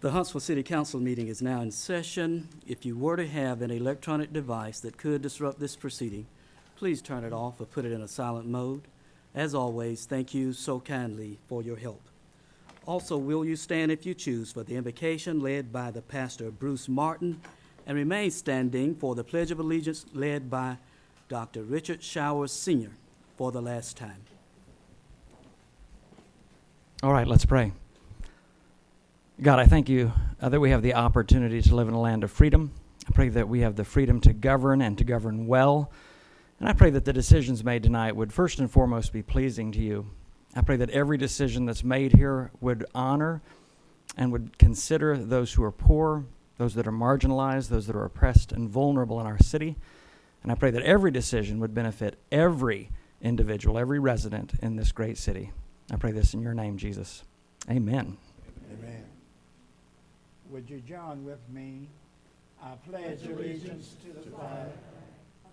The Huntsville City Council meeting is now in session. If you were to have an electronic device that could disrupt this proceeding, please turn it off or put it in a silent mode. As always, thank you so kindly for your help. Also, will you stand if you choose for the invocation led by the pastor Bruce Martin, and remain standing for the Pledge of Allegiance led by Dr. Richard Showers Sr. for the last time. All right, let's pray. God, I thank you that we have the opportunity to live in a land of freedom. I pray that we have the freedom to govern and to govern well. And I pray that the decisions made tonight would first and foremost be pleasing to you. I pray that every decision that's made here would honor and would consider those who are poor, those that are marginalized, those that are oppressed and vulnerable in our city. And I pray that every decision would benefit every individual, every resident in this great city. I pray this in your name, Jesus. Amen. Amen. Would you join with me? I pledge allegiance to the flag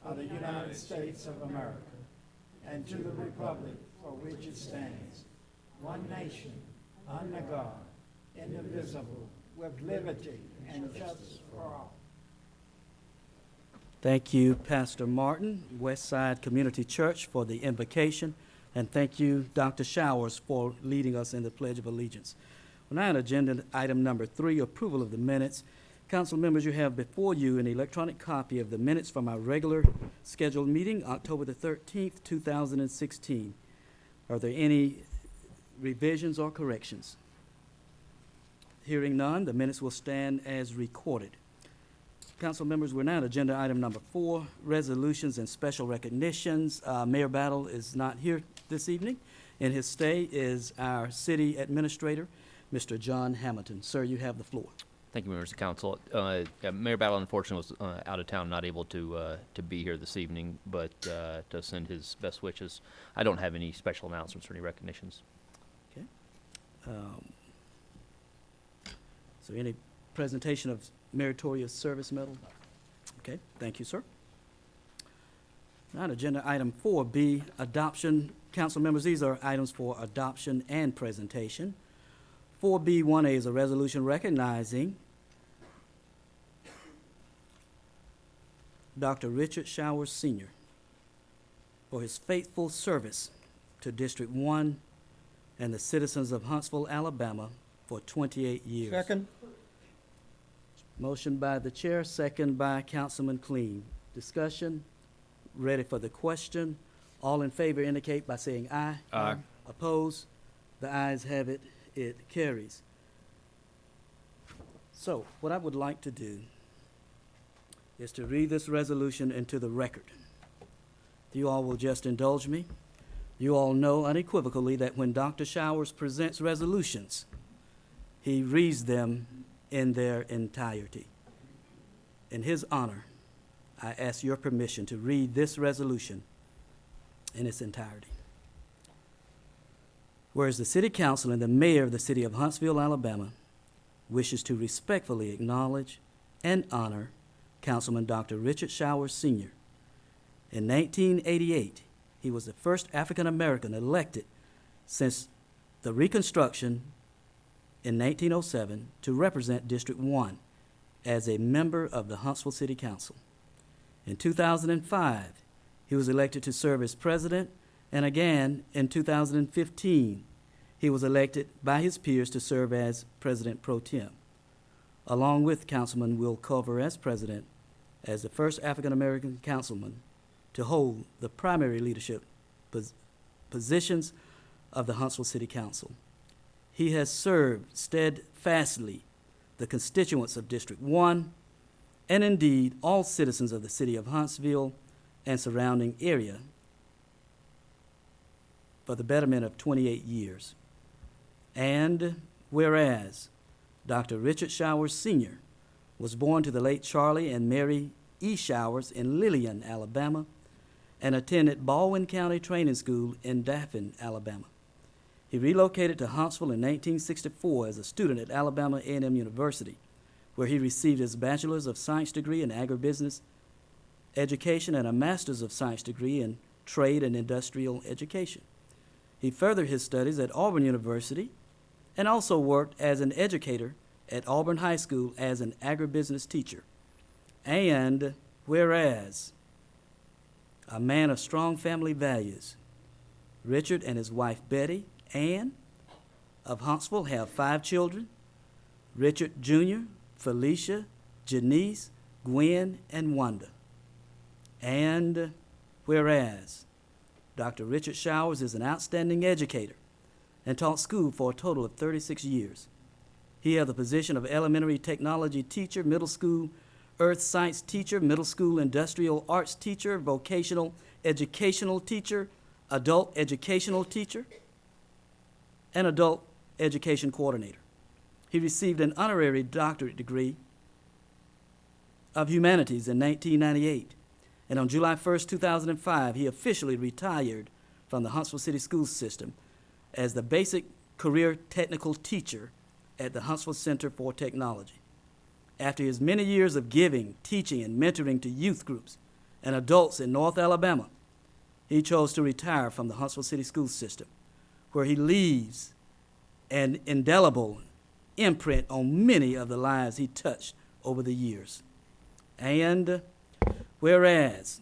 of the United States of America and to the republic for which it stands, one nation, under God, indivisible, with liberty and justice for all. Thank you, Pastor Martin, Westside Community Church, for the invocation, and thank you, Dr. Showers, for leading us in the Pledge of Allegiance. We're now on agenda item number 3, approval of the minutes. Council members, you have before you an electronic copy of the minutes from our regular scheduled meeting, October the 13th, 2016. Are there any revisions or corrections? Hearing none, the minutes will stand as recorded. Council members, we're now at agenda item number 4, resolutions and special recognitions. Mayor Battle is not here this evening. In his stay is our city administrator, Mr. John Hamilton. Sir, you have the floor. Thank you, members of council. Mayor Battle, unfortunately, was out of town, not able to be here this evening, but does send his best wishes. I don't have any special announcements or any recognitions. Okay. So any presentation of Meritorious Service Medal? Okay, thank you, sir. Now, agenda item 4B, adoption. Council members, these are items for adoption and presentation. 4B1A is a resolution recognizing Dr. Richard Showers Sr. for his faithful service to District 1 and the citizens of Huntsville, Alabama for 28 years. Second. Motion by the chair, second by Councilman Clean. Discussion, ready for the question. All in favor indicate by saying aye. Aye. Opposed? The ayes have it. It carries. So, what I would like to do is to read this resolution into the record. If you all will just indulge me. You all know unequivocally that when Dr. Showers presents resolutions, he reads them in their entirety. In his honor, I ask your permission to read this resolution in its entirety. Whereas the City Council and the Mayor of the City of Huntsville, Alabama, wishes to respectfully acknowledge and honor Councilman Dr. Richard Showers Sr. In 1988, he was the first African American elected since the Reconstruction in 1907 to represent District 1 as a member of the Huntsville City Council. In 2005, he was elected to serve as president, and again in 2015, he was elected by his peers to serve as president pro tem, along with Councilman Will Culver as president, as the first African-American councilman to hold the primary leadership positions of the Huntsville City Council. He has served steadfastly the constituents of District 1, and indeed all citizens of the city of Huntsville and surrounding area for the betterment of 28 years. And whereas Dr. Richard Showers Sr. was born to the late Charlie and Mary E. Showers in Lillian, Alabama, and attended Baldwin County Training School in Daphne, Alabama. He relocated to Huntsville in 1964 as a student at Alabama A&M University, where he received his Bachelor's of Science degree in Agribusiness Education and a Master's of Science degree in Trade and Industrial Education. He furthered his studies at Auburn University and also worked as an educator at Auburn High School as an agribusiness teacher. And whereas a man of strong family values, Richard and his wife Betty Ann of Huntsville have 5 children: Richard Jr., Felicia, Janice, Gwen, and Wanda. And whereas Dr. Richard Showers is an outstanding educator and taught school for a total of 36 years. He held the position of elementary technology teacher, middle school earth science teacher, middle school industrial arts teacher, vocational educational teacher, adult educational teacher, and adult education coordinator. He received an honorary doctorate degree of humanities in 1998. And on July 1st, 2005, he officially retired from the Huntsville City School System as the basic career technical teacher at the Huntsville Center for Technology. After his many years of giving, teaching, and mentoring to youth groups and adults in North Alabama, he chose to retire from the Huntsville City School System, where he leaves an indelible imprint on many of the lives he touched over the years. And whereas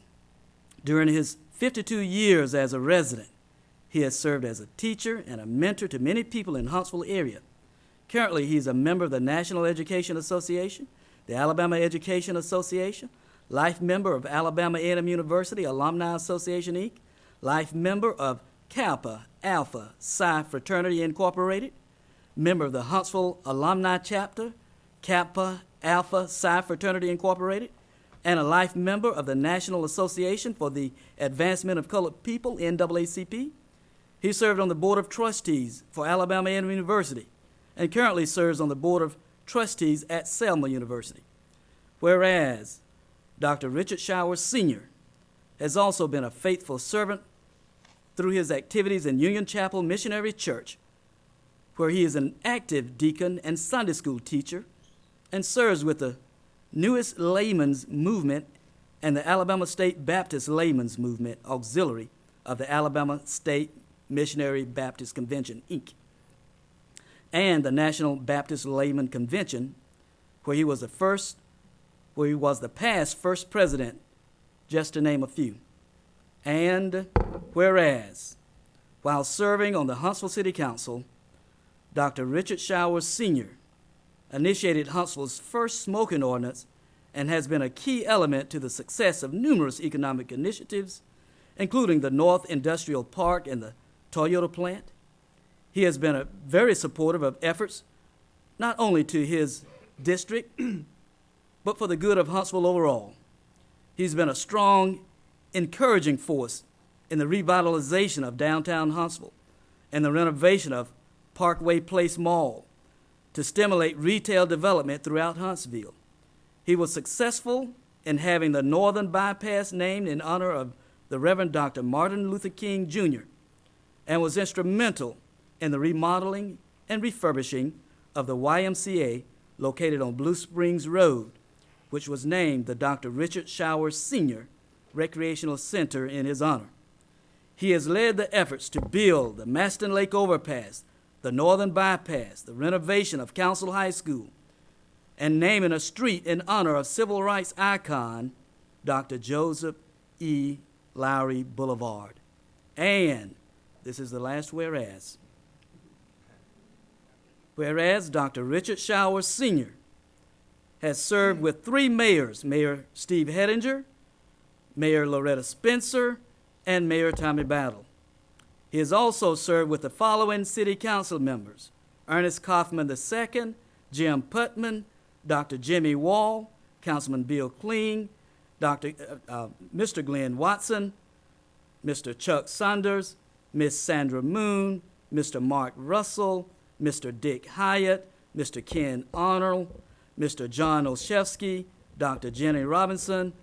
during his 52 years as a resident, he has served as a teacher and a mentor to many people in Huntsville area. Currently, he's a member of the National Education Association, the Alabama Education Association, life member of Alabama A&M University Alumni Association, Inc., life member of Kappa Alpha Psi Fraternity Incorporated, member of the Huntsville Alumni Chapter, Kappa Alpha Psi Fraternity Incorporated, and a life member of the National Association for the Advancement of Colored People, NAACP. He served on the Board of Trustees for Alabama A&M University and currently serves on the Board of Trustees at Selma University. Whereas Dr. Richard Showers Sr. has also been a faithful servant through his activities in Union Chapel Missionary Church, where he is an active deacon and Sunday school teacher and serves with the newest layman's movement and the Alabama State Baptist Layman's Movement Auxiliary of the Alabama State Missionary Baptist Convention, Inc., and the National Baptist Layman Convention, where he was the past first president, just to name a few. And whereas, while serving on the Huntsville City Council, Dr. Richard Showers Sr. initiated Huntsville's first smoking ordinance and has been a key element to the success of numerous economic initiatives, including the North Industrial Park and the Toyota plant. He has been very supportive of efforts not only to his district, but for the good of Huntsville overall. He's been a strong, encouraging force in the revitalization of downtown Huntsville and the renovation of Parkway Place Mall to stimulate retail development throughout Huntsville. He was successful in having the Northern Bypass named in honor of the Reverend Dr. Martin Luther King Jr. and was instrumental in the remodeling and refurbishing of the YMCA located on Blue Springs Road, which was named the Dr. Richard Showers Sr. Recreational Center in his honor. He has led the efforts to build the Maston Lake Overpass, the Northern Bypass, the renovation of Council High School, and naming a street in honor of civil rights icon Dr. Joseph E. Lowry Boulevard. And this is the last whereas. Whereas Dr. Richard Showers Sr. has served with 3 mayors, Mayor Steve Hettinger, Mayor Loretta Spencer, and Mayor Tommy Battle. He has also served with the following city council members: Ernest Kaufman II, Jim Putman, Dr. Jimmy Wall, Councilman Bill Kling, Mr. Glenn Watson, Mr. Chuck Saunders, Miss Sandra Moon, Mr. Mark Russell, Mr. Dick Hyatt, Mr. Ken Arnold, Mr. John Olszewski, Dr. Jenny Robinson,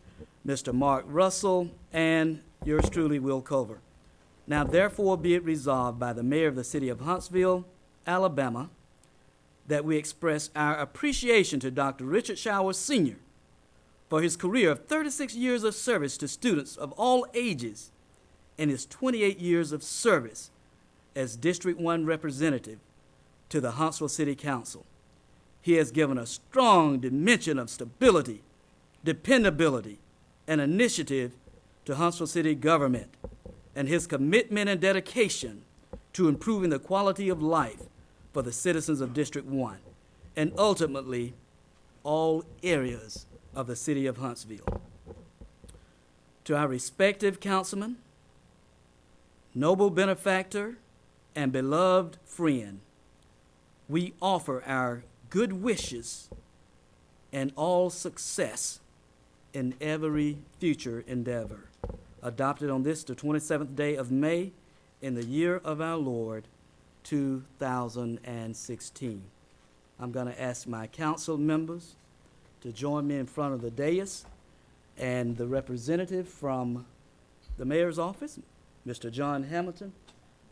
Mr. Mark Russell, and yours truly, Will Culver. Now therefore be it resolved by the mayor of the city of Huntsville, Alabama, that we express our appreciation to Dr. Richard Showers Sr. for his career of 36 years of service to students of all ages and his 28 years of service as District 1 representative to the Huntsville City Council. he has given a strong dimension of stability, dependability, and initiative to Huntsville City government, and his commitment and dedication to improving the quality of life for the citizens of District 1, and ultimately all areas of the city of Huntsville. To our respective councilmen, noble benefactor, and beloved friend, we offer our good wishes and all success in every future endeavor. Adopted on this, the 27th day of May, in the year of our Lord, 2016. I'm going to ask my council members to join me in front of the dais, and the representative from the mayor's office, Mr. John Hamilton,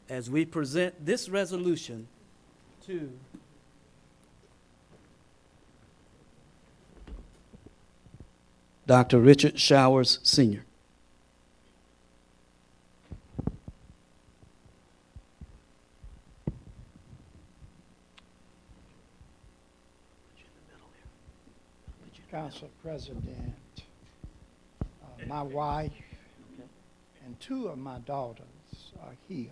as we present this resolution to Dr. Richard Showers, Sr. Council President, my wife and two of my daughters are here.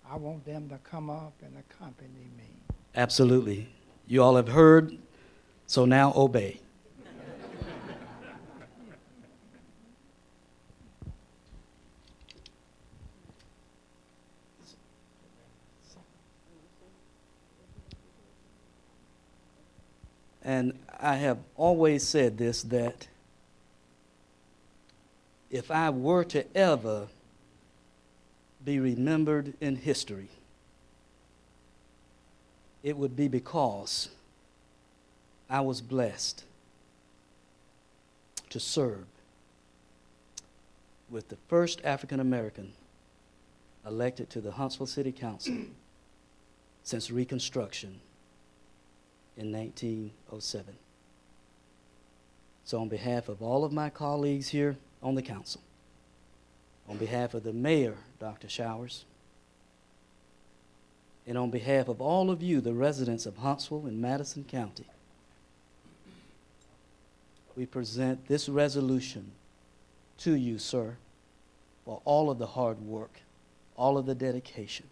I want them to come up and accompany me. Absolutely. You all have heard, so now obey. And I have always said this, that if I were to ever be remembered in history, it would be because I was blessed to serve with the first African American elected to the Huntsville City Council since Reconstruction in 1907. So on behalf of all of my colleagues here on the council, on behalf of the mayor, Dr. Showers, and on behalf of all of you, the residents of Huntsville and Madison County, we present this resolution to you, sir, for all of the hard work, all of the dedication,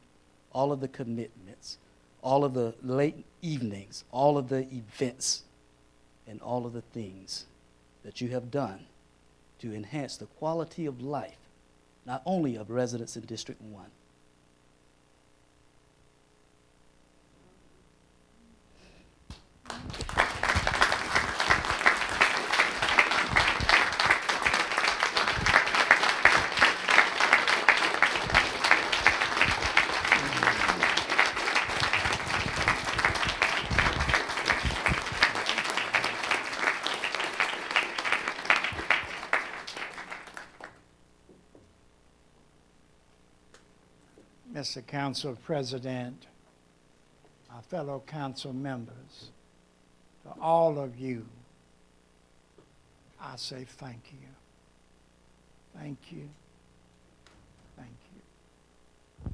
all of the commitments, all of the late evenings, all of the events, and all of the things that you have done to enhance the quality of life, not only of residents in District 1. Mr. Council President, our fellow council members, to all of you, I say thank you. Thank you. Thank you.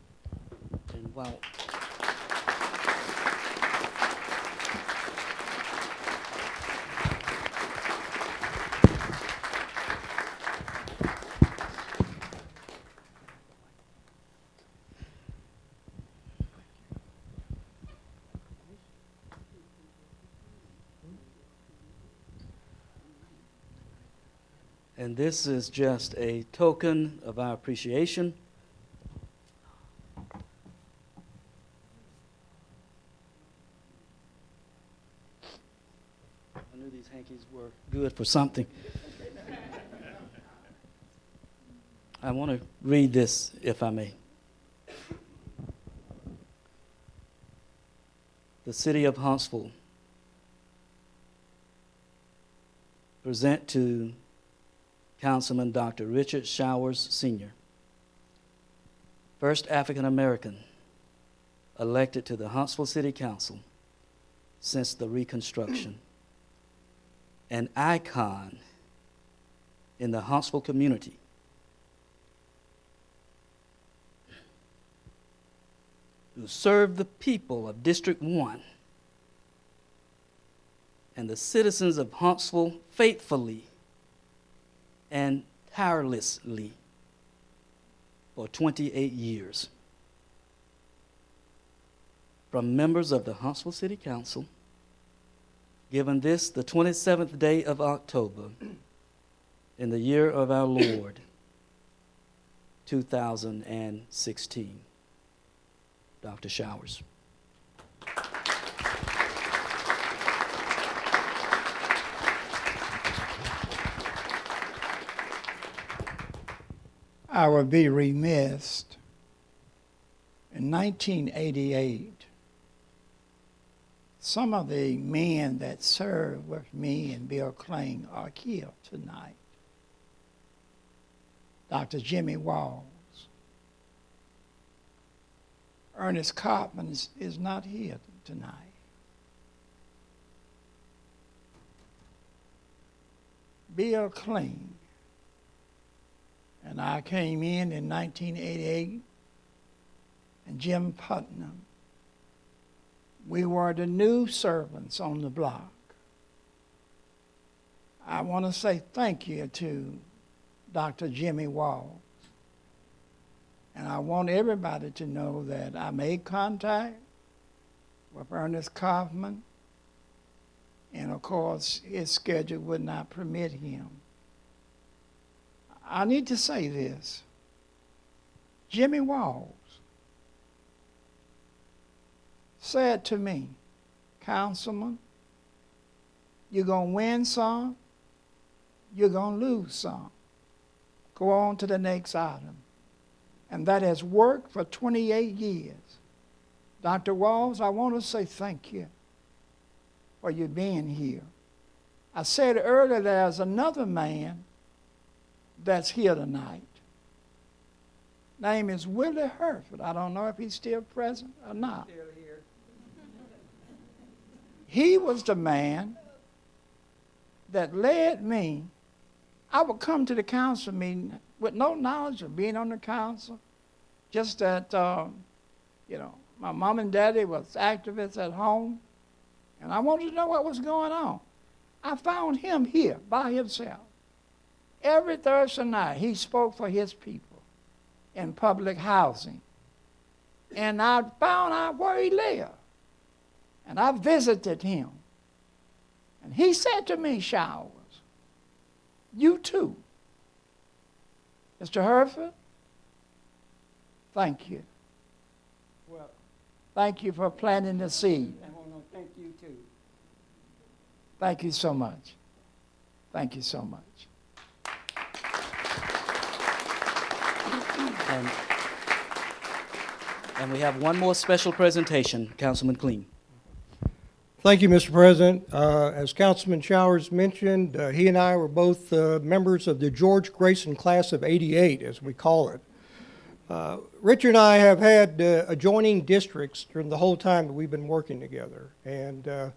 And while and this is just a token of our appreciation. I knew these hankies were good for something. I want to read this, if I may. The City of Huntsville present to Councilman Dr. Richard Showers, Sr., first African American elected to the Huntsville City Council since the Reconstruction, an icon in the Huntsville community, who served the people of District 1 and the citizens of Huntsville faithfully and tirelessly for 28 years. From members of the Huntsville City Council, given this the 27th day of October in the year of our Lord, 2016. Dr. Showers. I would be remiss. In 1988, some of the men that served with me and Bill Kling are here tonight. Dr. Jimmy Walls. Ernest Kaufman is not here tonight. Bill Kling. And I came in 1988, and Jim Putnam. We were the new servants on the block. I want to say thank you to Dr. Jimmy Walls. And I want everybody to know that I made contact with Ernest Kaufman, and of course his schedule would not permit him. I need to say this. Jimmy Walls said to me, Councilman, you're going to win some, you're going to lose some. Go on to the next item. And that has worked for 28 years. Dr. Walls, I want to say thank you for you being here. I said earlier there's another man that's here tonight. Name is Willie Herford. I don't know if he's still present or not. Still here. He was the man that led me. I would come to the council meeting with no knowledge of being on the council, just that, my mom and daddy was activists at home, and I wanted to know what was going on. I found him here by himself. Every Thursday night, he spoke for his people in public housing. And I found out where he lived. And I visited him. And he said to me, Showers, you too. Mr. Herford, thank you. Well, Thank you for planting the seed. I want to thank you too. Thank you so much. Thank you so much. And we have one more special presentation, Councilman Kling. Thank you, Mr. President. As Councilman Showers mentioned, he and I were both members of the George Grayson class of '88, as we call it. Richard and I have had adjoining districts during the whole time that we've been working together. And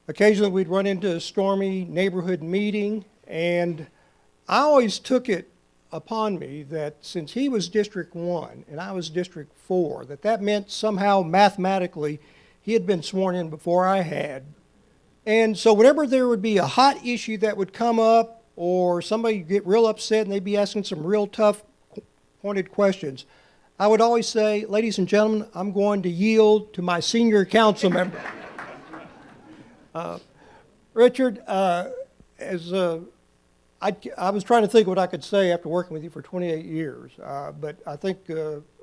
occasionally we'd run into a stormy neighborhood meeting, and I always took it upon me that since he was District 1 and I was District 4, that meant somehow mathematically he had been sworn in before I had. And so whenever there would be a hot issue that would come up, or somebody would get real upset and they'd be asking some real tough, pointed questions, I would always say, ladies and gentlemen, I'm going to yield to my senior council member. Richard, I was trying to think what I could say after working with you for 28 years, but I think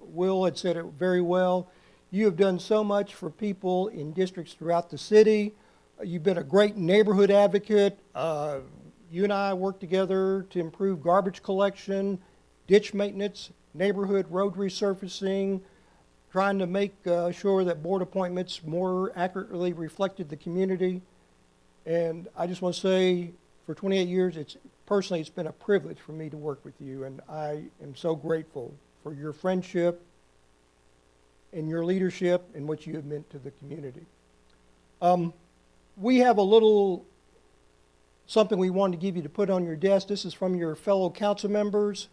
Will had said it very well. You have done so much for people in districts throughout the city. You've been a great neighborhood advocate. You and I worked together to improve garbage collection, ditch maintenance, neighborhood road resurfacing, trying to make sure that board appointments more accurately reflected the community. And I just want to say, for 28 years, it's been a privilege for me to work with you, and I am so grateful for your friendship and your leadership and what you have meant to the community. We have a little something we wanted to give you to put on your desk. This is from your fellow council members.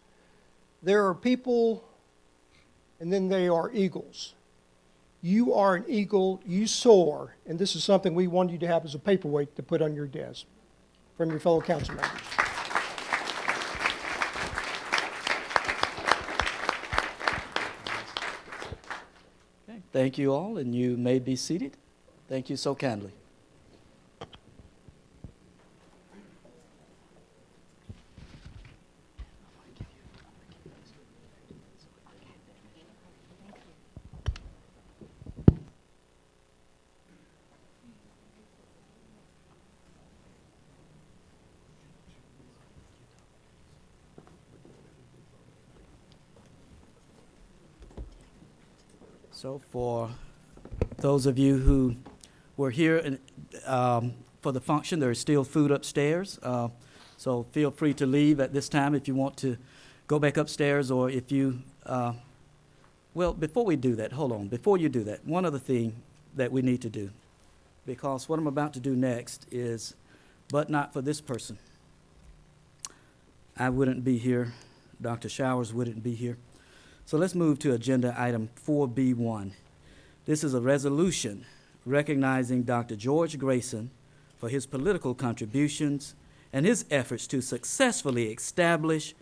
There are people, and then they are eagles. You are an eagle, you soar, and this is something we want you to have as a paperweight to put on your desk from your fellow council members. Okay, thank you all, and you may be seated. Thank you so kindly. So for those of you who were here for the function, there is still food upstairs. So feel free to leave at this time if you want to go back upstairs, or if you, well, before we do that, hold on. Before you do that, one other thing that we need to do, because what I'm about to do next is, but not for this person. I wouldn't be here. Dr. Showers wouldn't be here. So let's move to agenda item 4B1. This is a resolution recognizing Dr. George Grayson for his political contributions and his efforts to successfully establish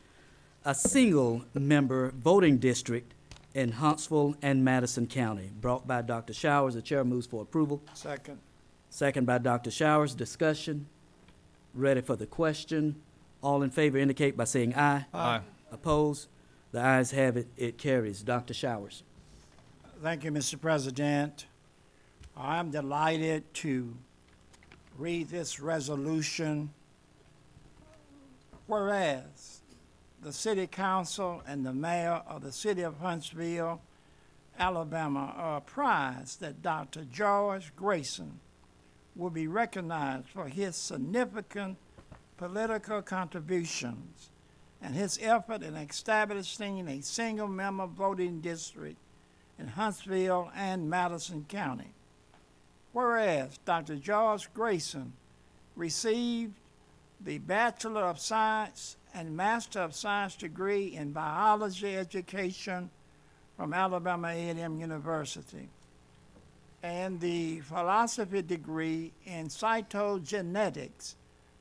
a single-member voting district in Huntsville and Madison County. Brought by Dr. Showers. The chair moves for approval. Second. Second by Dr. Showers. Discussion. Ready for the question. All in favor indicate by saying aye. Aye. Opposed? The ayes have it. It carries. Dr. Showers. Thank you, Mr. President. I'm delighted to read this resolution. Whereas the City Council and the Mayor of the City of Huntsville, Alabama, are apprised that Dr. George Grayson will be recognized for his significant political contributions and his effort in establishing a single-member voting district in Huntsville and Madison County. Whereas Dr. George Grayson received the Bachelor of Science and Master of Science degree in biology education from Alabama A&M University, and the philosophy degree in cytogenetics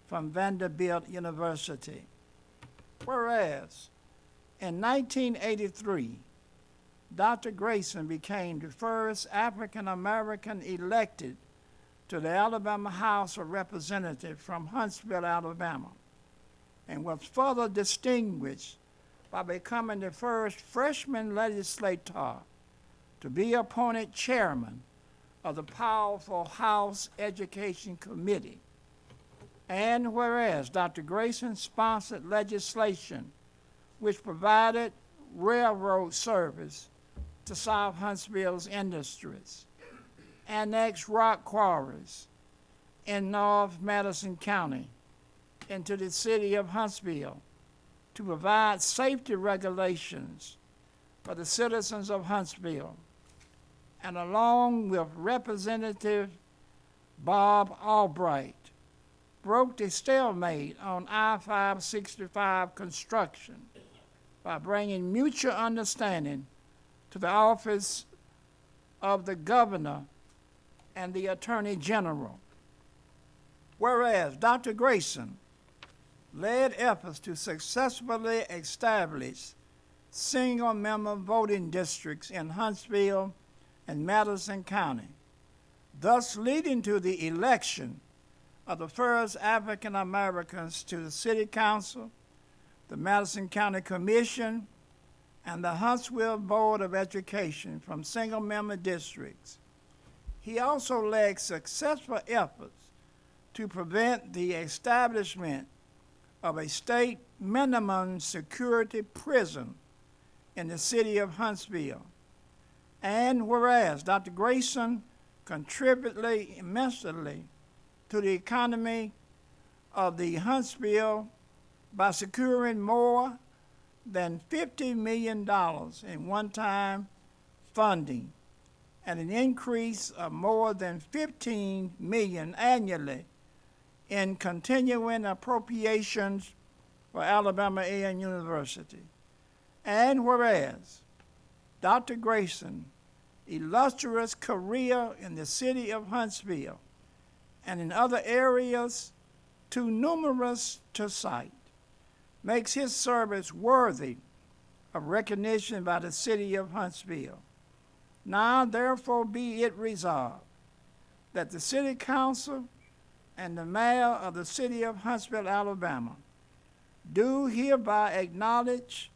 from Vanderbilt University. Whereas in 1983, Dr. Grayson became the first African American elected to the Alabama House of Representatives from Huntsville, Alabama, and was further distinguished by becoming the first freshman legislator to be appointed chairman of the powerful House Education Committee. And whereas Dr. Grayson sponsored legislation which provided railroad service to South Huntsville's industries, annexed rock quarries in North Madison County into the city of Huntsville to provide safety regulations for the citizens of Huntsville, and along with Representative Bob Albright, broke the stalemate on I-565 construction by bringing mutual understanding to the office of the governor and the attorney general. Whereas Dr. Grayson led efforts to successfully establish single-member voting districts in Huntsville and Madison County, thus leading to the election of the first African Americans to the City Council, the Madison County Commission, and the Huntsville Board of Education from single-member districts. He also led successful efforts to prevent the establishment of a state minimum security prison in the city of Huntsville. And whereas Dr. Grayson contributed immensely to the economy of the Huntsville by securing more than $50 million in one-time funding and an increase of more than $15 million annually in continuing appropriations for Alabama A&M University. And whereas Dr. Grayson illustrious career in the city of Huntsville and in other areas too numerous to cite, makes his service worthy of recognition by the city of Huntsville. Now, therefore, be it resolved that the City Council and the Mayor of the City of Huntsville, Alabama, do hereby acknowledge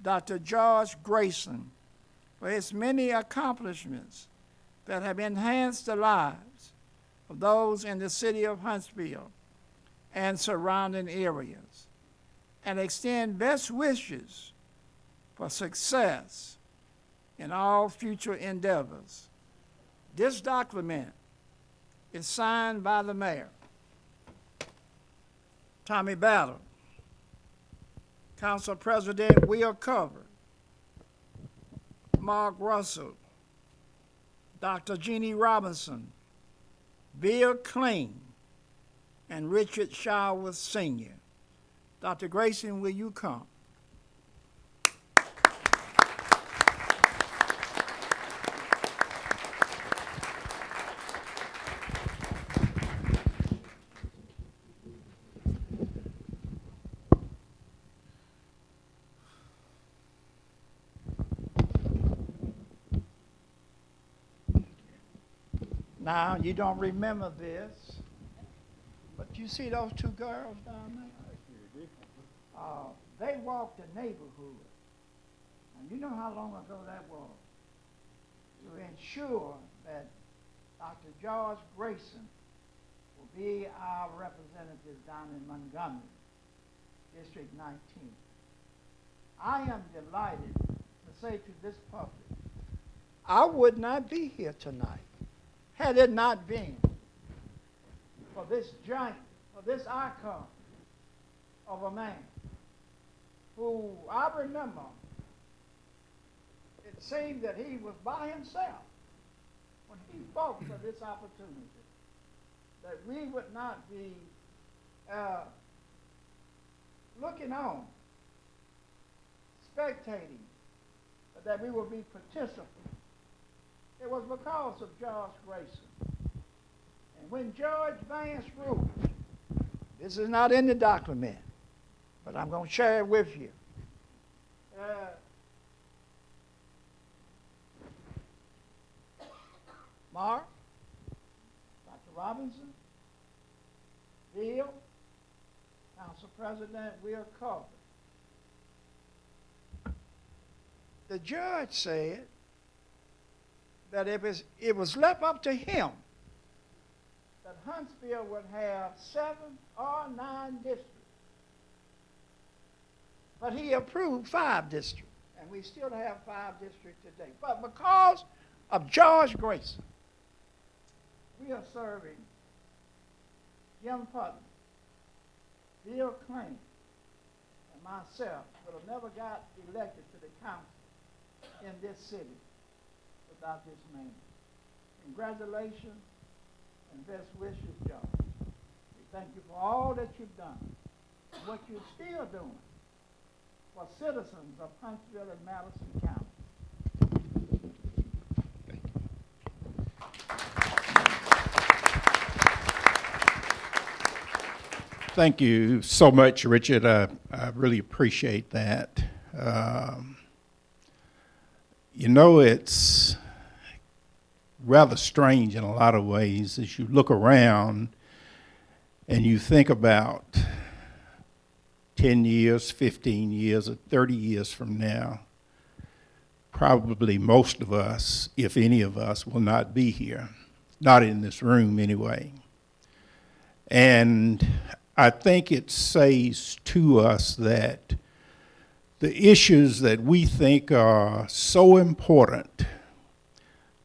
Dr. George Grayson for his many accomplishments that have enhanced the lives of those in the City of Huntsville and surrounding areas, and extend best wishes for success in all future endeavors. This document is signed by the mayor, Tommy Battle, Council President Will Culver, Mark Russell, Dr. Jeannie Robinson, Bill Kling, and Richard Showers Sr. Dr. Grayson, will you come? Now, you don't remember this, but you see those two girls down there? They walked the neighborhood. And you know how long ago that was? To ensure that Dr. George Grayson will be our representative down in Montgomery, District 19. I am delighted to say to this public, I would not be here tonight had it not been for this giant, for this icon of a man who I remember, it seemed that he was by himself when he fought for this opportunity, that we would not be looking on, spectating, but that we would be participants. It was because of George Grayson. And when George Vance ruled, this is not in the document, but I'm going to share it with you. Mark, Dr. Robinson, Bill, Council President Will Culver. The judge said that if it was left up to him, that Huntsville would have 7 or 9 districts. But he approved 5 districts, and we still have 5 districts today. But because of George Grayson, we are serving Jim Putnam, Bill Kling, and myself would have never got elected to the council in this city without this man. Congratulations and best wishes, George. We thank you for all that you've done and what you're still doing for citizens of Huntsville and Madison County. Thank you so much, Richard. I really appreciate that. You know, it's rather strange in a lot of ways as you look around and you think about 10 years, 15 years, or 30 years from now. Probably most of us, if any of us, will not be here, not in this room anyway. And I think it says to us that the issues that we think are so important,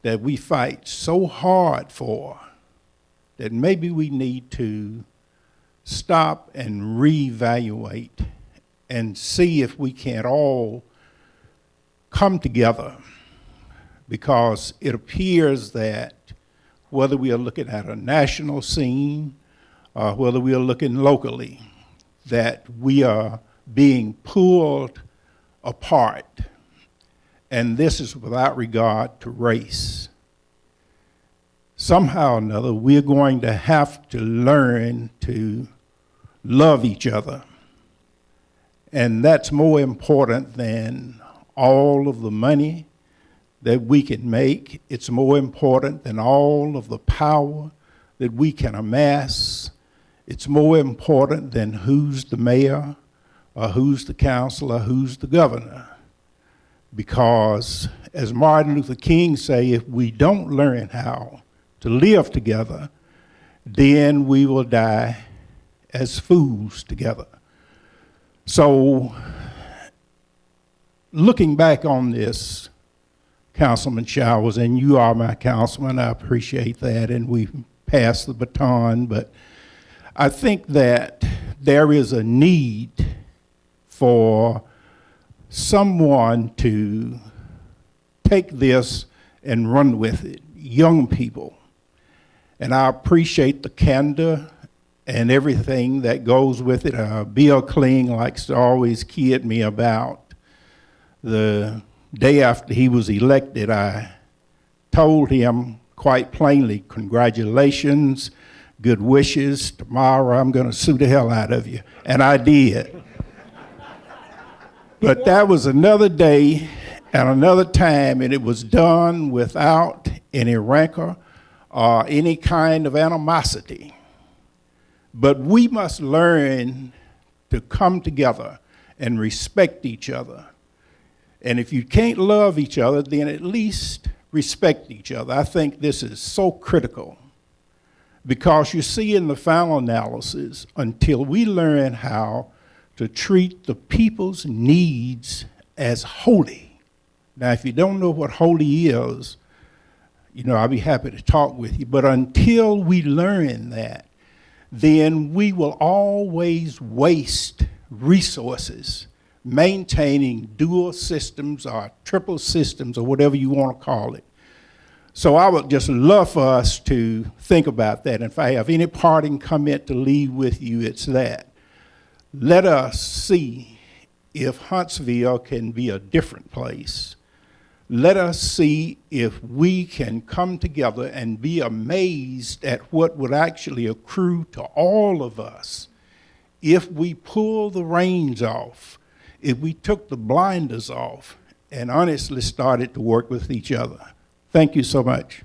that we fight so hard for, that maybe we need to stop and reevaluate and see if we can't all come together, because it appears that whether we are looking at a national scene or whether we are looking locally, that we are being pulled apart. and this is without regard to race. Somehow or another, we're going to have to learn to love each other. And that's more important than all of the money that we can make. It's more important than all of the power that we can amass. It's more important than who's the mayor or who's the councilor, who's the governor. Because as Martin Luther King say, if we don't learn how to live together, then we will die as fools together. So, looking back on this, Councilman Showers, and you are my councilman, I appreciate that, and we passed the baton, but I think that there is a need for someone to take this and run with it, young people. And I appreciate the candor and everything that goes with it. Bill Kling likes to always kid me about the day after he was elected. I told him quite plainly, congratulations, good wishes. Tomorrow I'm going to sue the hell out of you. And I did. But that was another day and another time, and it was done without any rancor or any kind of animosity. But we must learn to come together and respect each other. And if you can't love each other, then at least respect each other. I think this is so critical because you see in the final analysis, until we learn how to treat the people's needs as holy. Now, if you don't know what holy is, I'll be happy to talk with you. But until we learn that, then we will always waste resources maintaining dual systems or triple systems or whatever you want to call it. So I would just love for us to think about that. And if I have any parting comment to leave with you, it's that. Let us see if Huntsville can be a different place. Let us see if we can come together and be amazed at what would actually accrue to all of us if we pull the reins off, if we took the blinders off and honestly started to work with each other. Thank you so much.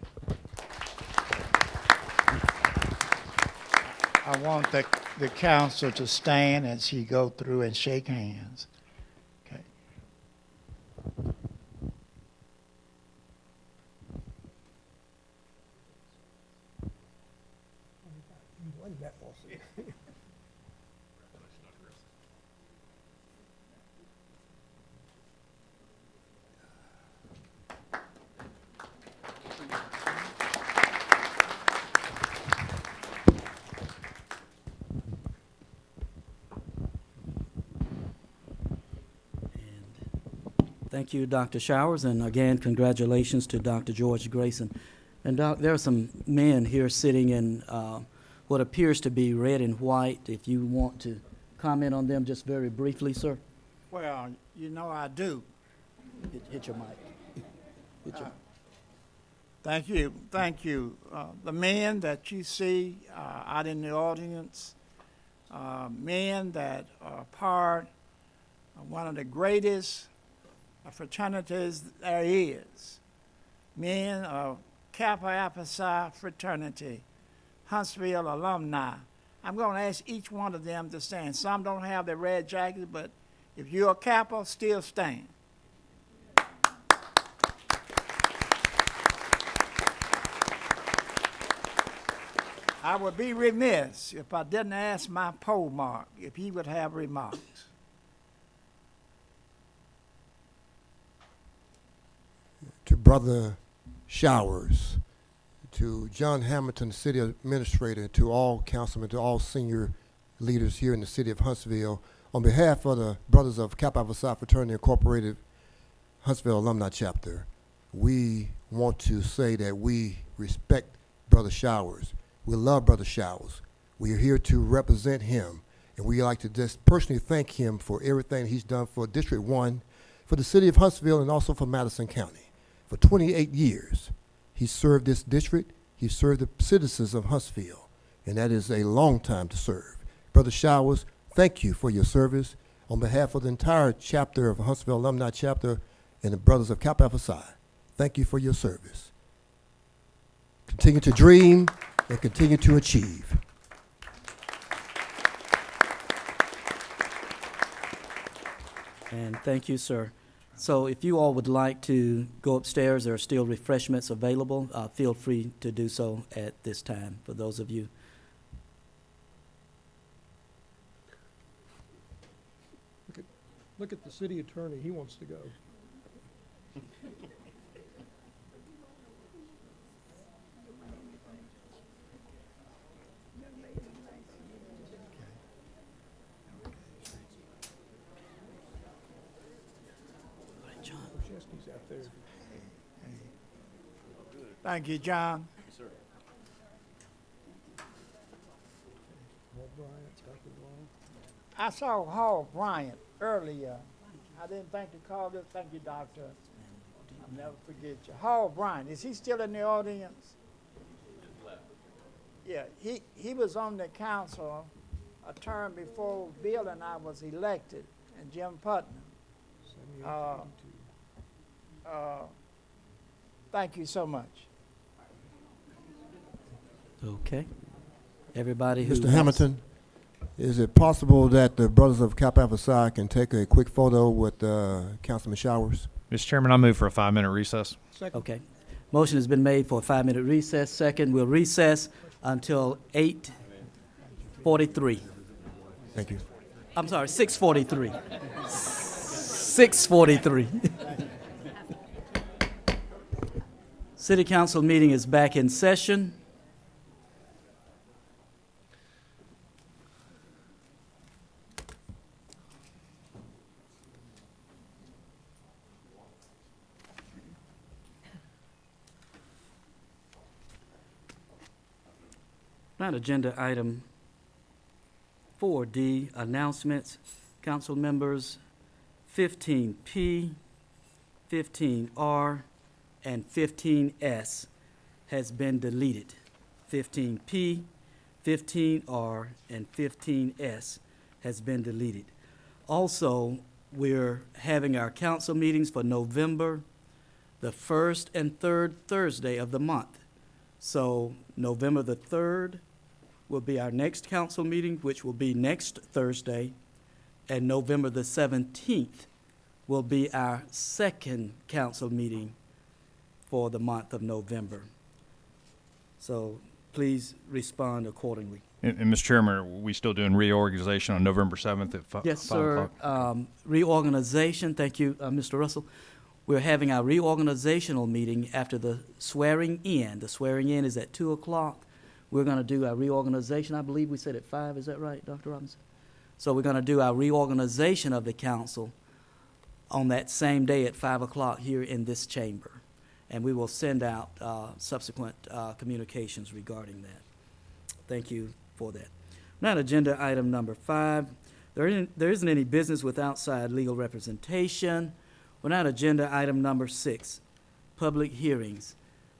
I want the council to stand as he go through and shake hands. Okay. Thank you, Dr. Showers, and again, congratulations to Dr. George Grayson. And Doc, there are some men here sitting in what appears to be red and white. If you want to comment on them just very briefly, sir. Well, I do. Hit your mic. Thank you. Thank you. The men that you see out in the audience, men that are part of one of the greatest fraternities there is. Men of Kappa Alpha Psi fraternity, Huntsville alumni. I'm going to ask each one of them to stand. Some don't have their red jackets, but if you're a Kappa, still stand. I would be remiss if I didn't ask my pole mark if he would have remarks. To Brother Showers, to John Hamilton, City Administrator, to all councilmen, to all senior leaders here in the city of Huntsville, on behalf of the Brothers of Kappa Alpha Psi Fraternity Incorporated Huntsville Alumni Chapter, we want to say that we respect Brother Showers. We love Brother Showers. We are here to represent him, and we like to just personally thank him for everything he's done for District 1, for the city of Huntsville and also for Madison County. For 28 years, he served this district. He served the citizens of Huntsville, and that is a long time to serve. Brother Showers, thank you for your service. On behalf of the entire chapter of Huntsville Alumni Chapter and the Brothers of Kappa Alpha Psi, thank you for your service. Continue to dream and continue to achieve. And thank you, sir. So if you all would like to go upstairs, there are still refreshments available. Feel free to do so at this time, for those of you. Look at the city attorney, he wants to go. Thank you, John. I saw Hall Bryant earlier. I didn't think to call this. Thank you, Doctor. I'll never forget you. Hall Bryant, is he still in the audience? Yeah, he was on the council a term before Bill and I was elected, and Jim Putnam. Thank you so much. Okay. Everybody who Mr. wants- Hamilton, is it possible that the Brothers of Kappa Alpha Psi can take a quick photo with Councilman Showers? Mr. Chairman, I move for a 5-minute recess. Second. Okay. Motion has been made for a 5-minute recess. Second, we'll recess until 8:43. Thank you. I'm sorry, 6:43. 6:43. City Council meeting is back in session. Not agenda item 4D, announcements. Council members 15P, 15R, and 15S has been deleted. 15P, 15R, and 15S has been deleted. Also, we're having our council meetings for November, the 1st and 3rd Thursday of the month. So November the 3rd will be our next council meeting, which will be next Thursday, and November the 17th will be our second council meeting for the month of November. So please respond accordingly. And Mr. Chairman, are we still doing reorganization on November 7th at 5 Yes, 5 sir. o'clock? Reorganization, thank you, Mr. Russell. We're having our reorganizational meeting after the swearing in. The swearing in is at 2 o'clock. We're going to do our reorganization. I believe we said at 5. Is that right, Dr. Robinson? So we're going to do our reorganization of the council on that same day at 5 o'clock here in this chamber. And we will send out subsequent communications regarding that. Thank you for that. Now, agenda item number 5. There isn't any business with outside legal representation. We're now at agenda item number 6, public hearings.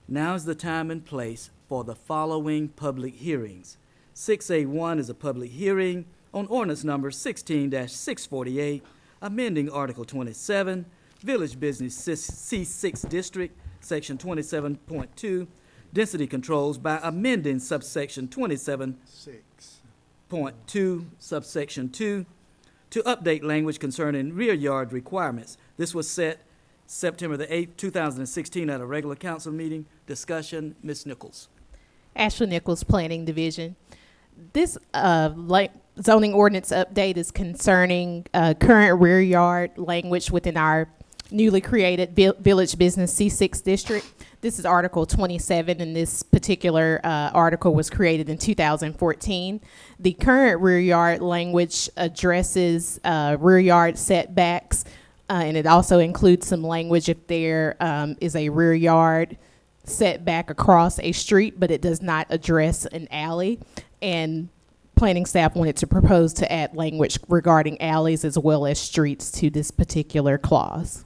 Now is the time and place for the following public hearings. 6A1 is a public hearing on ordinance number 16-648, amending Article 27, Village Business C6 District, Section 27.2, density controls by amending subsection 27.2, subsection 2, to update language concerning rear yard requirements. This was set September the 8th, 2016 at a regular council meeting. Discussion, Ms. Nichols. Ashley Nichols, Planning Division. This zoning ordinance update is concerning current rear yard language within our newly created Village Business C6 District. This is Article 27, and this particular article was created in 2014. The current rear yard language addresses rear yard setbacks, and it also includes some language if there is a rear yard setback across a street, but it does not address an alley. And planning staff wanted to propose to add language regarding alleys as well as streets to this particular clause.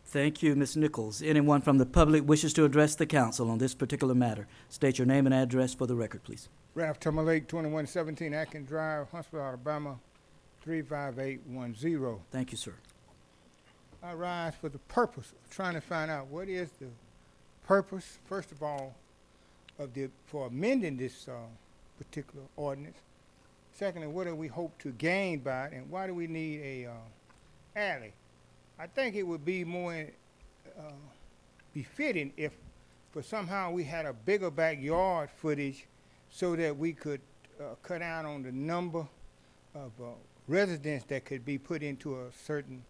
Thank you, Ms. Nichols. Anyone from the public wishes to address the council on this particular matter? State your name and address for the record, please. Ralph Timberlake, 2117 Atkins Drive, Huntsville, Alabama, 35810. Thank you, sir. I rise for the purpose of trying to find out what is the purpose, first of all, for amending this particular ordinance. Secondly, what do we hope to gain by it, and why do we need a alley? I think it would be more befitting if, for somehow, we had a bigger backyard footage so that we could cut down on the number of residents that could be put into a certain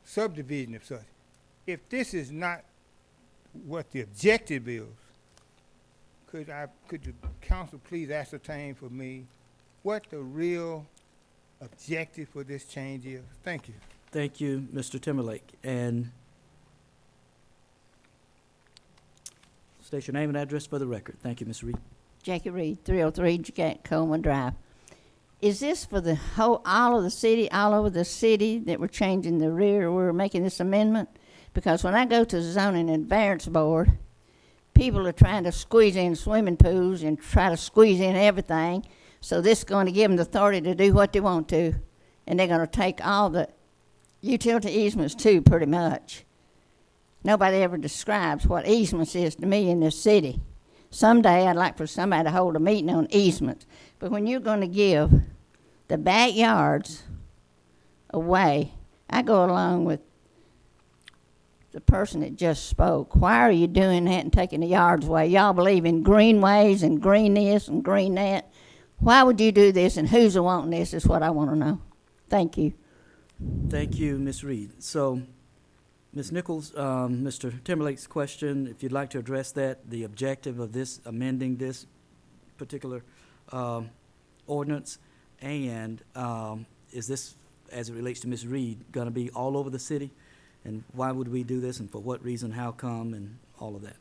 subdivision of such. If this is not what the objective is, could the council please ascertain for me what the real objective for this change is? Thank you. Thank you, Mr. Timberlake. And state your name and address for the record. Thank you, Ms. Reed. Jackie Reed, 303 Coleman Drive. Is this for the whole, all of the city, all over the city that we're changing the rear, we're making this amendment? Because when I go to the Zoning and Variance Board, people are trying to squeeze in swimming pools and try to squeeze in everything. So this is going to give them the authority to do what they want to. And they're going to take all the utility easements too, pretty much. Nobody ever describes what easements is to me in this city. Someday I'd like for somebody to hold a meeting on easements. But when you're going to give the backyards away, I go along with the person that just spoke. Why are you doing that and taking the yards away? Y'all believe in greenways and green this and green that. Why would you do this, and who's wanting this is what I want to know. Thank you. Thank you, Ms. Reed. So, Ms. Nichols, Mr. Timberlake's question, if you'd like to address that, the objective of this, amending this particular ordinance, and is this, as it relates to Ms. Reed, going to be all over the city? And why would we do this, and for what reason, how come, and all of that?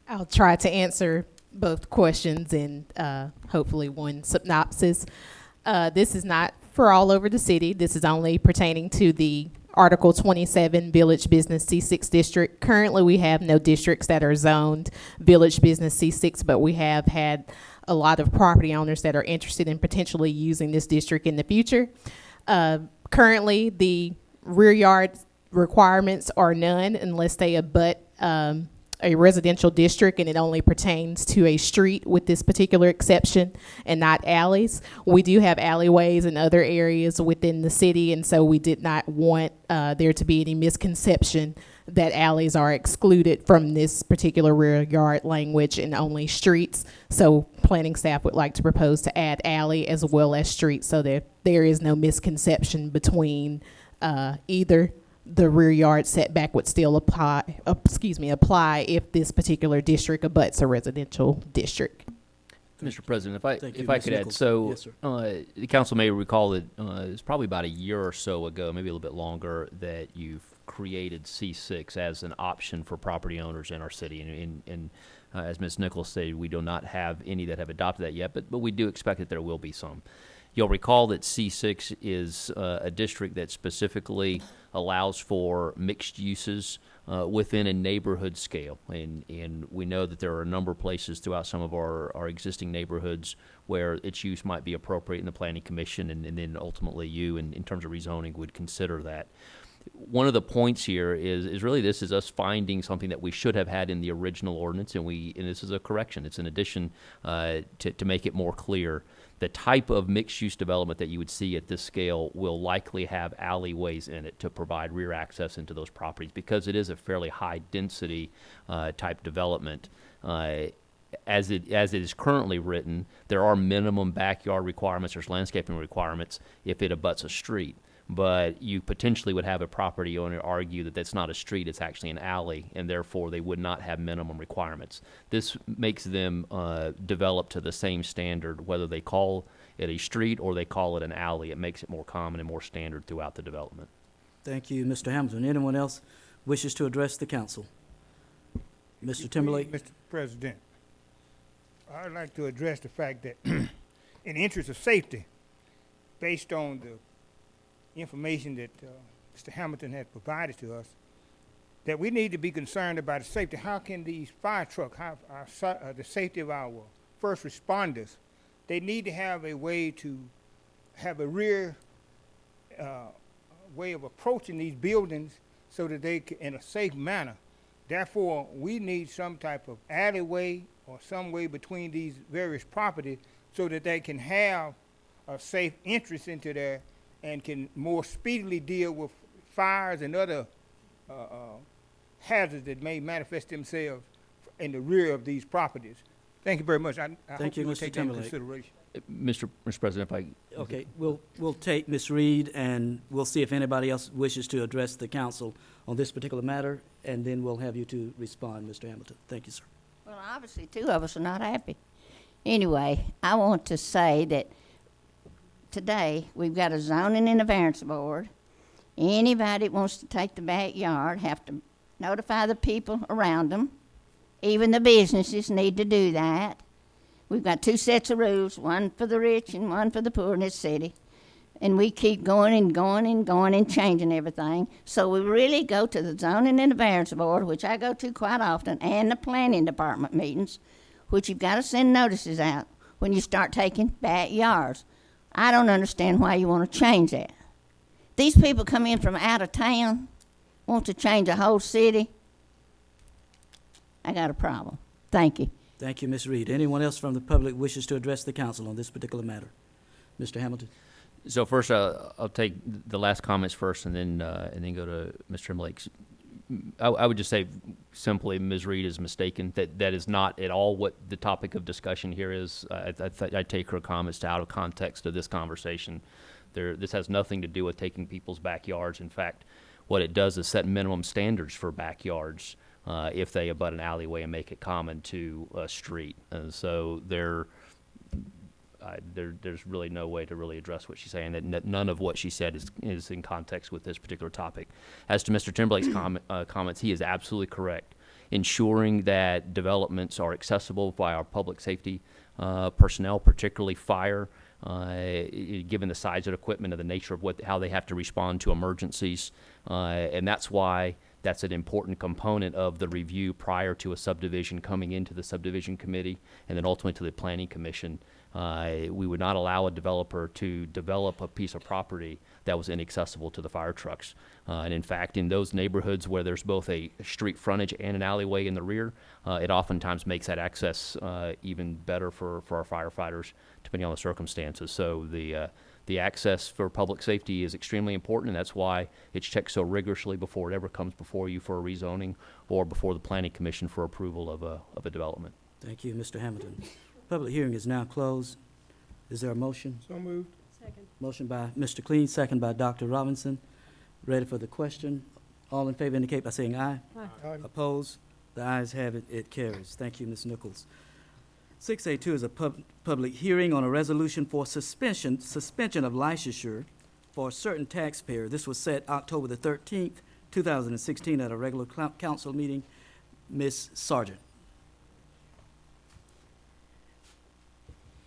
I'll try to answer both questions in hopefully one synopsis. This is not for all over the city. This is only pertaining to the Article 27 Village Business C6 District. Currently, we have no districts that are zoned Village Business C6, but we have had a lot of property owners that are interested in potentially using this district in the future. Currently, the rear yard requirements are none unless they abut a residential district, and it only pertains to a street with this particular exception and not alleys. We do have alleyways in other areas within the city, and so we did not want there to be any misconception that alleys are excluded from this particular rear yard language and only streets. So planning staff would like to propose to add alley as well as street so that there is no misconception between either. The rear yard setback would still apply if this particular district abuts a residential district. Mr. President, Thank you, if I Ms. could add, Nichols. so Yes, sir. the council may recall that it's probably about a year or so ago, maybe a little bit longer, that you've created C6 as an option for property owners in our city. And as Ms. Nichols stated, we do not have any that have adopted that yet, but we do expect that there will be some. You'll recall that C6 is a district that specifically allows for mixed uses within a neighborhood scale. And we know that there are a number of places throughout some of our existing neighborhoods where its use might be appropriate in the Planning Commission, and then ultimately you, in terms of rezoning, would consider that. One of the points here is really this is us finding something that we should have had in the original ordinance, and this is a correction. It's an addition to make it more clear. The type of mixed-use development that you would see at this scale will likely have alleyways in it to provide rear access into those properties, because it is a fairly high-density type development. As it is currently written, there are minimum backyard requirements, there's landscaping requirements if it abuts a street. But you potentially would have a property owner argue that that's not a street, it's actually an alley, and therefore they would not have minimum requirements. This makes them develop to the same standard, whether they call it a street or they call it an alley. It makes it more common and more standard throughout the development. Thank you, Mr. Hamilton. Anyone else wishes to address the council? Mr. Timberlake? Mr. President, I'd like to address the fact that in the interest of safety, based on the information that Mr. Hamilton had provided to us, that we need to be concerned about the safety. How can these fire trucks, the safety of our first responders, they need to have a way to have a rear way of approaching these buildings so that they can, in a safe manner. Therefore, we need some type of alleyway or some way between these various properties so that they can have a safe entrance into there and can more speedily deal with fires and other hazards that may manifest themselves in the rear of these properties. Thank you very much. I hope you will take that into consideration. Mr. President, if I Okay, we'll take Ms. Reed, and we'll see if anybody else wishes to address the council on this particular matter, and then we'll have you to respond, Mr. Hamilton. Thank you, sir. Well, obviously, two of us are not happy. Anyway, I want to say that today we've got a zoning and a variance board. Anybody that wants to take the backyard have to notify the people around them. Even the businesses need to do that. We've got two sets of rules, one for the rich and one for the poor in this city. And we keep going and going and going and changing everything. So we really go to the zoning and the variance board, which I go to quite often, and the planning department meetings, which you've got to send notices out when you start taking backyards. I don't understand why you want to change that. These people come in from out of town, want to change a whole city. I got a problem. Thank you. Thank you, Ms. Reed. Anyone else from the public wishes to address the council on this particular matter? Mr. Hamilton? So first, I'll take the last comments first, and then go to Mr. Timberlake. I would just say simply, Ms. Reed is mistaken. That is not at all what the topic of discussion here is. I take her comments out of context of this conversation. This has nothing to do with taking people's backyards. In fact, what it does is set minimum standards for backyards if they abut an alleyway and make it common to a street. And so there's really no way to really address what she's saying. That none of what she said is in context with this particular topic. As to Mr. Timberlake's comments, he is absolutely correct. Ensuring that developments are accessible by our public safety personnel, particularly fire, given the size of equipment and the nature of how they have to respond to emergencies, and that's why that's an important component of the review prior to a subdivision coming into the subdivision committee and then ultimately to the planning commission. We would not allow a developer to develop a piece of property that was inaccessible to the fire trucks. And in fact, in those neighborhoods where there's both a street frontage and an alleyway in the rear, it oftentimes makes that access even better for our firefighters, depending on the circumstances. So the access for public safety is extremely important, and that's why it's checked so rigorously before it ever comes before you for a rezoning or before the planning commission for approval of a development. Thank you, Mr. Hamilton. Public hearing is now closed. Is there a motion? So moved. Second. Motion by Mr. Clean, second by Dr. Robinson. Ready for the question? All in favor indicate by saying aye. Aye. Opposed? The ayes have it. It carries. Thank you, Ms. Nichols. 6A2 is a public hearing on a resolution for suspension of licensure for a certain taxpayer. This was set October the 13th, 2016 at a regular council meeting. Ms. Sargent.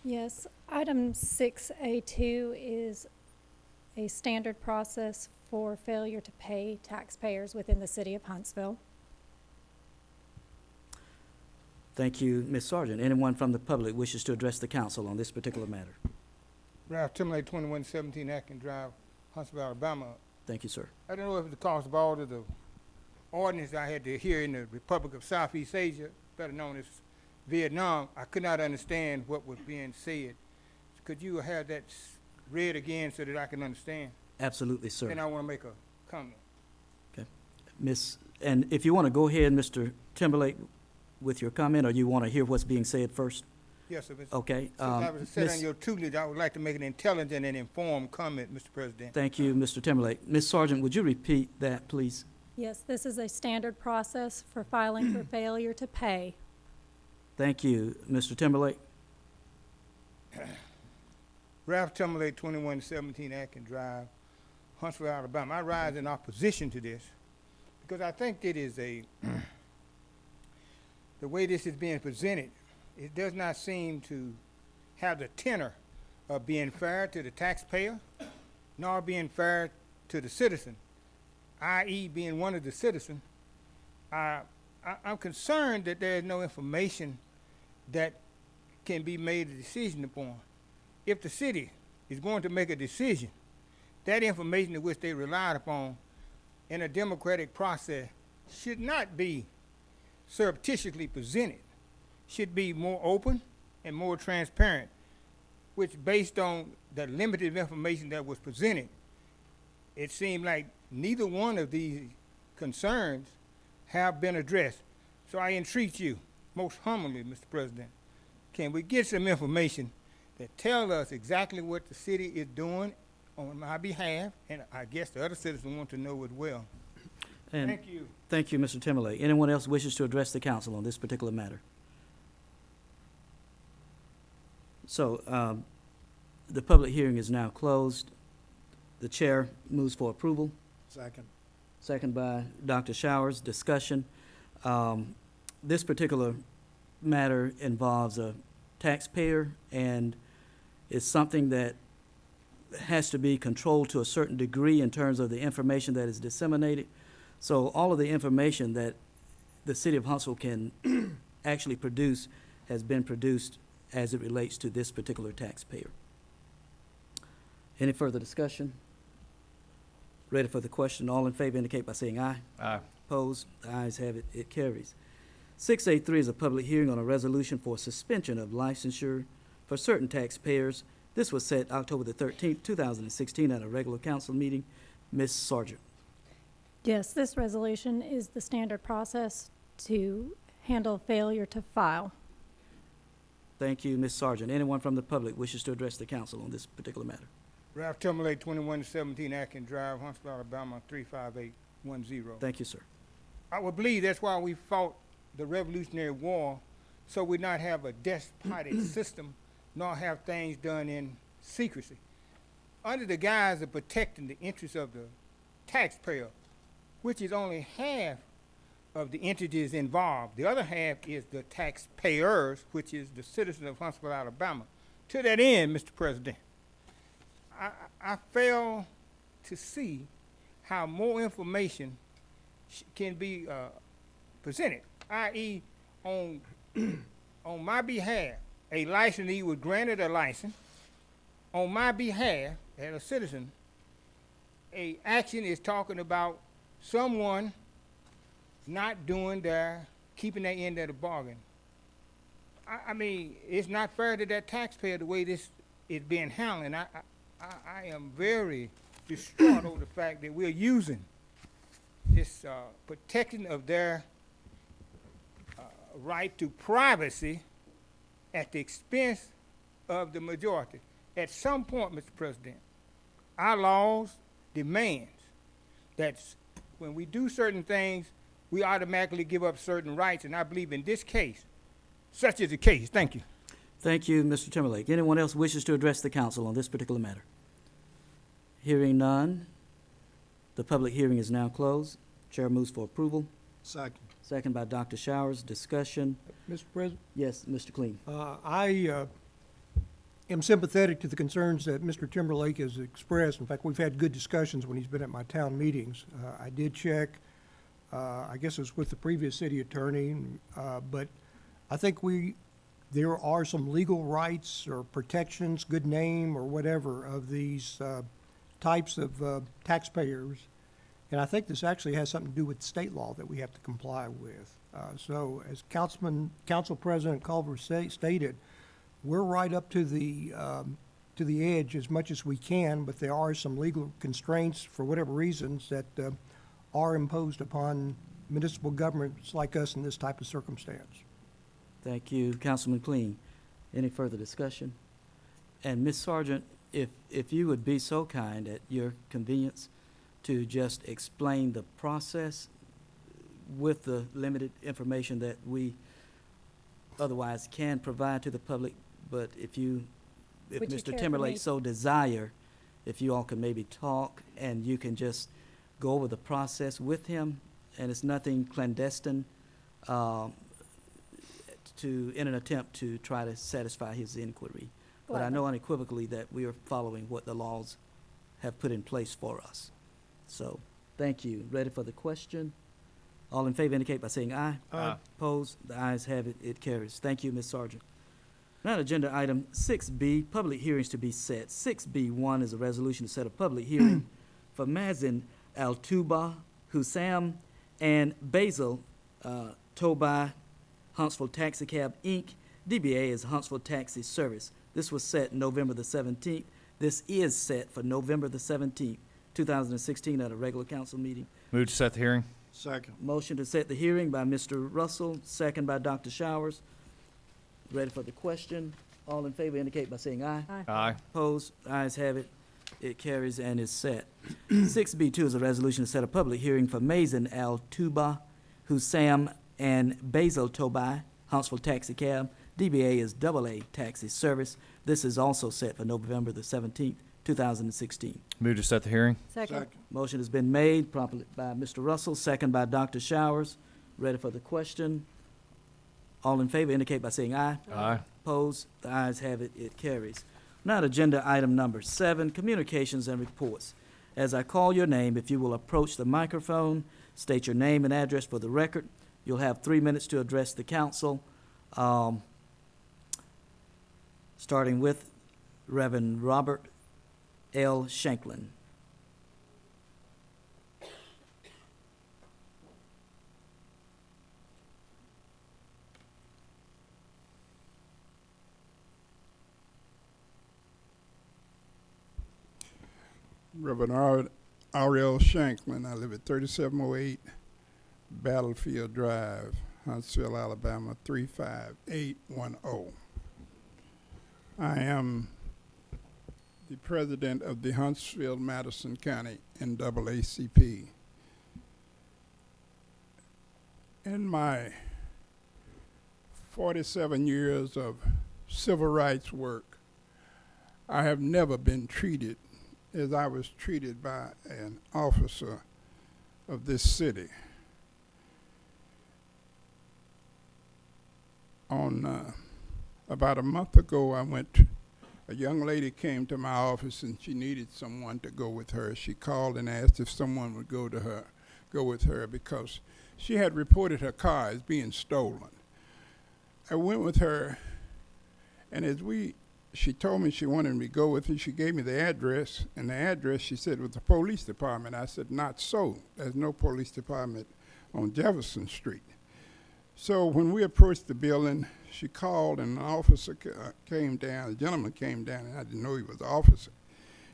Yes, item 6A2 is a standard process for failure to pay taxpayers within the city of Huntsville. Thank you, Ms. Sargent. Anyone from the public wishes to address the council on this particular matter? Ralph Timberlake, 2117 Atkins Drive, Huntsville, Alabama. Thank you, sir. I don't know if it's because of all of the ordinance I had to hear in the Republic of Southeast Asia, better known as Vietnam. I could not understand what was being said. Could you have that read again so that I can understand? Absolutely, sir. Then I want to make a comment. Okay. And if you want to go ahead, Mr. Timberlake, with your comment, or you want to hear what's being said first? Yes, sir. Okay. Since I was sitting on your tutelage, I would like to make an intelligent and informed comment, Mr. President. Thank you, Mr. Timberlake. Ms. Sargent, would you repeat that, please? Yes, this is a standard process for filing for failure to pay. Thank you. Mr. Timberlake? Ralph Timberlake, 2117 Atkins Drive, Huntsville, Alabama. I rise in opposition to this because I think it is the way this is being presented, it does not seem to have the tenor of being fair to the taxpayer, nor being fair to the citizen, i.e. being one of the citizens. I'm concerned that there is no information that can be made a decision upon. If the city is going to make a decision, that information in which they relied upon in a democratic process should not be surreptitiously presented, should be more open and more transparent, which based on the limited information that was presented, it seemed like neither one of these concerns have been addressed. So I entreat you most humbly, Mr. President, can we get some information that tell us exactly what the city is doing on my behalf, and I guess the other citizens want to know as well. And Thank you. thank you, Mr. Timberlake. Anyone else wishes to address the council on this particular matter? So, the public hearing is now closed. The chair moves for approval. Second. Second by Dr. Showers. Discussion. This particular matter involves a taxpayer and is something that has to be controlled to a certain degree in terms of the information that is disseminated. So all of the information that the city of Huntsville can actually produce has been produced as it relates to this particular taxpayer. Any further discussion? Ready for the question? All in favor indicate by saying aye. Aye. Opposed? The ayes have it. It carries. 6A3 is a public hearing on a resolution for suspension of licensure for certain taxpayers. This was set October the 13th, 2016 at a regular council meeting. Ms. Sargent. Yes, this resolution is the standard process to handle failure to file. Thank you, Ms. Sargent. Anyone from the public wishes to address the council on this particular matter? Ralph Timberlake, 2117 Atkins Drive, Huntsville, Alabama, 35810. Thank you, sir. I would believe that's why we fought the Revolutionary War, so we not have a despotic system, nor have things done in secrecy. Under the guise of protecting the interests of the taxpayer, which is only half of the entities involved. The other half is the taxpayers, which is the citizens of Huntsville, Alabama. To that end, Mr. President, I fail to see how more information can be presented, i.e. on my behalf, a licensee was granted a license. On my behalf, as a citizen, a action is talking about someone not keeping their end of the bargain. I mean, it's not fair to that taxpayer the way this is being handled. And I am very distraught over the fact that we're using this protection of their right to privacy at the expense of the majority. At some point, Mr. President, our laws demands that when we do certain things, we automatically give up certain rights, and I believe in this case, such is the case. Thank you. Thank you, Mr. Timberlake. Anyone else wishes to address the council on this particular matter? Hearing none, the public hearing is now closed. Chair moves for approval. Second. Second by Dr. Showers. Discussion. Mr. President? Yes, Mr. Clean. I am sympathetic to the concerns that Mr. Timberlake has expressed. In fact, we've had good discussions when he's been at my town meetings. I did check, I guess it was with the previous city attorney, but I think there are some legal rights or protections, good name or whatever, of these types of taxpayers. And I think this actually has something to do with state law that we have to comply with. So as Council President Culver stated, we're right up to the edge as much as we can, but there are some legal constraints for whatever reasons that are imposed upon municipal governments like us in this type of circumstance. Thank you, Councilman Clean. Any further discussion? And Ms. Sargent, if you would be so kind at your convenience to just explain the process with the limited information that we otherwise can provide to the public, but if Would you Mr. care for Timberlake me- so desire, if you all can maybe talk and you can just go over the process with him, and it's nothing clandestine, in an attempt to try to satisfy his inquiry But I know unequivocally that we are following what the laws have put in place for us. So, thank you. Ready for the question? All in favor indicate by saying aye. Aye. Opposed? The ayes have it. It carries. Thank you, Ms. Sargent. Now, agenda item 6B, public hearings to be set. 6B1 is a resolution to set a public hearing for Mazin Al-Tuba, Hussam, and Basil Tobai, Huntsville Taxi Cab, Inc., DBA is Huntsville Taxi Service. This was set November the 17th. This is set for November the 17th, 2016 at a regular council meeting. Move to set the hearing. Second. Motion to set the hearing by Mr. Russell, second by Dr. Showers. Ready for the question? All in favor indicate by saying aye. Aye. Opposed? The ayes have it. It carries and is set. 6B2 is a resolution to set a public hearing for Mazin Al-Tuba, Hussam, and Basil Tobai, Huntsville Taxi Cab. DBA is AA Taxi Service. This is also set for November the 17th, 2016. Move to set the hearing. Second. Motion has been made properly by Mr. Russell, second by Dr. Showers. Ready for the question? All in favor indicate by saying aye. Aye. Opposed? The ayes have it. It carries. Now to agenda item number 7, communications and reports. As I call your name, if you will approach the microphone, state your name and address for the record. You'll have 3 minutes to address the council. Starting with Reverend Robert L. Shanklin. Reverend R.L. Shanklin. I live at 3708 Battlefield Drive, Huntsville, Alabama, 35810. I am the president of the Huntsville Madison County NAACP. In my 47 years of civil rights work, I have never been treated as I was treated by an officer of this city. About a month ago, a young lady came to my office and she needed someone to go with her. She called and asked if someone would go with her because she had reported her car as being stolen. I went with her, and she told me she wanted me to go with her. She gave me the address, and the address, she said, was the police department. I said, not so. There's no police department on Jefferson Street. So when we approached the building, she called, and an officer came down. A gentleman came down, and I didn't know he was an officer.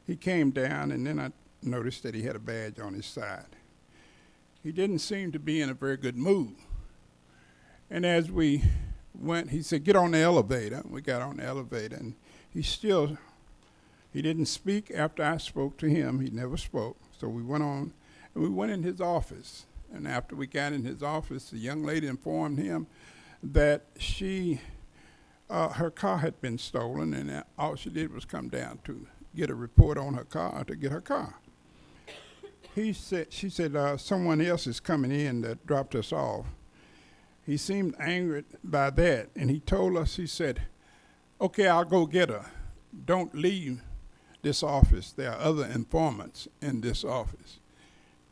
He came down, and then I noticed that he had a badge on his side. He didn't seem to be in a very good mood. And as we went, he said, get on the elevator. We got on the elevator, and he didn't speak after I spoke to him. He never spoke. So we went on, and we went in his office. And after we got in his office, the young lady informed him that her car had been stolen, and all she did was come down to get a report on her car, to get her car. She said, someone else is coming in that dropped us off. He seemed angered by that, and he told us, he said, okay, I'll go get her. Don't leave this office. There are other informants in this office.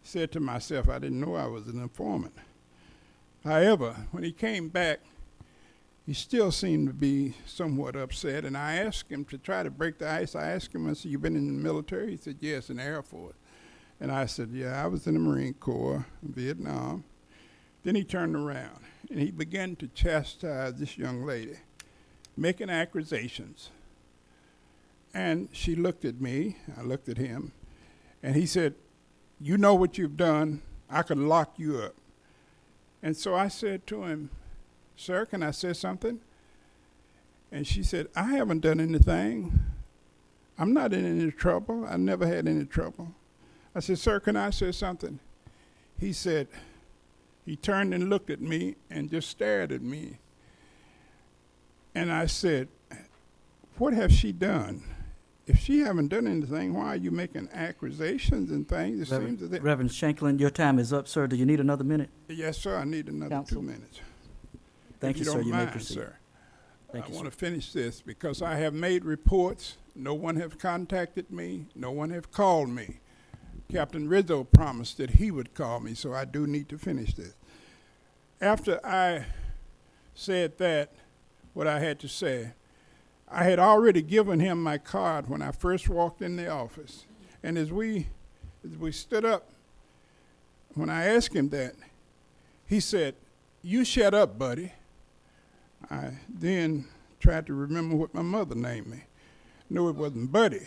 Said to myself, I didn't know I was an informant. However, when he came back, he still seemed to be somewhat upset, and I asked him to try to break the ice. I asked him, I said, you been in the military? He said, yes, in the Air Force. And I said, yeah, I was in the Marine Corps in Vietnam. Then he turned around, and he began to chastise this young lady, making accusations. And she looked at me, I looked at him, and he said, you know what you've done, I could lock you up. And so I said to him, sir, can I say something? And she said, I haven't done anything. I'm not in any trouble. I never had any trouble. I said, sir, can I say something? He said, he turned and looked at me and just stared at me. And I said, what have she done? If she haven't done anything, why are you making accusations and things? It seems that Reverend Shanklin, your time is up, sir. Do you need another minute? Yes, sir, I need another Counsel? 2 minutes. Thank If you, sir. don't You may mind, proceed. sir. Thank I you, want sir. to finish this because I have made reports. No one have contacted me. No one have called me. Captain Rizzo promised that he would call me, so I do need to finish this. After I said that, what I had to say, I had already given him my card when I first walked in the office. And as we stood up, when I asked him that, he said, "You shut up, buddy." I then tried to remember what my mother named me. No, it wasn't Buddy.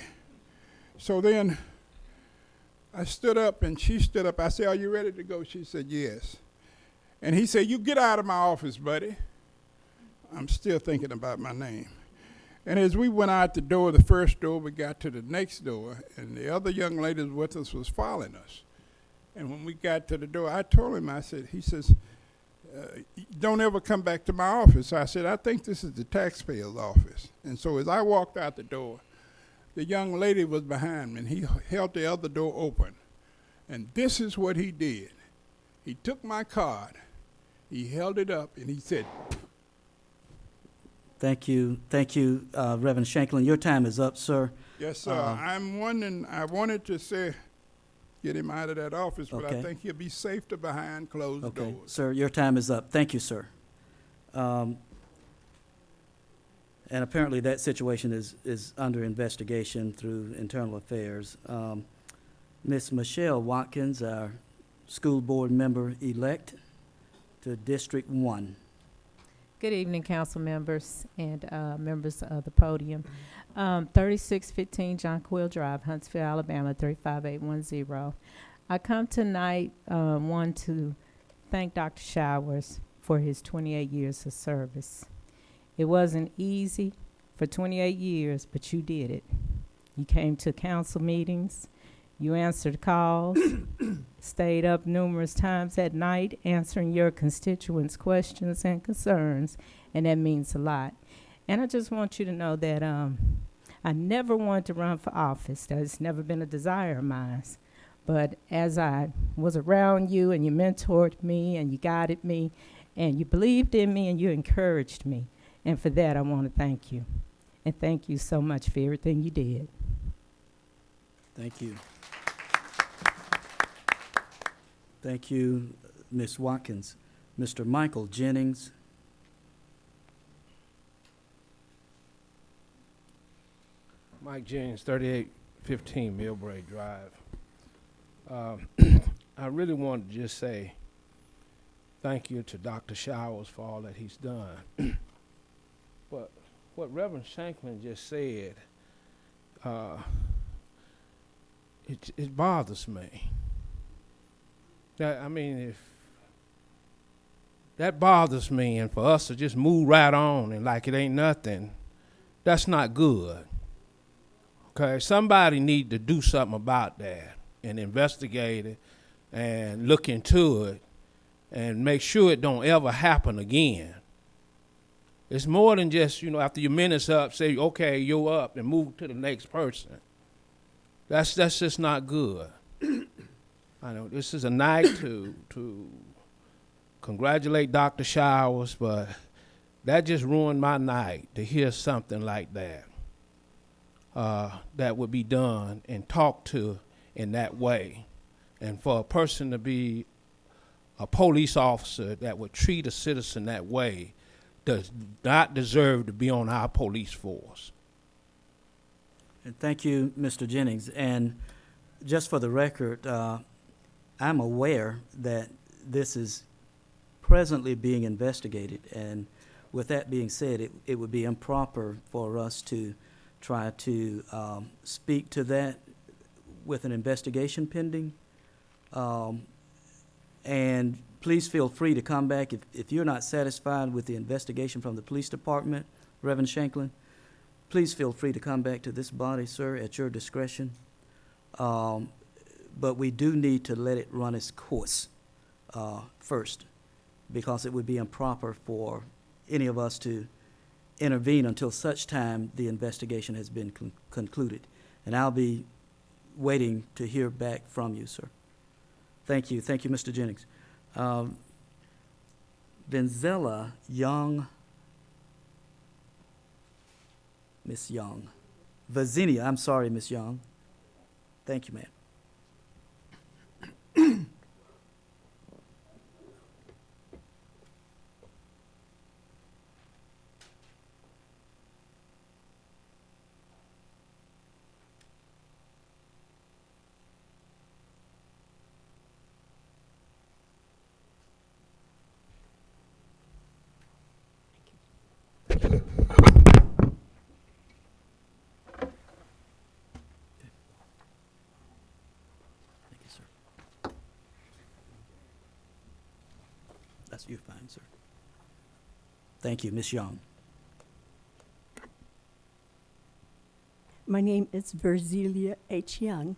So then I stood up and she stood up. I said, "Are you ready to go?" She said, "Yes." And he said, "You get out of my office, buddy." I'm still thinking about my name. And as we went out the door, the first door, we got to the next door, and the other young lady with us was following us. And when we got to the door, I told him, he says, "Don't ever come back to my office." I said, "I think this is the taxpayer's office." And so as I walked out the door, the young lady was behind me, and he held the other door open. And this is what he did. He took my card, he held it up, and he said, Thank you, Reverend Shanklin. Your time is up, sir. "Yes, sir." I'm wondering, I wanted to say, get him out of that office, but Okay. I think he'll be safer behind closed Okay, doors. sir, your time is up. Thank you, sir. And apparently that situation is under investigation through internal affairs. Ms. Michelle Watkins, our school board member-elect to District 1. Good evening, council members and members of the podium. 3615 John Quill Drive, Huntsville, Alabama, 35810. I come tonight, one, to thank Dr. Showers for his 28 years of service. It wasn't easy for 28 years, but you did it. You came to council meetings, you answered calls, stayed up numerous times at night answering your constituents' questions and concerns, and that means a lot. And I just want you to know that I never wanted to run for office. That's never been a desire of mine. But as I was around you and you mentored me and you guided me and you believed in me and you encouraged me, and for that I want to thank you. And thank you so much for everything you did. Thank you. Thank you, Ms. Watkins. Mr. Michael Jennings. Mike Jennings, 3815 Millbrae Drive. I really wanted to just say thank you to Dr. Showers for all that he's done. But what Reverend Shanklin just said, it bothers me. If that bothers me, and for us to just move right on and like it ain't nothing, that's not good. Okay, somebody need to do something about that and investigate it and look into it and make sure it don't ever happen again. It's more than just, after your minute's up, say, okay, you're up, and move to the next person. That's just not good. I know this is a night to congratulate Dr. Showers, but that just ruined my night to hear something like that. That would be done and talked to in that way. And for a person to be a police officer that would treat a citizen that way does not deserve to be on our police force. And thank you, Mr. Jennings. And just for the record, I'm aware that this is presently being investigated. And with that being said, it would be improper for us to try to speak to that with an investigation pending. And please feel free to come back if you're not satisfied with the investigation from the police department, Reverend Shanklin. Please feel free to come back to this body, sir, at your discretion. But we do need to let it run its course first, because it would be improper for any of us to intervene until such time the investigation has been concluded. And I'll be waiting to hear back from you, sir. Thank you, Mr. Jennings. Benzella Young Ms. Young. Vazinia, I'm sorry, Ms. Young. Thank you, ma'am. Thank you, sir. You're fine, sir. Thank you, Ms. Young. My name is Verzilia H. Young,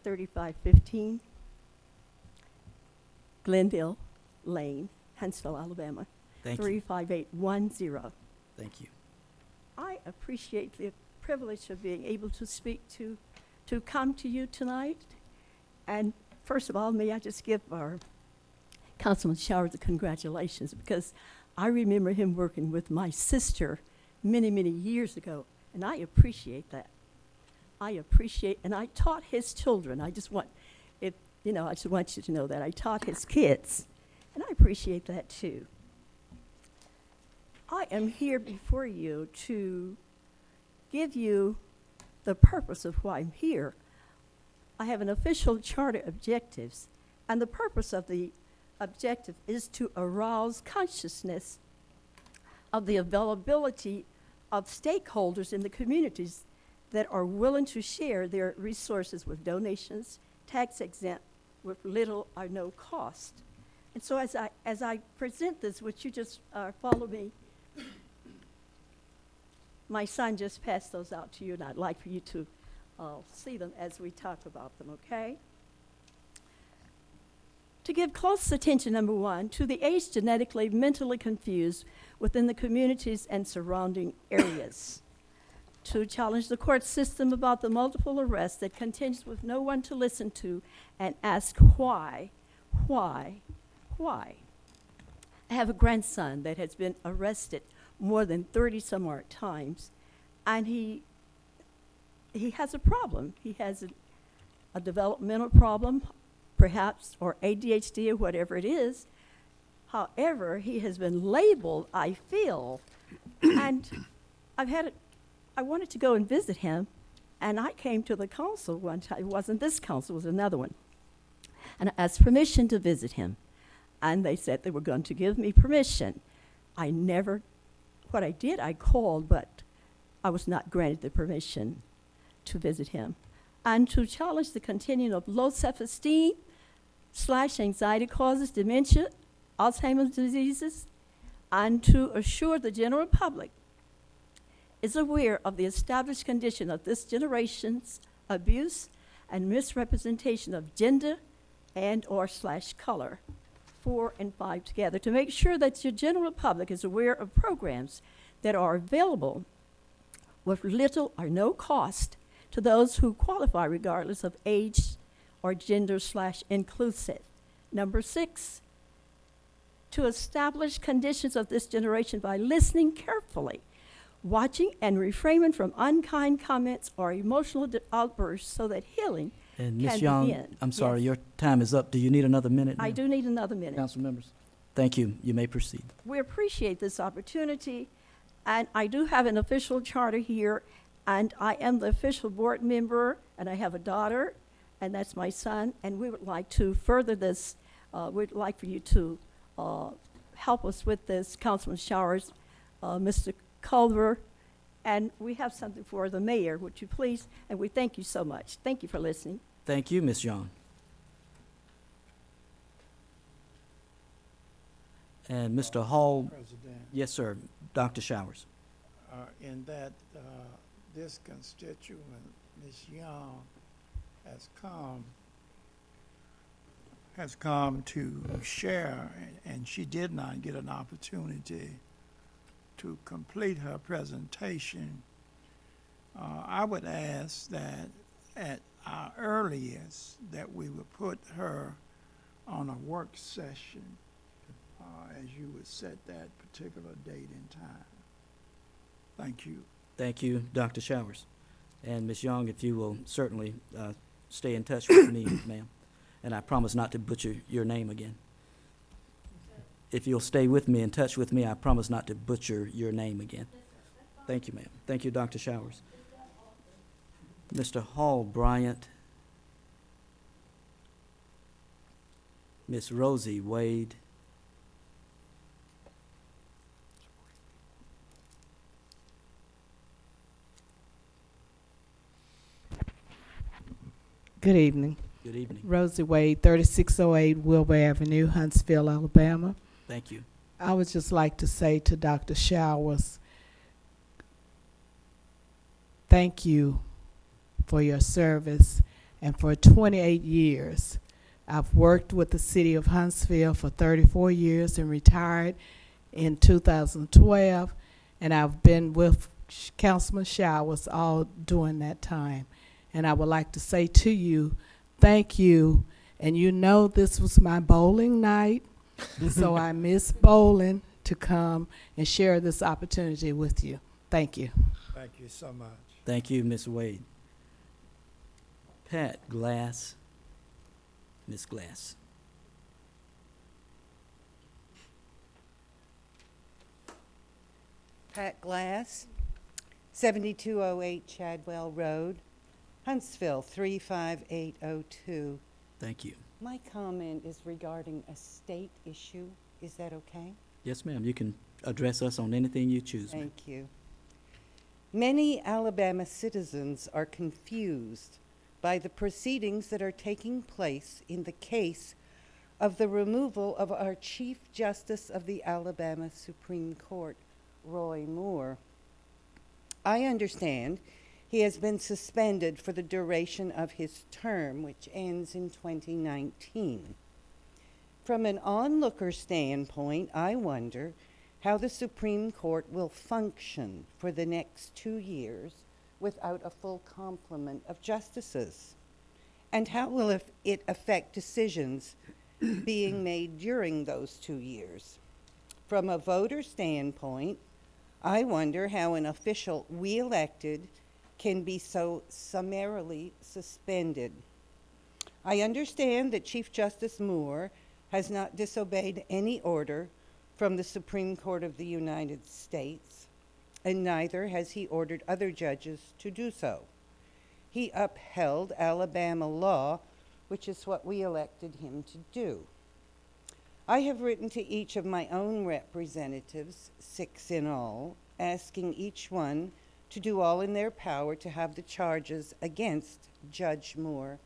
3515 Glendale Lane, Huntsville, Alabama, Thank you. 35810. Thank you. I appreciate the privilege of being able to speak to come to you tonight. And first of all, may I just give our Councilman Showers the congratulations, because I remember him working with my sister many, many years ago, and I appreciate that. And I taught his children. I just want you to know that I taught his kids, and I appreciate that too. I am here before you to give you the purpose of why I'm here. I have an official charter objectives, and the purpose of the objective is to arouse consciousness of the availability of stakeholders in the communities that are willing to share their resources with donations, tax exempt, with little or no cost. And so as I present this, would you just follow me? My son just passed those out to you, and I'd like for you to see them as we talk about them, okay? To give close attention, number one, to the age genetically, mentally confused within the communities and surrounding areas. To challenge the court system about the multiple arrests that continues with no one to listen to and ask why. I have a grandson that has been arrested more than 30 some odd times, and he has a problem. He has a developmental problem, perhaps, or ADHD or whatever it is. However, he has been labeled, I feel, and I wanted to go and visit him, and I came to the council one time. It wasn't this council, it was another one. And I asked permission to visit him, and they said they were going to give me permission. What I did, I called, but I was not granted the permission to visit him. And to challenge the continuing of low self-esteem / anxiety causes dementia, Alzheimer's diseases, and to assure the general public is aware of the established condition of this generation's abuse and misrepresentation of gender and/or / color, 4 and 5 together, to make sure that your general public is aware of programs that are available with little or no cost to those who qualify regardless of age or gender / inclusive. Number 6, to establish conditions of this generation by listening carefully, watching and refraining from unkind comments or emotional outbursts so that healing And can Ms. Young, begin. I'm sorry, Yes. your time is up. Do you need another minute? I now? do need another minute. Council members? Thank you. You may proceed. We appreciate this opportunity, and I do have an official charter here, and I am the official board member, and I have a daughter, and that's my son, and we would like to further this. We'd like for you to help us with this, Councilman Showers, Mr. Culver, and we have something for the mayor, would you please? And we thank you so much. Thank you for listening. Thank you, Ms. Young. And Mr. Hall, President, yes, sir, Dr. Showers. in that this constituent, Ms. Young, has come to share, and she did not get an opportunity to complete her presentation. I would ask that at our earliest that we would put her on a work session as you would set that particular date and time. Thank you. Thank you, Dr. Showers. And Ms. Young, if you will certainly stay in touch with me, ma'am, and I promise not to butcher your name again. If you'll stay with me, in touch with me, I promise not to butcher your name again. Thank you, ma'am. Thank you, Dr. Showers. Mr. Hall Bryant, Miss Rosie Wade, Good evening. good evening. Rosie Wade, 3608 Wilbur Avenue, Huntsville, Alabama. Thank you. I would just like to say to Dr. Showers, thank you for your service. And for 28 years, I've worked with the city of Huntsville for 34 years and retired in 2012. And I've been with Councilman Showers all during that time. And I would like to say to you, thank you. And you know this was my bowling night, so I miss bowling to come and share this opportunity with you. Thank you. Thank you so much. Thank you, Ms. Wade. Pat Glass, Ms. Glass. Pat Glass, 7208 Chadwell Road, Huntsville 35802. Thank you. My comment is regarding a state issue. Is that okay? Yes, ma'am. You can address us on anything you choose, ma'am. Thank you. Many Alabama citizens are confused by the proceedings that are taking place in the case of the removal of our Chief Justice of the Alabama Supreme Court, Roy Moore. I understand he has been suspended for the duration of his term, which ends in 2019. From an onlooker standpoint, I wonder how the Supreme Court will function for the next 2 years without a full complement of justices. And how will it affect decisions being made during those 2 years? From a voter standpoint, I wonder how an official we elected can be so summarily suspended. I understand that Chief Justice Moore has not disobeyed any order from the Supreme Court of the United States, and neither has he ordered other judges to do so. He upheld Alabama law, which is what we elected him to do. I have written to each of my own representatives, 6 in all, asking each one to do all in their power to have the charges against Judge Moore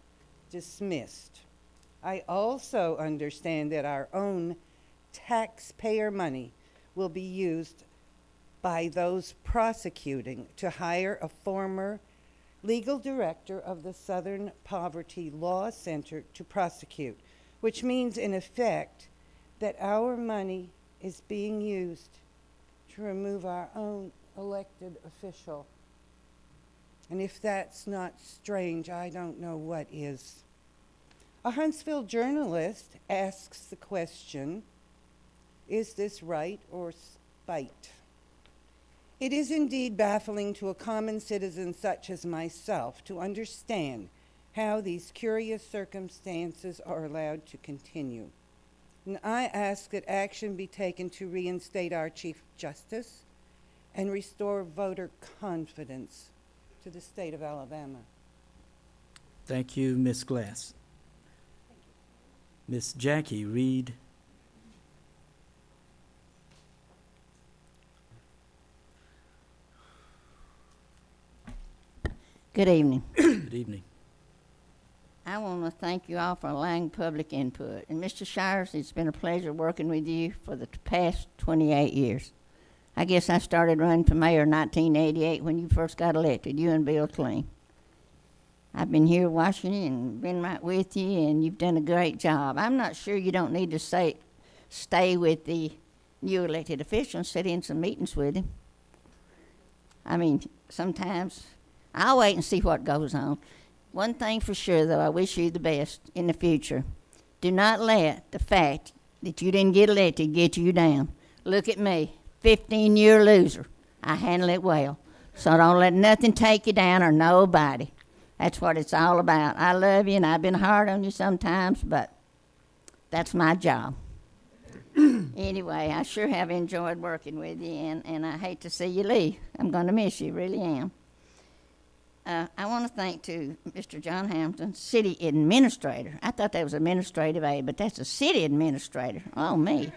dismissed. I also understand that our own taxpayer money will be used by those prosecuting to hire a former legal director of the Southern Poverty Law Center to prosecute, which means in effect that our money is being used to remove our own elected official. And if that's not strange, I don't know what is. A Huntsville journalist asks the question, is this right or spite? It is indeed baffling to a common citizen such as myself to understand how these curious circumstances are allowed to continue. And I ask that action be taken to reinstate our Chief Justice and restore voter confidence to the state of Alabama. Thank you, Ms. Glass. Ms. Jackie Reed. Good evening. Good evening. I want to thank you all for allowing public input. And Mr. Shires, it's been a pleasure working with you for the past 28 years. I guess I started running for mayor in 1988 when you first got elected, you and Bill Clean. I've been here watching you and been right with you, and you've done a great job. I'm not sure you don't need to stay with the new elected official and sit in some meetings with him. I mean, sometimes I'll wait and see what goes on. One thing for sure, though, I wish you the best in the future. Do not let the fact that you didn't get elected get you down. Look at me, 15-year loser. I handle it well. So don't let nothing take you down or nobody. That's what it's all about. I love you, and I've been hard on you sometimes, but that's my job. Anyway, I sure have enjoyed working with you, and I hate to see you leave. I'm going to miss you, really am. I want to thank, too, Mr. John Hampton, City Administrator. I thought that was administrative aid, but that's a City Administrator. Oh, me.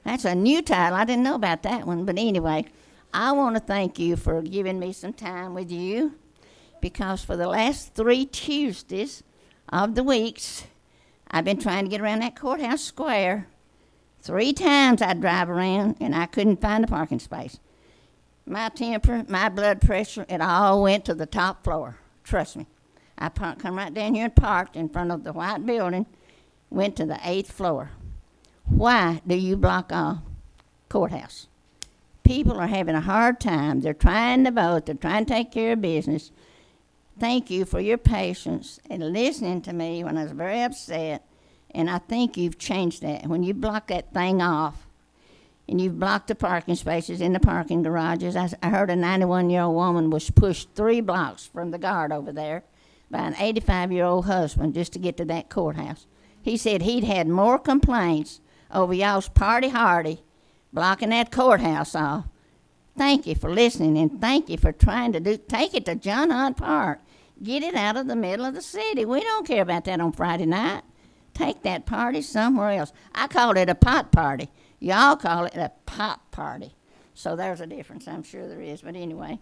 That's a new title. I didn't know about that one. But anyway, I want to thank you for giving me some time with you, because for the last 3 Tuesdays of the weeks, I've been trying to get around that courthouse square. 3 times I'd drive around, and I couldn't find a parking space. My temper, my blood pressure, it all went to the top floor. Trust me. I come right down here and parked in front of the white building, went to the 8th floor. Why do you block off courthouse? People are having a hard time. They're trying to vote. They're trying to take care of business. Thank you for your patience and listening to me when I was very upset, and I think you've changed that. When you block that thing off, and you've blocked the parking spaces in the parking garages. I heard a 91-year-old woman was pushed 3 blocks from the guard over there by an 85-year-old husband just to get to that courthouse. He said he'd had more complaints over y'all's party hardy blocking that courthouse off. Thank you for listening, and thank you for trying to take it to John Hunt Park. Get it out of the middle of the city. We don't care about that on Friday night. Take that party somewhere else. I called it a pot party. Y'all call it a pop party. So there's a difference. I'm sure there is. But anyway,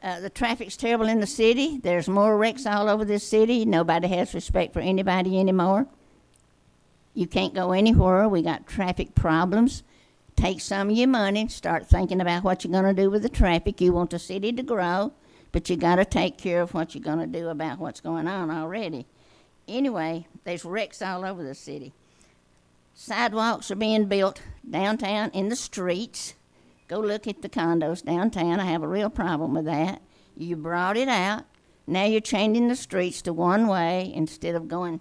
the traffic's terrible in the city. There's more wrecks all over this city. Nobody has respect for anybody anymore. You can't go anywhere. We got traffic problems. Take some of your money. Start thinking about what you're going to do with the traffic. You want the city to grow, but you got to take care of what you're going to do about what's going on already. Anyway, there's wrecks all over the city. Sidewalks are being built downtown in the streets. Go look at the condos downtown. I have a real problem with that. You brought it out. Now you're changing the streets to one way instead of going.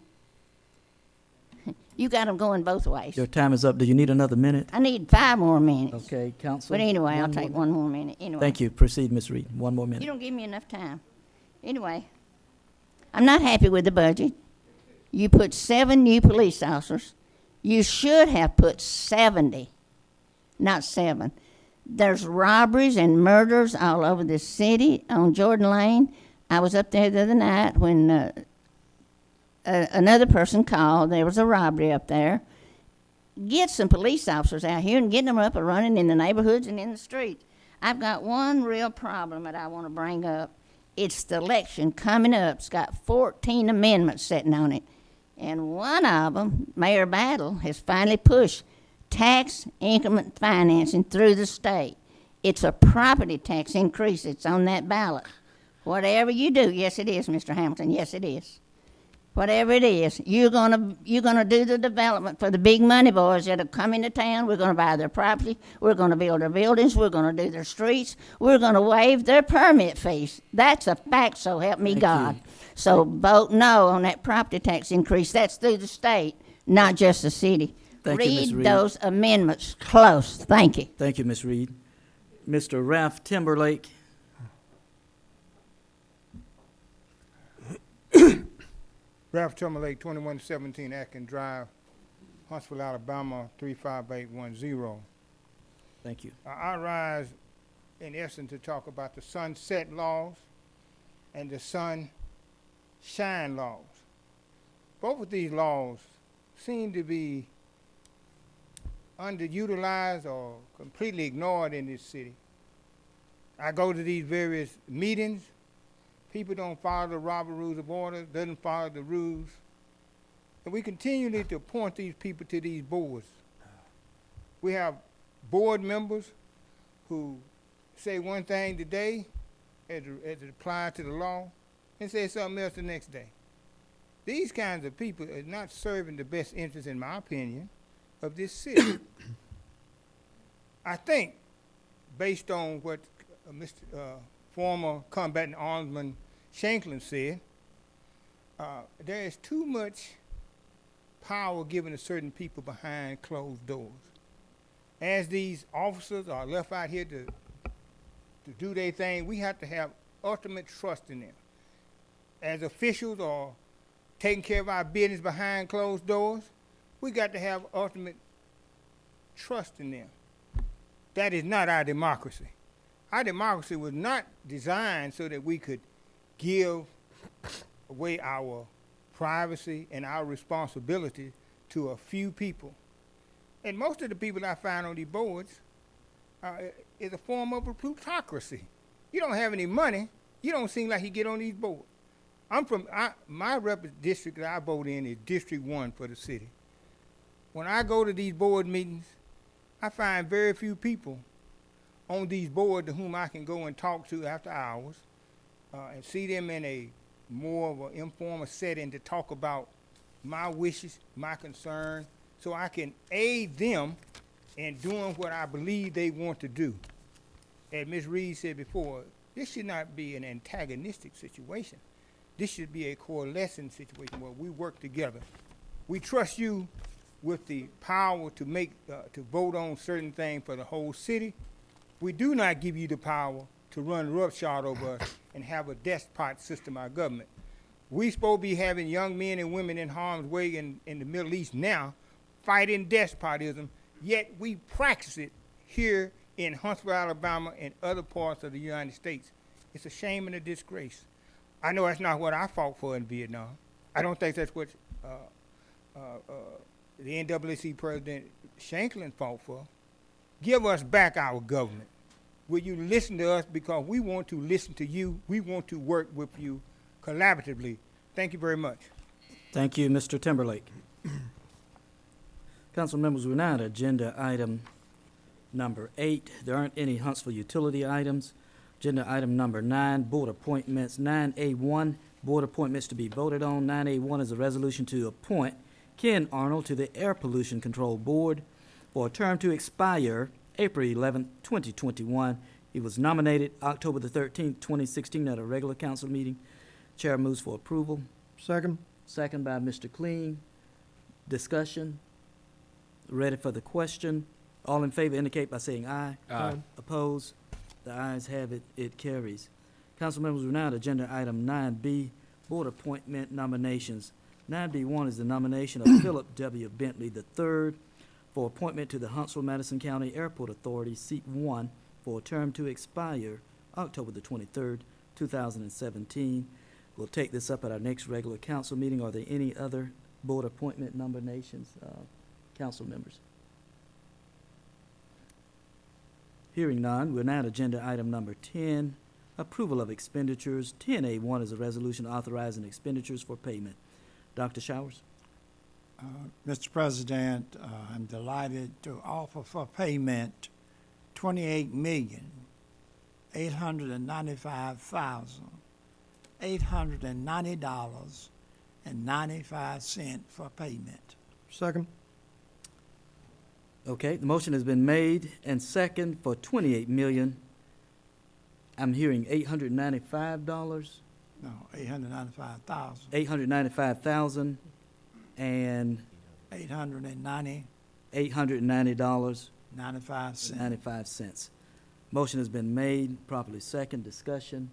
You got them going both ways. Your time is up. Do you need another minute? I need 5 more minutes. Okay, Council. But anyway, I'll take 1 more minute. Anyway. Thank you. Proceed, Ms. Reed. 1 more minute. You don't give me enough time. Anyway, I'm not happy with the budget. You put 7 new police officers. You should have put 70, not 7. There's robberies and murders all over the city on Jordan Lane. I was up there the other night when another person called. There was a robbery up there. Get some police officers out here and get them up and running in the neighborhoods and in the streets. I've got one real problem that I want to bring up. It's the election coming up. It's got 14 amendments sitting on it. And one of them, Mayor Battle, has finally pushed tax increment financing through the state. It's a property tax increase. It's on that ballot. Whatever you do, yes it is, Mr. Hamilton, yes it is. Whatever it is, you're gonna do the development for the big money boys that have come into town. We're gonna buy their property. We're gonna build their buildings. We're gonna do their streets. We're gonna waive their permit fees. That's a fact, so help me God. So vote no on that property tax increase. That's through the state, not just the city. Thank you, Ms. Reed. Those amendments close. Thank you. Thank you, Ms. Reed. Mr. Ralph Timberlake. Ralph Timberlake, 2117 Atkins Drive, Huntsville, Alabama, 35810. Thank you. I rise, in essence, to talk about the sunset laws and the sunshine laws. Both of these laws seem to be underutilized or completely ignored in this city. I go to these various meetings. People don't follow the Robert Rules of Order, doesn't follow the rules. And we continually to appoint these people to these boards. We have board members who say one thing today as it applies to the law and say something else the next day. These kinds of people are not serving the best interest, in my opinion, of this city. I think, based on what Mr. Former combatant Alderman Shanklin said, there is too much power given to certain people behind closed doors. As these officers are left out here to to do their thing, we have to have ultimate trust in them. As officials or taking care of our business behind closed doors, we got to have ultimate trust in them. That is not our democracy. Our democracy was not designed so that we could give away our privacy and our responsibility to a few people. And most of the people I find on these boards is a form of a plutocracy. You don't have any money, you don't seem like you get on these boards. My district that I vote in is District 1 for the city. When I go to these board meetings, I find very few people on these boards to whom I can go and talk to after hours and see them in a more of an informal setting to talk about my wishes, my concern, so I can aid them in doing what I believe they want to do. As Ms. Reed said before, this should not be an antagonistic situation. This should be a coalescing situation where we work together. We trust you with the power to to vote on certain things for the whole city. We do not give you the power to run roughshod over us and have a despot system of government. We supposed to be having young men and women in harm's way in the Middle East now, fighting despotism, yet we practice it here in Huntsville, Alabama, and other parts of the United States. It's a shame and a disgrace. I know that's not what I fought for in Vietnam. I don't think that's what the NAACP President Shanklin fought for. Give us back our government. Will you listen to us, because we want to listen to you. We want to work with you collaboratively. Thank you very much. Thank you, Mr. Timberlake. Council members, we're now at agenda item number 8. There aren't any Huntsville utility items. Agenda item number 9, board appointments. 9A1, board appointments to be voted on. 9A1 is a resolution to appoint Ken Arnold to the Air Pollution Control Board for a term to expire April 11, 2021. He was nominated October the 13th, 2016 at a regular council meeting. Chair moves for approval. Second. Second by Mr. Clean. Discussion. Ready for the question. All in favor indicate by saying aye. Aye. Opposed? The ayes have it. It carries. Council members, we're now at agenda item 9B, board appointment nominations. 9B1 is the nomination of Philip W. Bentley III for appointment to the Huntsville Madison County Airport Authority, seat 1, for a term to expire October the 23rd, 2017. We'll take this up at our next regular council meeting. Are there any other board appointment nominations, council members? Hearing none, we're now at agenda item number 10, approval of expenditures. 10A1 is a resolution authorizing expenditures for payment. Dr. Showers? Mr. President, I'm delighted to offer for payment $28,895,890.95 for payment. Second. Okay, the motion has been made and second for $28 million. I'm hearing $895. No, $895,000. $895,000 and $890. $890. 95 cents. 95 cents. Motion has been made, properly second. Discussion.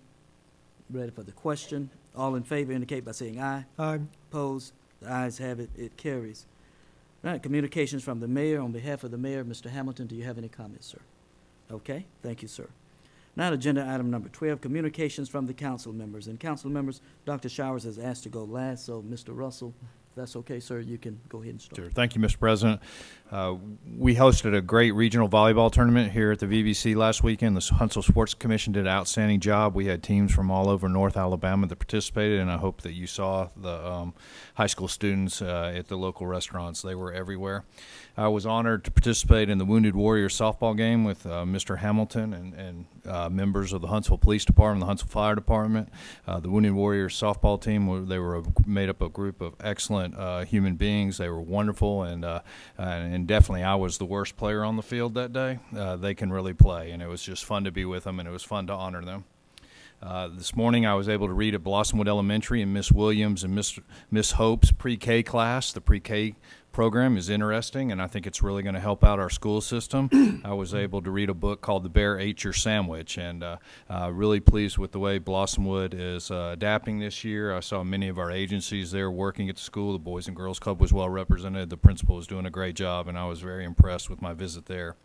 Ready for the question. All in favor indicate by saying aye. Aye. Opposed? The ayes have it. It carries. All right, communications from the mayor. On behalf of the mayor, Mr. Hamilton, do you have any comments, sir? Okay, thank you, sir. Now, agenda item number 12, communications from the council members. And council members, Dr. Showers has asked to go last, so Mr. Russell, if that's okay, sir, you can go ahead and start. Sure. Thank you, Mr. President. We hosted a great regional volleyball tournament here at the VBC last weekend. The Huntsville Sports Commission did an outstanding job. We had teams from all over North Alabama that participated, and I hope that you saw the high school students at the local restaurants. They were everywhere. I was honored to participate in the Wounded Warrior softball game with Mr. Hamilton and members of the Huntsville Police Department, the Huntsville Fire Department. The Wounded Warrior softball team, they were made up of a group of excellent human beings. They were wonderful, and definitely I was the worst player on the field that day. They can really play, and it was just fun to be with them, and it was fun to honor them. This morning I was able to read at Blossomwood Elementary in Miss Williams and Miss Hope's pre-K class. The pre-K program is interesting, and I think it's really going to help out our school system. I was able to read a book called The Bear Ate Your Sandwich, and really pleased with the way Blossomwood is adapting this year. I saw many of our agencies there working at the school. The Boys and Girls Club was well represented. The principal was doing a great job, and I was very impressed with my visit there.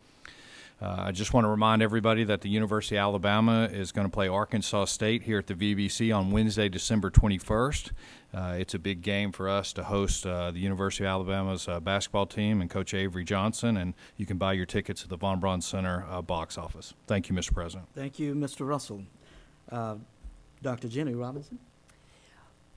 I just want to remind everybody that the University of Alabama is going to play Arkansas State here at the VBC on Wednesday, December 21st. It's a big game for us to host the University of Alabama's basketball team and Coach Avery Johnson, and you can buy your tickets at the Von Braun Center box office. Thank you, Mr. President. Thank you, Mr. Russell. Dr. Jenny Robinson?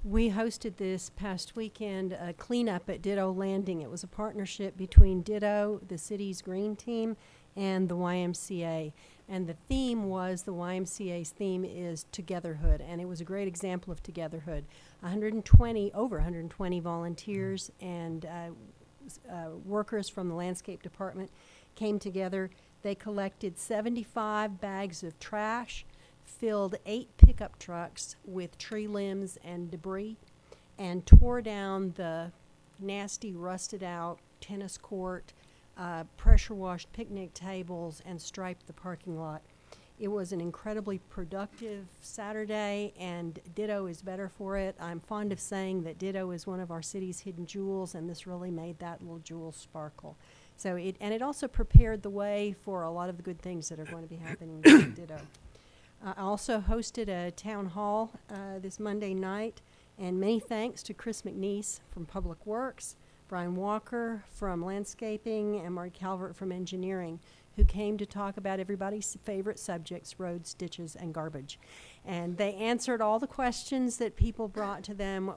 We hosted this past weekend a cleanup at Ditto Landing. It was a partnership between Ditto, the city's green team, and the YMCA. And the theme was, the YMCA's theme is Togetherhood, and it was a great example of Togetherhood. Over 120 volunteers and workers from the landscape department came together. They collected 75 bags of trash, filled 8 pickup trucks with tree limbs and debris, and tore down the nasty, rusted out tennis court, pressure washed picnic tables, and striped the parking lot. It was an incredibly productive Saturday, and Ditto is better for it. I'm fond of saying that Ditto is one of our city's hidden jewels, and this really made that little jewel sparkle. So it also prepared the way for a lot of the good things that are going to be happening with Ditto. I also hosted a town hall this Monday night, and many thanks to Chris McNeese from Public Works, Brian Walker from Landscaping, and Mark Calvert from Engineering, who came to talk about everybody's favorite subjects, roads, ditches, and garbage. And they answered all the questions that people brought to them,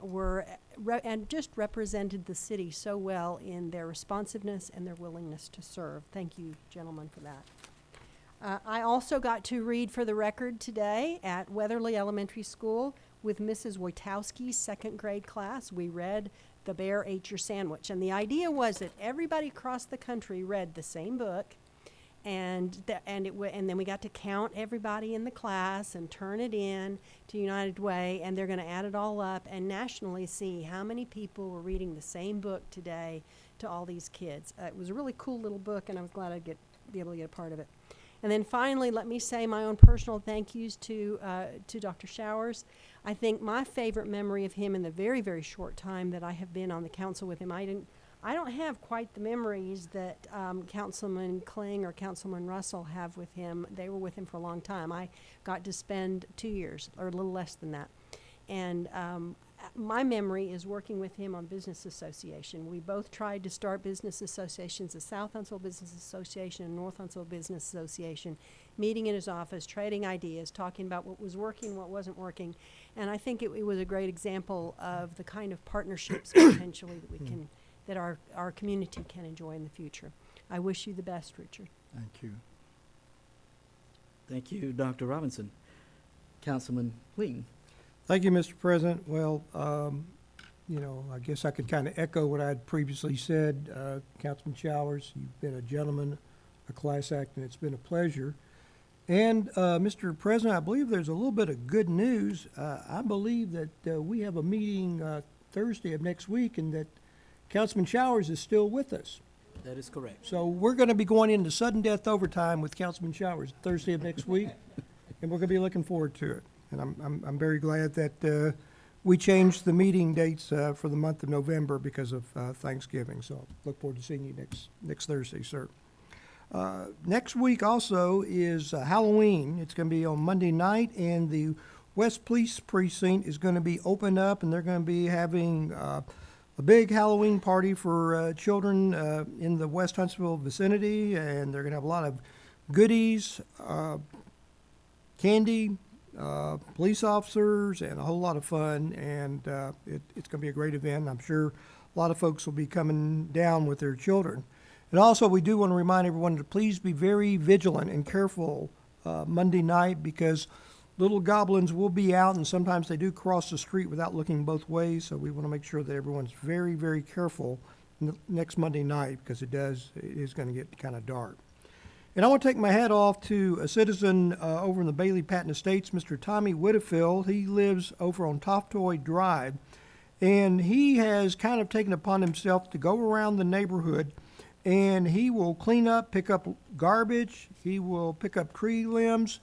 and just represented the city so well in their responsiveness and their willingness to serve. Thank you, gentlemen, for that. I also got to read for the record today at Weatherly Elementary School with Mrs. Wojtowski's second grade class. We read The Bear Ate Your Sandwich. And the idea was that everybody across the country read the same book, and then we got to count everybody in the class and turn it in to United Way, and they're going to add it all up and nationally see how many people were reading the same book today to all these kids. It was a really cool little book, and I was glad I'd be able to get a part of it. And then finally, let me say my own personal thank yous to Dr. Showers. I think my favorite memory of him in the very, very short time that I have been on the council with him, I don't have quite the memories that Councilman Kling or Councilman Russell have with him. They were with him for a long time. I got to spend 2 years, or a little less than that. And my memory is working with him on business association. We both tried to start business associations, the South Huntsville Business Association and North Huntsville Business Association, meeting in his office, trading ideas, talking about what was working, what wasn't working. And I think it was a great example of the kind of partnerships potentially that we can, that our community can enjoy in the future. I wish you the best, Richard. Thank you. Thank you, Dr. Robinson. Councilman Clayton. Thank you, Mr. President. Well, I guess I could kind of echo what I had previously said. Councilman Showers, you've been a gentleman, a class act, and it's been a pleasure. And, Mr. President, I believe there's a little bit of good news. I believe that we have a meeting Thursday of next week, and that Councilman Showers is still with us. That is correct. So we're going to be going into sudden death overtime with Councilman Showers Thursday of next week, and we're going to be looking forward to it. And I'm very glad that we changed the meeting dates for the month of November because of Thanksgiving. So look forward to seeing you next Thursday, sir. Next week also is Halloween. It's going to be on Monday night, and the West Police Precinct is going to be opened up, and they're going to be having a big Halloween party for children in the West Huntsville vicinity, and they're going to have a lot of goodies, candy, police officers, and a whole lot of fun, and it's going to be a great event. I'm sure a lot of folks will be coming down with their children. And also, we do want to remind everyone to please be very vigilant and careful Monday night, because little goblins will be out, and sometimes they do cross the street without looking both ways, so we want to make sure that everyone's very, very careful next Monday night, because it is going to get kind of dark. And I want to take my hat off to a citizen over in the Bailey Patton Estates, Mr. Tommy Whittefield. He lives over on Toftoy Drive, and he has kind of taken upon himself to go around the neighborhood, and he will clean up, pick up garbage, he will pick up tree limbs,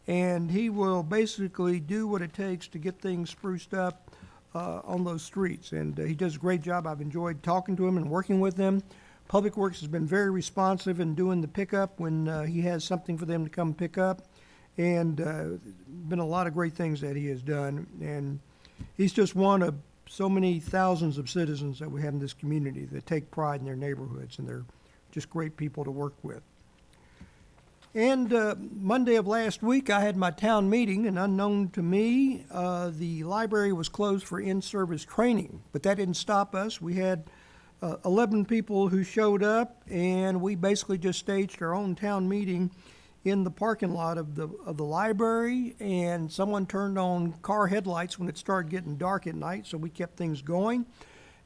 and he will basically do what it takes to get things spruced up on those streets. And he does a great job. I've enjoyed talking to him and working with him. Public Works has been very responsive in doing the pickup when he has something for them to come pick up. And been a lot of great things that he has done. And he's just one of so many thousands of citizens that we have in this community that take pride in their neighborhoods, and they're just great people to work with. And Monday of last week, I had my town meeting, and unknown to me, the library was closed for in-service training. But that didn't stop us. We had 11 people who showed up, and we basically just staged our own town meeting in the parking lot of the library, and someone turned on car headlights when it started getting dark at night, so we kept things going.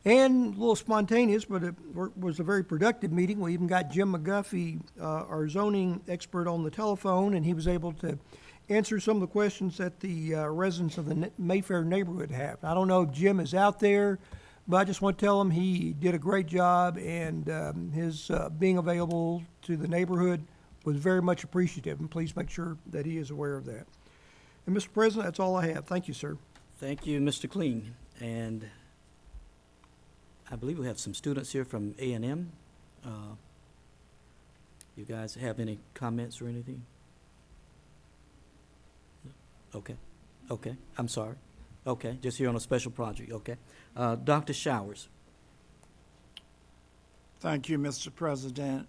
And a little spontaneous, but it was a very productive meeting. We even got Jim McGuffey, our zoning expert, on the telephone, and he was able to answer some of the questions that the residents of the Mayfair neighborhood have. I don't know if Jim is out there, but I just want to tell him he did a great job, and his being available to the neighborhood was very much appreciative, and please make sure that he is aware of that. And Mr. President, that's all I have. Thank you, sir. Thank you, Mr. Kling. And I believe we have some students here from A&M. You guys have any comments or anything? Okay. Okay. I'm sorry. Okay. Just here on a special project. Okay. Dr. Showers. Thank you, Mr. President.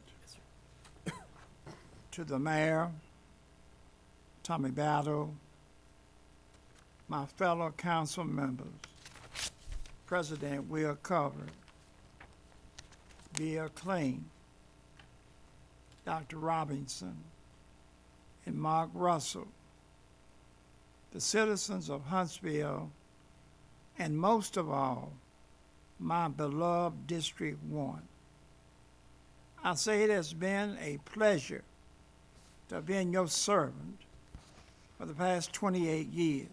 To the mayor, Tommy Battle, my fellow council members, President Will Culver, Bill Kling, Dr. Robinson, and Mark Russell, the citizens of Huntsville, and most of all, my beloved District 1. I say it has been a pleasure to have been your servant for the past 28 years.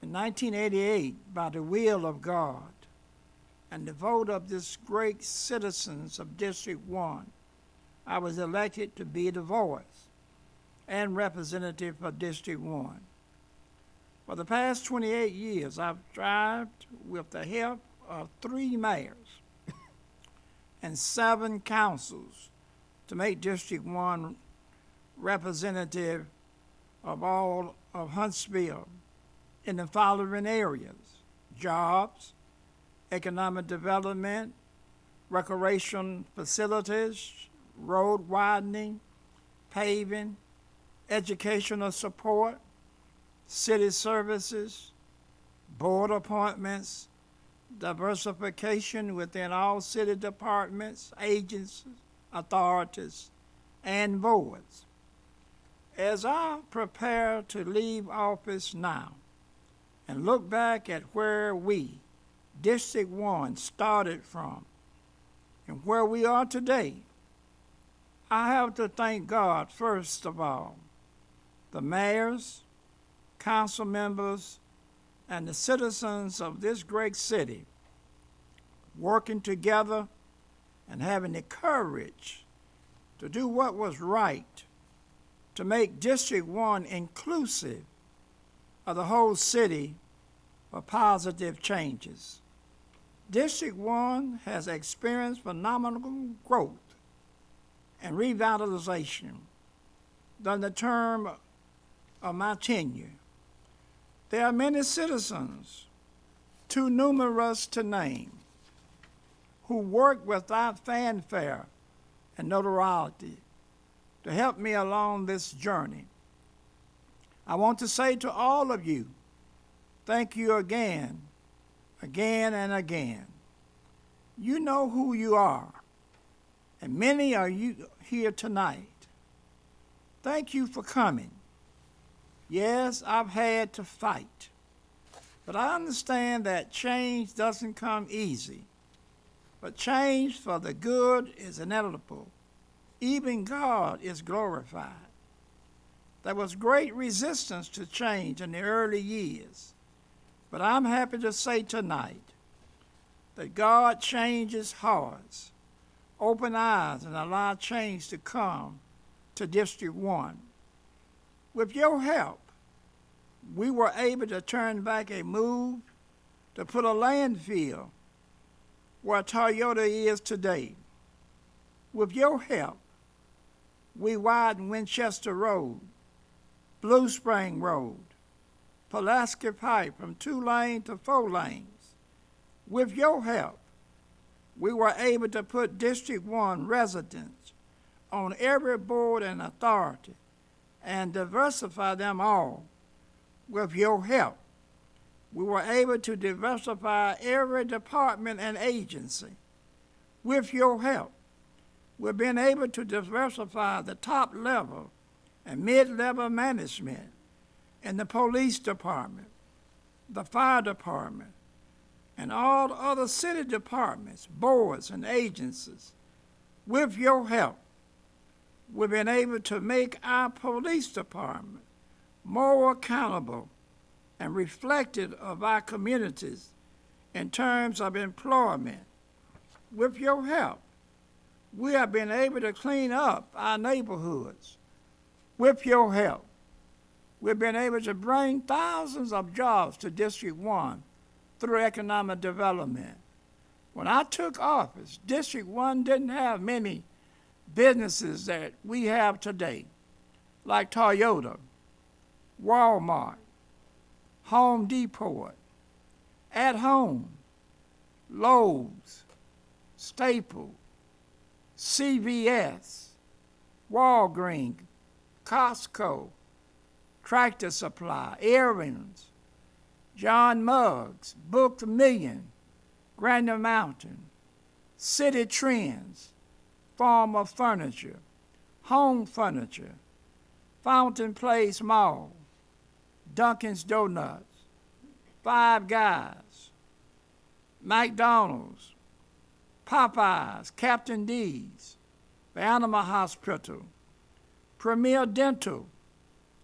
In 1988, by the will of God and the vote of this great citizens of District 1, I was elected to be the voice and representative for District 1. For the past 28 years, I've strived with the help of 3 mayors and 7 councils to make District 1 representative of all of Huntsville in the following areas: jobs, economic development, recreation facilities, road widening, paving, educational support, city services, board appointments, diversification within all city departments, agencies, authorities, and boards. As I prepare to leave office now and look back at where we, District 1, started from and where we are today, I have to thank God, first of all, the mayors, council members, and the citizens of this great city working together and having the courage to do what was right to make District 1 inclusive of the whole city for positive changes. District 1 has experienced phenomenal growth and revitalization during the term of my tenure. There are many citizens, too numerous to name, who work without fanfare and notoriety to help me along this journey. I want to say to all of you, thank you again and again. You know who you are, and many are you here tonight. Thank you for coming. Yes, I've had to fight, but I understand that change doesn't come easy. But change for the good is inevitable, even God is glorified. There was great resistance to change in the early years, but I'm happy to say tonight that God changes hearts, open eyes, and allow change to come to District 1. With your help, we were able to turn back a move to put a landfill where Toyota is today. With your help, we widened Winchester Road, Blue Spring Road, Pulaski Pike from 2 lanes to 4 lanes. With your help, we were able to put District 1 residents on every board and authority and diversify them all. With your help, we were able to diversify every department and agency. With your help, we've been able to diversify the top level and mid-level management in the police department, the fire department, and all other city departments, boards, and agencies. With your help, we've been able to make our police department more accountable and reflective of our communities in terms of employment. With your help, we have been able to clean up our neighborhoods. With your help, we've been able to bring thousands of jobs to District 1 through economic development. When I took office, District 1 didn't have many businesses that we have today, like Toyota, Walmart, Home Depot, At Home, Lowe's, Staples, CVS, Walgreens, Costco, Tractor Supply, Aaron's, John Muggs, Book a Million, Granite Mountain, City Trends, Farmer Furniture, Home Furniture, Fountain Place Mall, Dunkin's Donuts, Five Guys, McDonald's, Popeyes, Captain D's, the Animal Hospital, Premier Dental,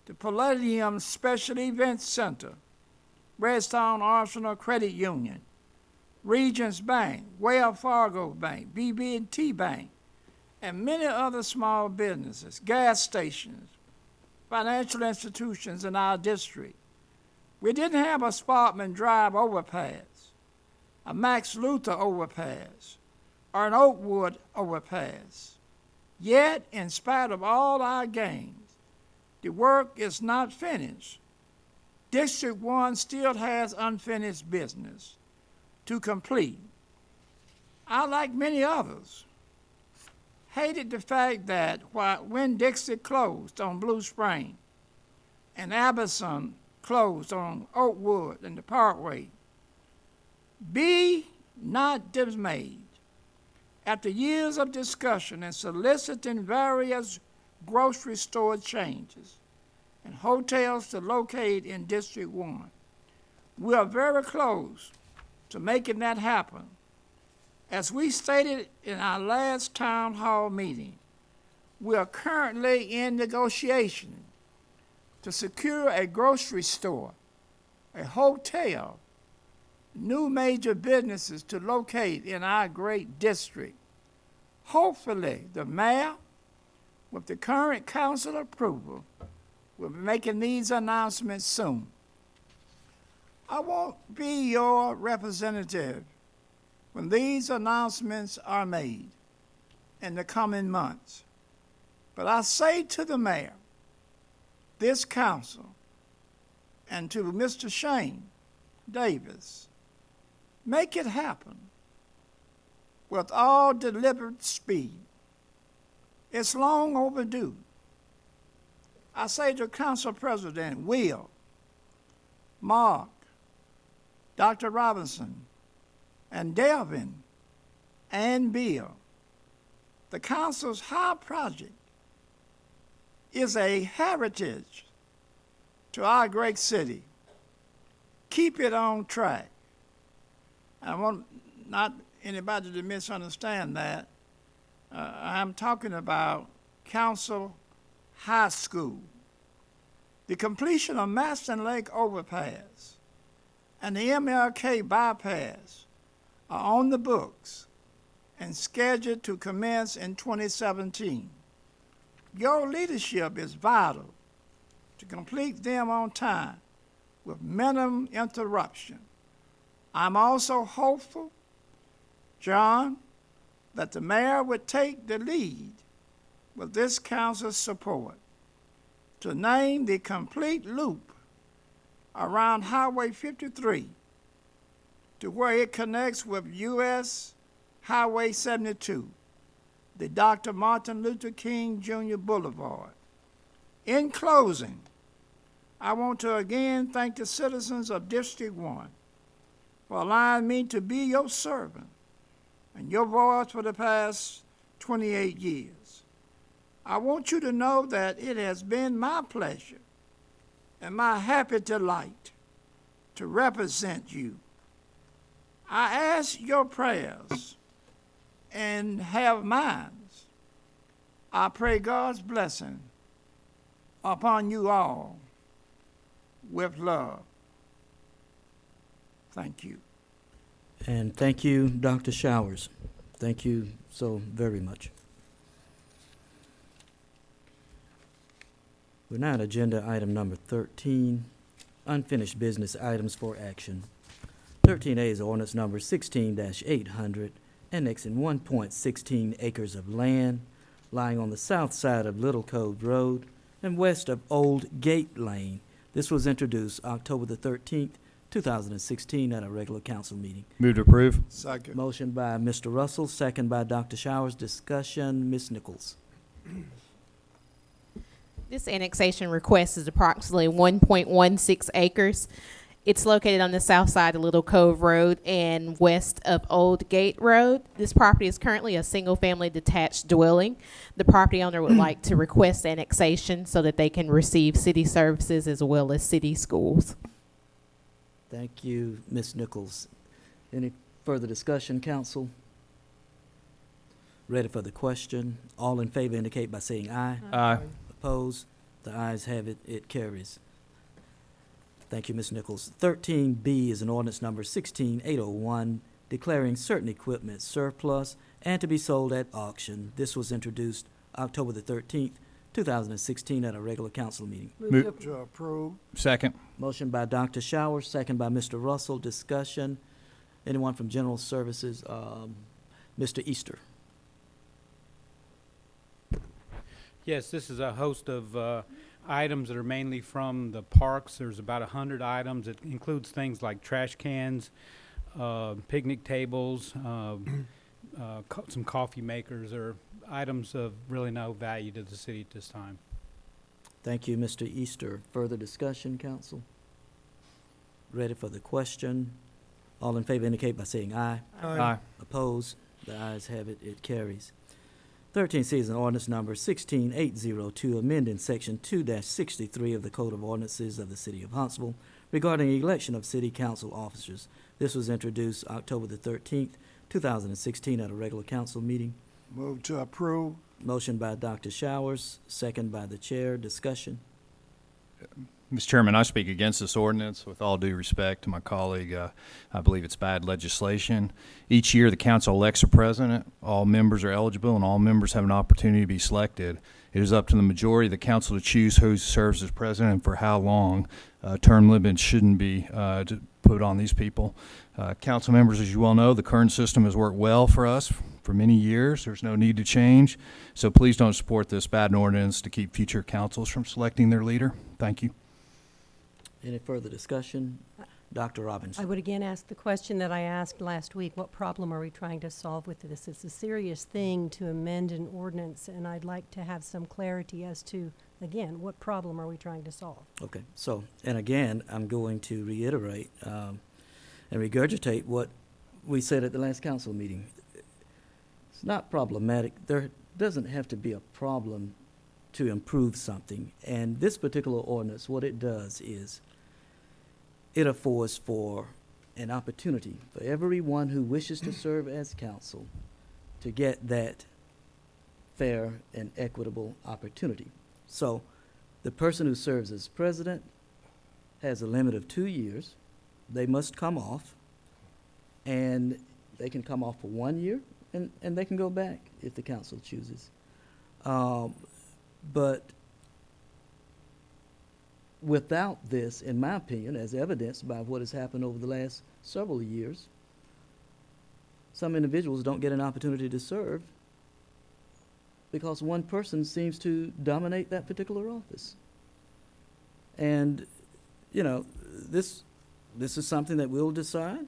the Palladium Special Events Center, Redstone Arsenal Credit Union, Regions Bank, Wells Fargo Bank, BB&T Bank, and many other small businesses, gas stations, financial institutions in our district. We didn't have a Sparkman Drive overpass, a Max Luther overpass, or an Oakwood overpass. Yet, in spite of all our gains, the work is not finished. District 1 still has unfinished business to complete. I, like many others, hated the fact that when Dixie closed on Blue Spring and Aberson closed on Oakwood and the Parkway, be not dismayed. After years of discussion and soliciting various grocery store changes and hotels to locate in District 1, we are very close to making that happen. As we stated in our last town hall meeting, we are currently in negotiation to secure a grocery store, a hotel, new major businesses to locate in our great district. Hopefully, the mayor, with the current council approval, will be making these announcements soon. I won't be your representative when these announcements are made in the coming months. But I say to the mayor, this council, and to Mr. Shane Davis, make it happen with all deliberate speed. It's long overdue. I say to Council President Will, Mark, Dr. Robinson, and Delvin, and Bill, the council's high project is a heritage to our great city. Keep it on track. I want not anybody to misunderstand that. I'm talking about Council High School. The completion of Maston Lake Overpass and the MLK Bypass are on the books and scheduled to commence in 2017. Your leadership is vital to complete them on time with minimum interruption. I'm also hopeful, John, that the mayor would take the lead with this council's support to name the complete loop around Highway 53 to where it connects with U.S. Highway 72, the Dr. Martin Luther King Jr. Boulevard. In closing, I want to again thank the citizens of District 1 for allowing me to be your servant and your voice for the past 28 years. I want you to know that it has been my pleasure and my happy delight to represent you. I ask your prayers and have mine. I pray God's blessing upon you all with love. Thank you. And thank you, Dr. Showers. Thank you so very much. We're now at agenda item number 13, unfinished business items for action. 13A is ordinance number 16-800, annexing 1.16 acres of land lying on the south side of Little Cove Road and west of Old Gate Lane. This was introduced October the 13th, 2016 at a regular council meeting. Move to approve. Second. Motion by Mr. Russell, second by Dr. Showers. Discussion, Ms. Nichols. This annexation request is approximately 1.16 acres. It's located on the south side of Little Cove Road and west of Old Gate Road. This property is currently a single-family detached dwelling. The property owner would like to request annexation so that they can receive city services as well as city schools. Thank you, Ms. Nichols. Any further discussion, council? Ready for the question? All in favor indicate by saying aye. Aye. Opposed? The ayes have it. It carries. Thank you, Ms. Nichols. 13B is an ordinance number 16801, declaring certain equipment surplus and to be sold at auction. This was introduced October the 13th, 2016 at a regular council meeting. Move to approve. Second. Motion by Dr. Showers, second by Mr. Russell. Discussion. Anyone from General Services? Mr. Easter. Yes, this is a host of items that are mainly from the parks. There's about 100 items. It includes things like trash cans, picnic tables, some coffee makers, or items of really no value to the city at this time. Thank you, Mr. Easter. Further discussion, council? Ready for the question? All in favor indicate by saying aye. Aye. Opposed? The ayes have it. It carries. 13C is an ordinance number 16802, amending section 2-63 of the Code of Ordinances of the City of Huntsville regarding election of city council officers. This was introduced October the 13th, 2016 at a regular council meeting. Move to approve. Motion by Dr. Showers, second by the chair. Discussion. Mr. Chairman, I speak against this ordinance with all due respect to my colleague. I believe it's bad legislation. Each year, the council elects a president. All members are eligible, and all members have an opportunity to be selected. It is up to the majority of the council to choose who serves as president and for how long. Term limits shouldn't be put on these people. Council members, as you well know, the current system has worked well for us for many years. There's no need to change. So please don't support this bad ordinance to keep future councils from selecting their leader. Thank you. Any further discussion? Dr. Robbins. I would again ask the question that I asked last week. What problem are we trying to solve with this? It's a serious thing to amend an ordinance, and I'd like to have some clarity as to, again, what problem are we trying to solve? Okay, so, and again, I'm going to reiterate and regurgitate what we said at the last council meeting. It's not problematic. There doesn't have to be a problem to improve something. And this particular ordinance, what it does is it affords for an opportunity for everyone who wishes to serve as council to get that fair, and equitable opportunity. So the person who serves as president has a limit of 2 years. They must come off, and they can come off for 1 year, and they can go back if the council chooses. But without this, in my opinion, as evidenced by what has happened over the last several years, some individuals don't get an opportunity to serve because one person seems to dominate that particular office. And, you know, this is something that we'll decide.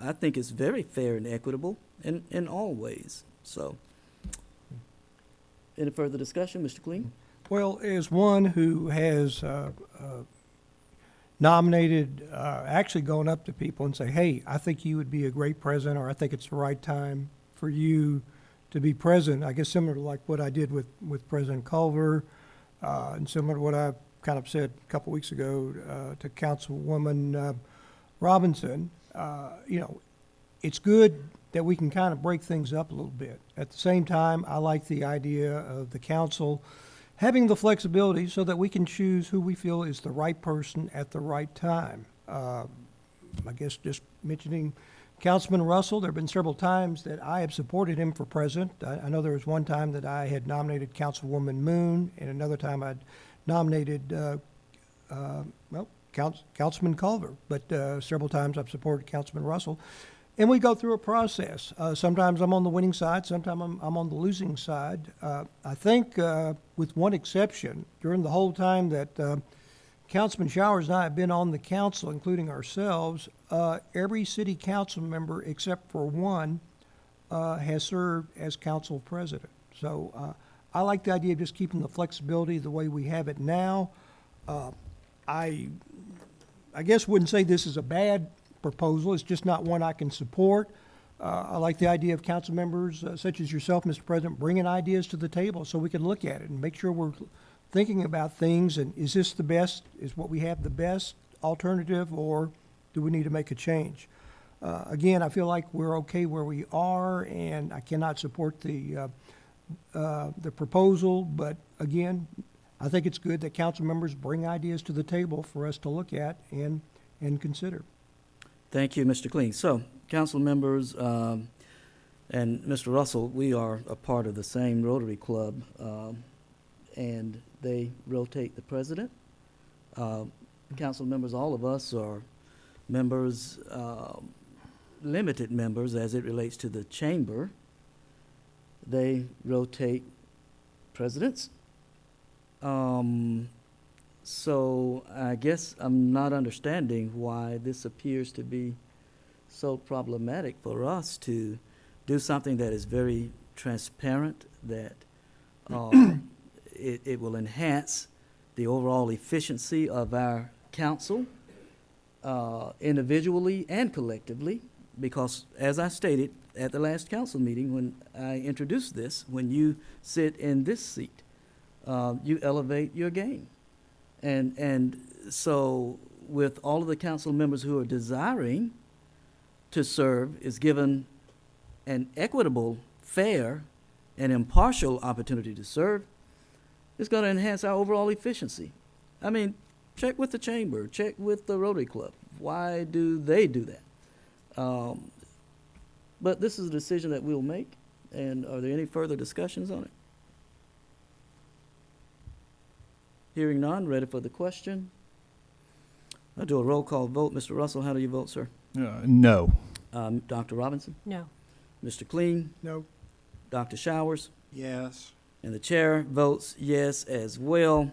I think it's very fair and equitable in all ways. So, any further discussion, Mr. Kling? Well, as one who has nominated, actually gone up to people and say, hey, I think you would be a great president, or I think it's the right time for you to be president, I guess similar to like what I did with President Culver, and similar to what I kind of said a couple weeks ago to Councilwoman Robinson, you know, it's good that we can kind of break things up a little bit. At the same time, I like the idea of the council having the flexibility so that we can choose who we feel is the right person at the right time. I guess just mentioning Councilman Russell, there have been several times that I have supported him for president. I know there was one time that I had nominated Councilwoman Moon, and another time I'd nominated, Councilman Culver, but several times I've supported Councilman Russell. And we go through a process. Sometimes I'm on the winning side, sometimes I'm on the losing side. I think, with one exception, during the whole time that Councilman Showers and I have been on the council, including ourselves, every city council member except for one has served as council president. So I like the idea of just keeping the flexibility the way we have it now. I guess wouldn't say this is a bad proposal. It's just not one I can support. I like the idea of council members such as yourself, Mr. President, bringing ideas to the table so we can look at it and make sure we're thinking about things. And is this the best? Is what we have the best alternative, or do we need to make a change? Again, I feel like we're okay where we are, and I cannot support the proposal. But again, I think it's good that council members bring ideas to the table for us to look at and consider. Thank you, Mr. Kling. So, council members and Mr. Russell, we are a part of the same Rotary Club, and they rotate the president. Council members, all of us are members, limited members as it relates to the chamber. They rotate presidents. So I guess I'm not understanding why this appears to be so problematic for us to do something that is very transparent, that it will enhance the overall efficiency of our council, individually and collectively, because as I stated at the last council meeting when I introduced this, when you sit in this seat, you elevate your game. And so with all of the council members who are desiring to serve is given an equitable, fair, and impartial opportunity to serve, it's going to enhance our overall efficiency. I mean, check with the chamber, check with the Rotary Club. Why do they do that? But this is a decision that we'll make. And are there any further discussions on it? Hearing none, ready for the question. I'll do a roll call vote. Mr. Russell, how do you vote, sir? No. Dr. Robinson? No. Mr. Kling? No. Dr. Showers? Yes. And the chair votes yes as well.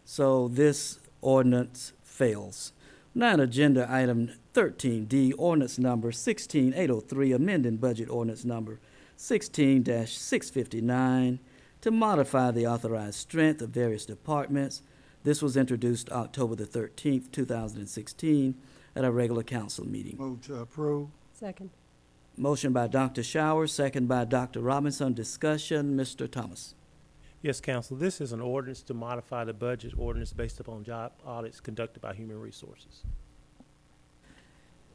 So this ordinance fails. Now on agenda item 13D, ordinance number 16803, amending budget ordinance number 16-659 to modify the authorized strength of various departments. This was introduced October the 13th, 2016 at a regular council meeting. Move to approve. Second. Motion by Dr. Showers, second by Dr. Robinson. Discussion, Mr. Thomas. Yes, Council. This is an ordinance to modify the budget ordinance based upon job audits conducted by Human Resources.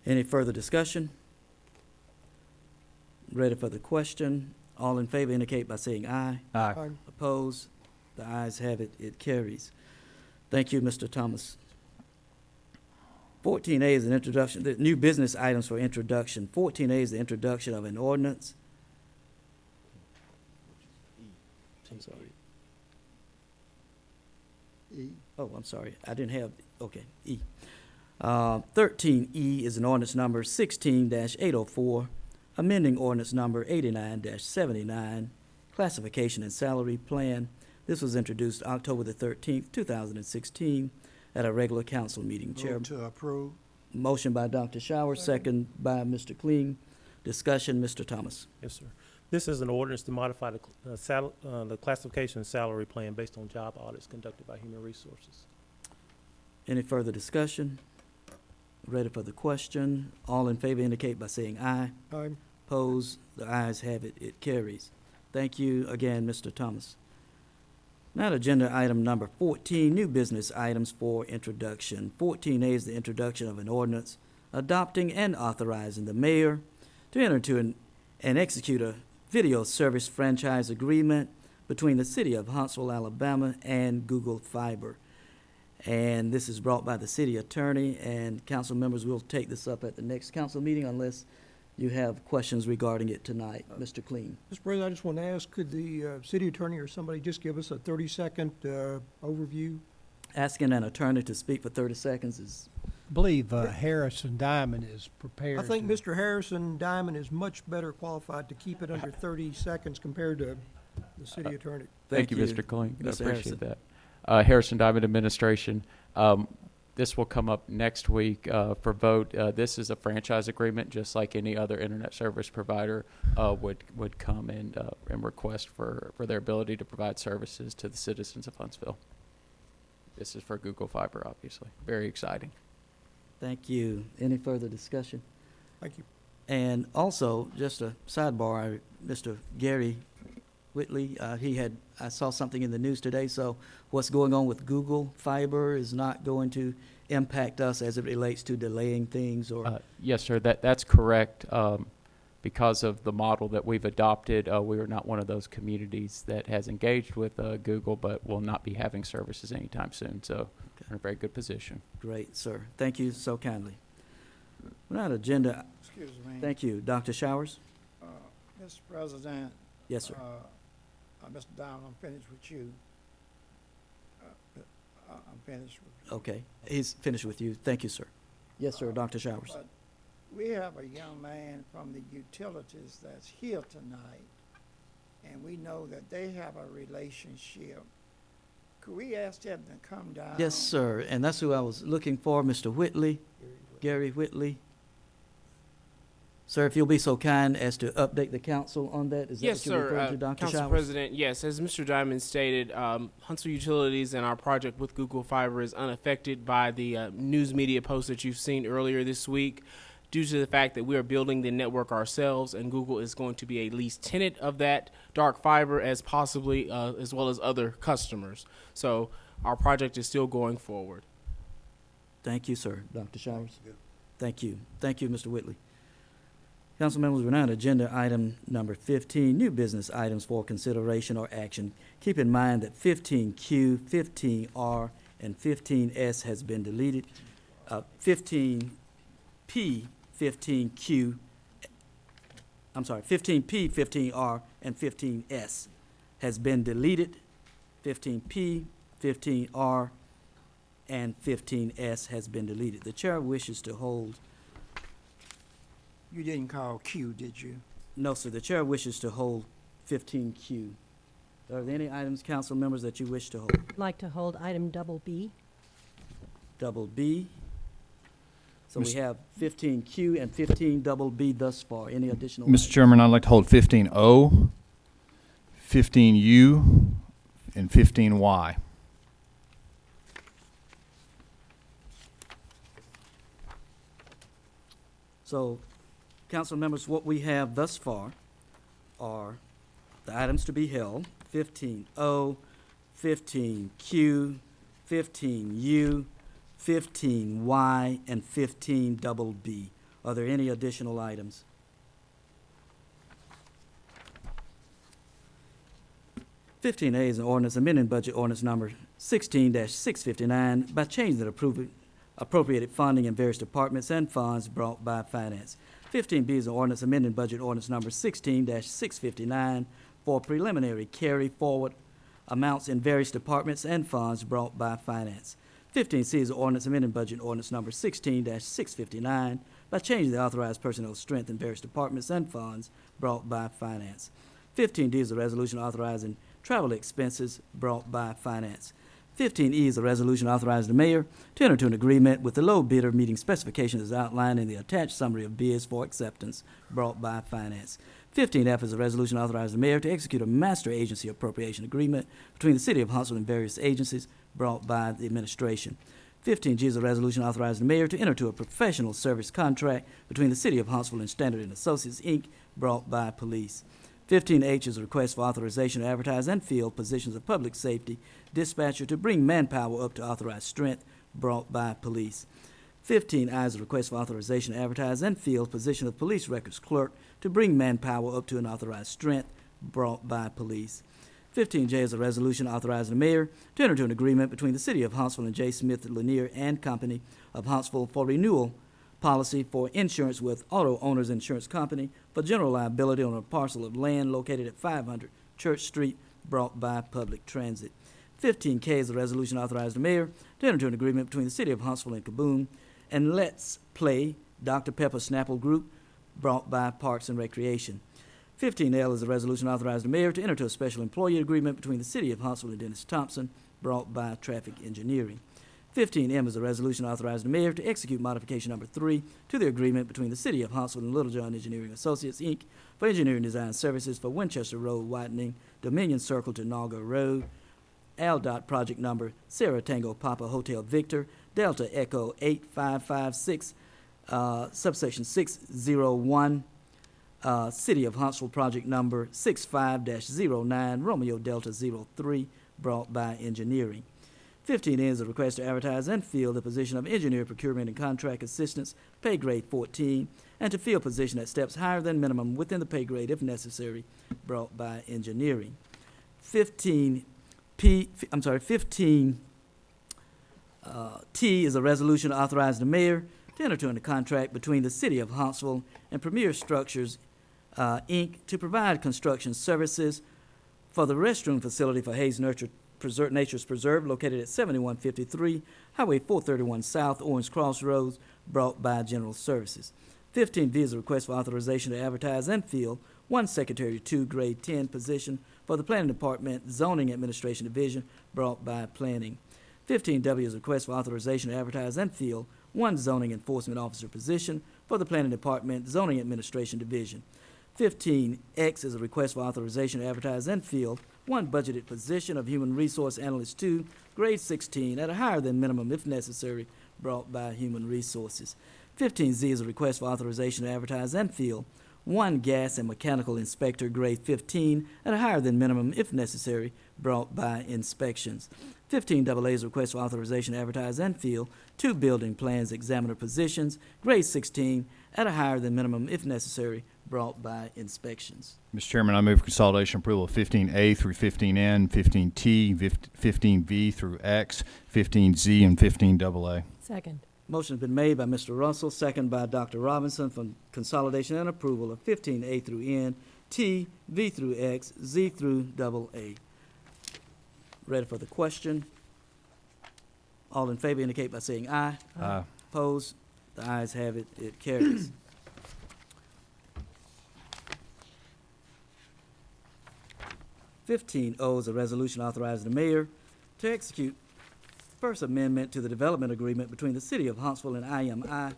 Any further discussion? Ready for the question. All in favor indicate by saying aye. Aye. Aye. Opposed? The ayes have it. It carries. Thank you, Mr. Thomas. 14A is an introduction, the new business items for introduction. 14A is the introduction of an ordinance. I'm sorry. E. Oh, I'm sorry. I didn't have, okay, E. 13E is an ordinance number 16-804, amending ordinance number 89-79, classification and salary plan. This was introduced October the 13th, 2016, at a regular council meeting. Chair. Move to approve. Motion by Dr. Shower, second by Mr. Kling. Discussion, Mr. Thomas. Yes, sir. This is an ordinance to modify the classification and salary plan based on job audits conducted by Human Resources. Any further discussion? Ready for the question? All in favor indicate by saying aye. Aye. Opposed? The ayes have it. It carries. Thank you again, Mr. Thomas. Now to agenda item number 14, new business items for introduction. 14A is the introduction of an ordinance adopting and authorizing the mayor to enter into and execute a video service franchise agreement between the city of Huntsville, Alabama and Google Fiber. And this is brought by the city attorney, and council members will take this up at the next council meeting unless you have questions regarding it tonight. Mr. Kling. Mr. President, I just want to ask, could the city attorney or somebody just give us a 30-second overview? Asking an attorney to speak for 30 seconds is, I believe Harrison Diamond is prepared. I think Mr. Harrison Diamond is much better qualified to keep it under 30 seconds compared to the city attorney. Thank you, you, Mr. Kling. I Mr. appreciate Harrison. that. Harrison Diamond Administration. This will come up next week for vote. This is a franchise agreement, just like any other internet service provider would come and request for their ability to provide services to the citizens of Huntsville. This is for Google Fiber, obviously. Very exciting. Thank you. Any further discussion? Thank you. And also, just a sidebar, Mr. Gary Whitley, I saw something in the news today, so what's going on with Google Fiber is not going to impact us as it relates to delaying things or? Yes, sir, that's correct. Because of the model that we've adopted, we are not one of those communities that has engaged with Google, but will not be having services anytime soon, so we're in a very good position. Great, sir. Thank you so kindly. We're on agenda. Excuse me. Thank you. Dr. Showers? Mr. President. Yes, sir. Mr. Diamond, I'm finished with you. I'm finished with you. Okay. He's finished with you. Thank you, sir. Yes, sir. Dr. Showers. But we have a young man from the utilities that's here tonight, and we know that they have a relationship. Could we ask him to come down? Yes, sir. And that's who I was looking for, Mr. Whitley, Gary Whitley. Sir, if you'll be so kind as to update the council on that. Is that Yes, what you're sir. referring to, Dr. Council Showers? President, yes. As Mr. Diamond stated, Huntsville Utilities and our project with Google Fiber is unaffected by the news media posts that you've seen earlier this week, due to the fact that we are building the network ourselves, and Google is going to be a lease tenant of that dark fiber as possibly as well as other customers. So our project is still going forward. Thank you, sir. Dr. Showers? Thank you. Thank you, Mr. Whitley. Council members, we're now on agenda item number 15, new business items for consideration or action. Keep in mind that 15Q, 15R, and 15S has been deleted. 15P, 15Q, I'm sorry, 15P, 15R, and 15S has been deleted. 15P, 15R, and 15S has been deleted. The chair wishes to hold. You didn't call Q, did you? No, sir. The chair wishes to hold 15Q. Are there any items, council members, that you wish to hold? I'd like to hold item double B. Double B. So we have 15Q and 15 double B thus far. Any additional? Mr. Chairman, I'd like to hold 15O, 15U, and 15Y. So, council members, what we have thus far are the items to be held: 15O, 15Q, 15U, 15Y, and 15 double B. Are there any additional items? 15A is an ordinance amending budget ordinance number 16-659 by changing the appropriated funding in various departments and funds brought by finance. 15B is an ordinance amending budget ordinance number 16-659 for preliminary carry forward amounts in various departments and funds brought by finance. 15C is an ordinance amending budget ordinance number 16-659 by changing the authorized personnel strength in various departments and funds brought by finance. 15D is a resolution authorizing travel expenses brought by finance. 15E is a resolution authorizing the mayor to enter into an agreement with the low bidder meeting specifications as outlined in the attached summary of bids for acceptance brought by finance. 15F is a resolution authorizing the mayor to execute a master agency appropriation agreement between the city of Huntsville and various agencies brought by the administration. 15G is a resolution authorizing the mayor to enter into a professional service contract between the city of Huntsville and Standard & Associates, Inc., brought by police. 15H is a request for authorization to advertise and fill positions of public safety dispatcher to bring manpower up to authorized strength, brought by police. 15I is a request for authorization to advertise and fill position of police records clerk to bring manpower up to an authorized strength, brought by police. 15J is a resolution authorizing the mayor to enter into an agreement between the city of Huntsville and J. Smith Lanier and Company of Huntsville for renewal policy for insurance with Auto Owners Insurance Company for general liability on a parcel of land located at 500 Church Street, brought by Public Transit. 15K is a resolution authorizing the mayor to enter into an agreement between the city of Huntsville and Kaboom and Let's Play Dr. Pepper Snapple Group, brought by Parks and Recreation. 15L is a resolution authorizing the mayor to enter into a special employee agreement between the city of Huntsville and Dennis Thompson, brought by Traffic Engineering. 15M is a resolution authorizing the mayor to execute modification number 3 to the agreement between the city of Huntsville and Littlejohn Engineering Associates, Inc. for engineering design services for Winchester Road widening, Dominion Circle to Naga Road, ALDOT project number Sierra Tango Papa Hotel Victor, Delta Echo 8556, subsection 601, City of Huntsville project number 65-09, Romeo Delta 03, brought by engineering. 15 is a request to advertise and fill the position of engineer procurement and contract assistance, pay grade 14, and to fill position at steps higher than minimum within the pay grade if necessary, brought by engineering. 15T is a resolution authorizing the mayor to enter into a contract between the city of Huntsville and Premier Structures, Inc. to provide construction services for the restroom facility for Hayes Nature's Preserve located at 7153 Highway 431 South, Orange Crossroads, brought by General Services. 15V is a request for authorization to advertise and fill one Secretary 2 Grade 10 position for the Planning Department Zoning Administration Division, brought by Planning. 15W is a request for authorization to advertise and fill one Zoning Enforcement Officer position for the Planning Department Zoning Administration Division. 15X is a request for authorization to advertise and fill one budgeted position of Human Resource Analyst 2, grade 16, at a higher than minimum if necessary, brought by Human Resources. 15Z is a request for authorization to advertise and fill one Gas and Mechanical Inspector, grade 15, at a higher than minimum if necessary, brought by Inspections. 15AA is a request for authorization to advertise and fill two Building Plans Examiner positions, grade 16, at a higher than minimum if necessary, brought by Inspections. Mr. Chairman, I move consolidation approval of 15A through 15N, 15T, 15V through X, 15Z, and 15AA. Second. Motion's been made by Mr. Russell, second by Dr. Robinson for consolidation and approval of 15A through N, T, V through X, Z through AA. Ready for the question? All in favor indicate by saying aye. Aye. Opposed? The ayes have it. It carries. O is a resolution authorizing the mayor to execute First Amendment to the Development Agreement between the City of Huntsville and IMI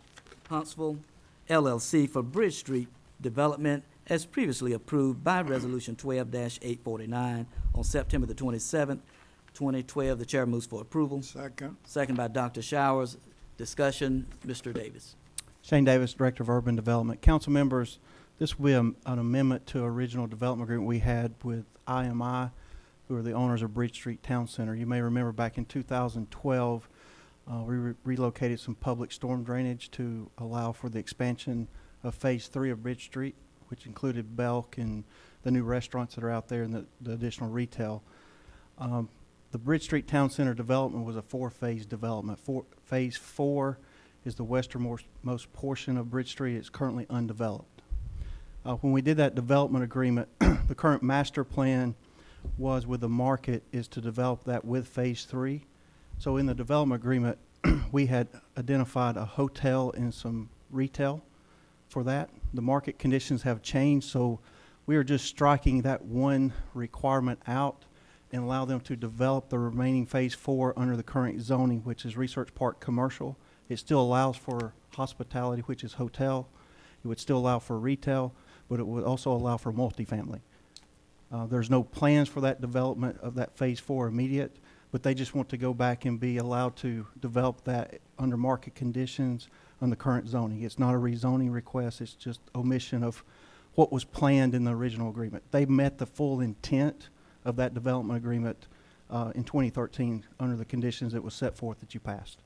Huntsville LLC for Bridge Street Development as previously approved by Resolution 12-849 on September the 27th, 2012. The chair moves for approval. Second. Second by Dr. Showers. Discussion, Mr. Davis. Shane Davis, Director of Urban Development. Council members, this will be an amendment to original development agreement we had with IMI, who are the owners of Bridge Street Town Center. You may remember back in 2012, we relocated some public storm drainage to allow for the expansion of Phase 3 of Bridge Street, which included Belk and the new restaurants that are out there and the additional retail. The Bridge Street Town Center development was a 4-phase development. Phase 4 is the westernmost portion of Bridge Street. It's currently undeveloped. When we did that development agreement, the current master plan was with the market is to develop that with Phase 3. So in the development agreement, we had identified a hotel and some retail for that. The market conditions have changed, so we are just striking that one requirement out and allow them to develop the remaining Phase 4 under the current zoning, which is Research Park Commercial. It still allows for hospitality, which is hotel. It would still allow for retail, but it would also allow for multifamily. There's no plans for that development of that Phase 4 immediate, but they just want to go back and be allowed to develop that under market conditions on the current zoning. It's not a rezoning request, it's just omission of what was planned in the original agreement. They met the full intent of that development agreement in 2013 under the conditions that was set forth that you passed.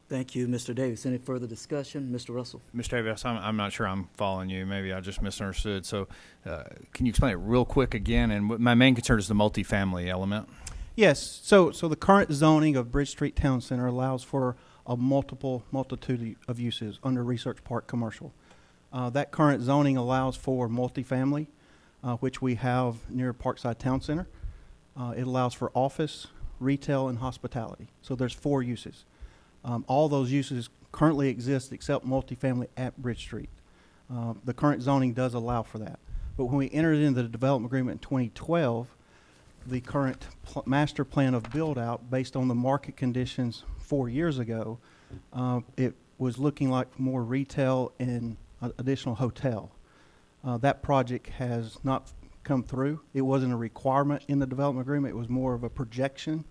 Thank you, Mr. Davis. Any further discussion? Mr. Russell? Mr. Davis, I'm not sure I'm following you. Maybe I just misunderstood. So can you explain it real quick again? And my main concern is the multifamily element. Yes, so the current zoning of Bridge Street Town Center allows for a multitude of uses under Research Park Commercial. That current zoning allows for multifamily, which we have near Parkside Town Center. It allows for office, retail, and hospitality. So there's 4 uses. All those uses currently exist except multifamily at Bridge Street. The current zoning does allow for that. But when we entered into the development agreement in 2012, the current master plan of build-out, based on the market conditions 4 years ago, it was looking like more retail and additional hotel. That project has not come through. It wasn't a requirement in the development agreement. It was more of a projection.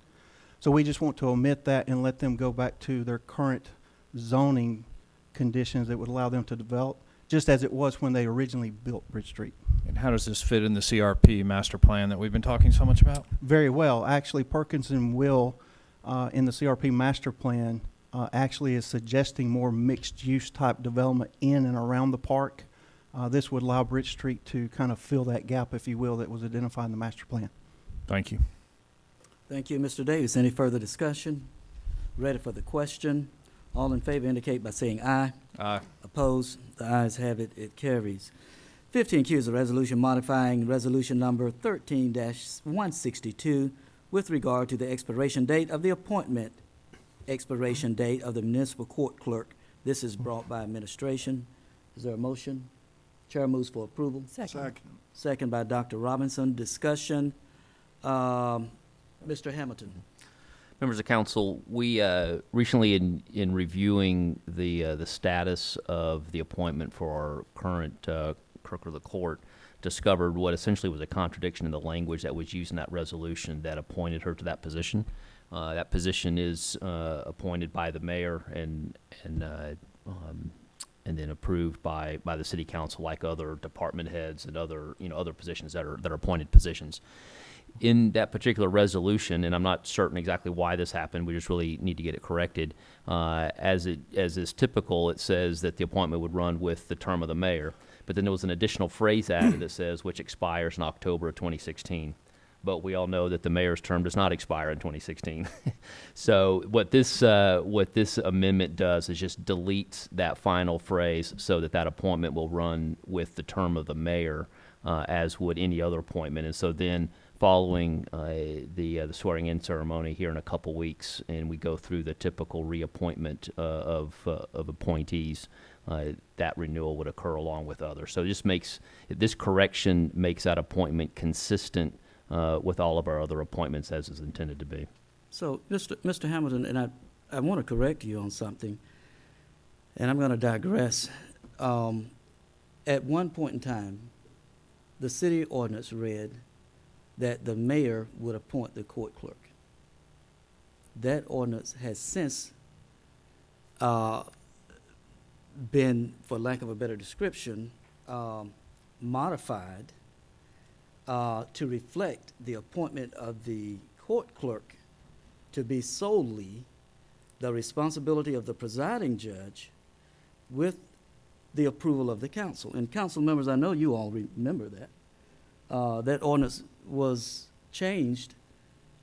So we just want to omit that and let them go back to their current zoning conditions that would allow them to develop, just as it was when they originally built Bridge Street. And how does this fit in the CRP master plan that we've been talking so much about? Very well. Actually, Perkins and Will in the CRP master plan actually is suggesting more mixed-use type development in and around the park. This would allow Bridge Street to kind of fill that gap, if you will, that was identified in the master plan. Thank you. Thank you, Mr. Davis. Any further discussion? Ready for the question? All in favor indicate by saying aye. Aye. Opposed? The ayes have it. It carries. 15Q is a resolution modifying resolution number 13-162 with regard to the expiration date of the appointment expiration date of the municipal court clerk. This is brought by administration. Is there a motion? Chair moves for approval. Second. Second by Dr. Robinson. Discussion. Mr. Hamilton. Members of council, we recently, in reviewing the status of the appointment for our current clerk of the court, discovered what essentially was a contradiction in the language that was used in that resolution that appointed her to that position. That position is appointed by the mayor and then approved by the city council, like other department heads and other positions that are appointed positions. In that particular resolution, and I'm not certain exactly why this happened, we just really need to get it corrected. As is typical, it says that the appointment would run with the term of the mayor, but then there was an additional phrase added that says which expires in October of 2016. But we all know that the mayor's term does not expire in 2016. So what this amendment does is just deletes that final phrase so that appointment will run with the term of the mayor, as would any other appointment. And so then, following the swearing-in ceremony here in a couple weeks, and we go through the typical reappointment of appointees, that renewal would occur along with others. So this correction makes that appointment consistent with all of our other appointments as is intended to be. So, Mr. Hamilton, and I want to correct you on something, and I'm going to digress. At one point in time, the city ordinance read that the mayor would appoint the court clerk. That ordinance has since been, for lack of a better description, modified to reflect the appointment of the court clerk to be solely the responsibility of the presiding judge with the approval of the council. And council members, I know you all remember that. that ordinance was changed,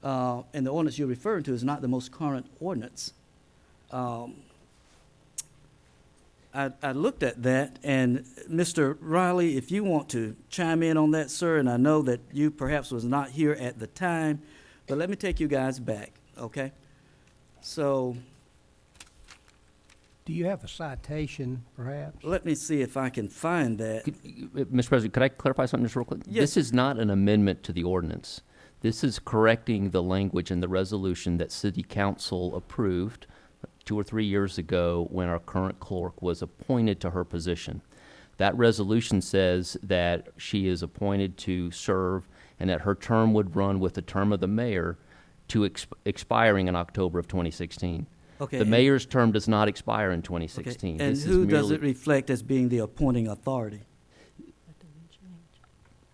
and the ordinance you're referring to is not the most current ordinance. I looked at that, and Mr. Riley, if you want to chime in on that, sir, and I know that you perhaps was not here at the time, but let me take you guys back, okay? So Do you have a citation, perhaps? let me see if I can find that. Mr. President, could I clarify something just real quick? Yes. This is not an amendment to the ordinance. This is correcting the language in the resolution that City Council approved 2 or 3 years ago when our current clerk was appointed to her position. That resolution says that she is appointed to serve and that her term would run with the term of the mayor to expiring in October of 2016. Okay. The and- mayor's term does not expire in okay, 2016. And This is who does merely- it reflect as being the appointing authority?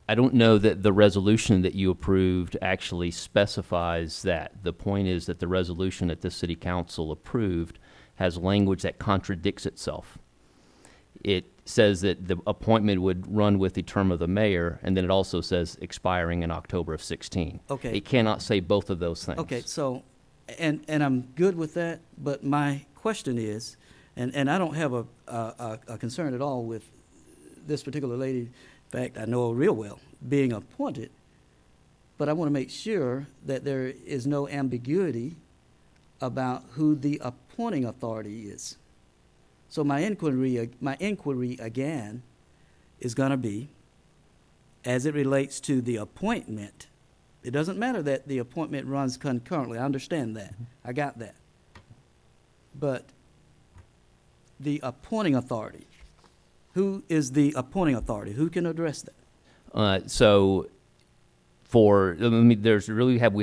I don't know that the resolution that you approved actually specifies that. The point is that the resolution that the city council approved has language that contradicts itself. It says that the appointment would run with the term of the mayor, and then it also says expiring in October of 16. Okay. It cannot say both of those things. Okay, so, and I'm good with that, but my question is, and I don't have a concern at all with this particular lady, in fact, I know her real well, being appointed, but I want to make sure that there is no ambiguity about who the appointing authority is. So my inquiry again is going to be, as it relates to the appointment, it doesn't matter that the appointment runs concurrently. I understand that. I got that. But the appointing authority, who is the appointing authority? Who can address that? So we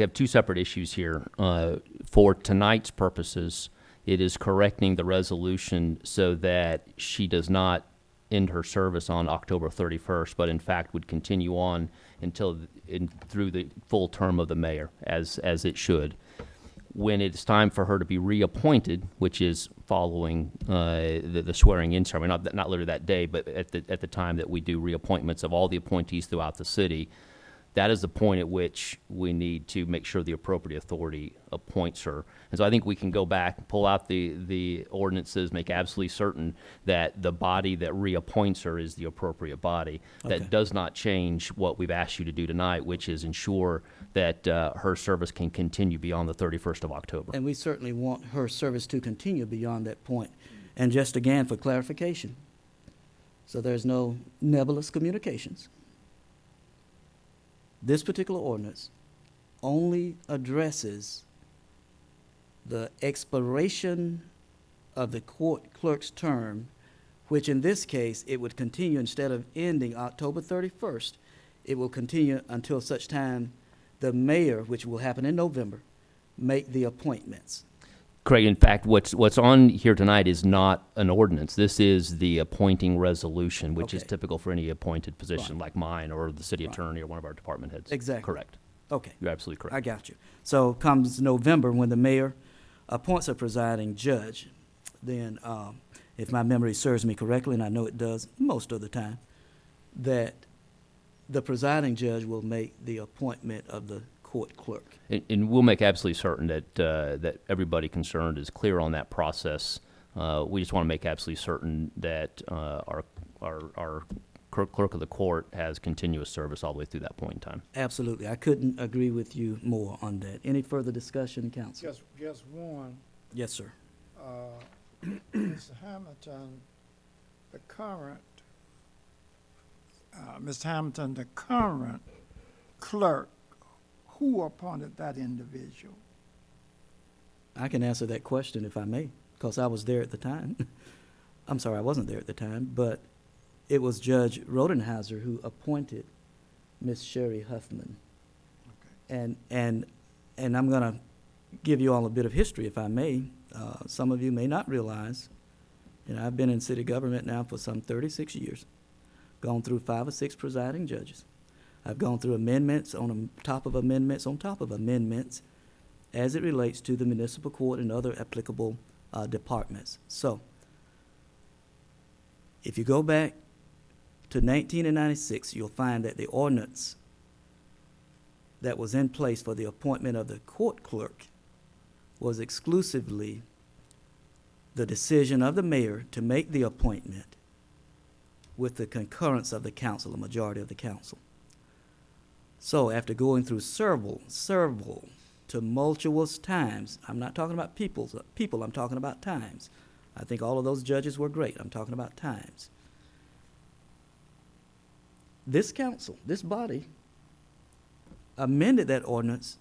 have two separate issues here. For tonight's purposes, it is correcting the resolution so that she does not end her service on October 31st, but in fact would continue on through the full term of the mayor, as it should. When it's time for her to be reappointed, which is following the swearing-in ceremony, not literally that day, but at the time that we do reappointments of all the appointees throughout the city, that is the point at which we need to make sure the appropriate authority appoints her. And so I think we can go back, pull out the ordinances, make absolutely certain that the body that reappoints her is the appropriate body. Okay. That does not change what we've asked you to do tonight, which is ensure that her service can continue beyond the 31st of October. And we certainly want her service to continue beyond that point. And just again, for clarification, so there's no nebulous communications. This particular ordinance only addresses the expiration of the court clerk's term, which in this case, it would continue instead of ending October 31st, it will continue until such time the mayor, which will happen in November, make the appointments. Craig, in fact, what's on here tonight is not an ordinance. This is the appointing resolution, which is Okay. typical for any appointed position Right. like mine or the city Right. attorney or one of our department heads. Exactly. Correct. Okay. You're absolutely correct. I got you. So comes November, when the mayor appoints a presiding judge, then if my memory serves me correctly, and I know it does most of the time, that the presiding judge will make the appointment of the court clerk. And we'll make absolutely certain that everybody concerned is clear on that process. We just want to make absolutely certain that our clerk of the court has continuous service all the way through that point in time. Absolutely. I couldn't agree with you more on that. Any further discussion, council? Just one. Yes, sir. Mr. Hamilton, the current, Mr. Hamilton, the current clerk, who appointed that individual? I can answer that question if I may, because I was there at the time. I'm sorry, I wasn't there at the time, but it was Judge Rodenhauser who appointed Miss Sherry Huffman. Okay. And I'm going to give you all a bit of history, if I may. Some of you may not realize, I've been in city government now for some 36 years, gone through 5 or 6 presiding judges. I've gone through amendments on top of amendments on top of amendments as it relates to the municipal court and other applicable departments. So, if you go back to 1996, you'll find that the ordinance that was in place for the appointment of the court clerk was exclusively the decision of the mayor to make the appointment with the concurrence of the council, a majority of the council. So after going through several tumultuous times, I'm not talking about people, I'm talking about times. I think all of those judges were great. I'm talking about times. This council, this body, amended that ordinance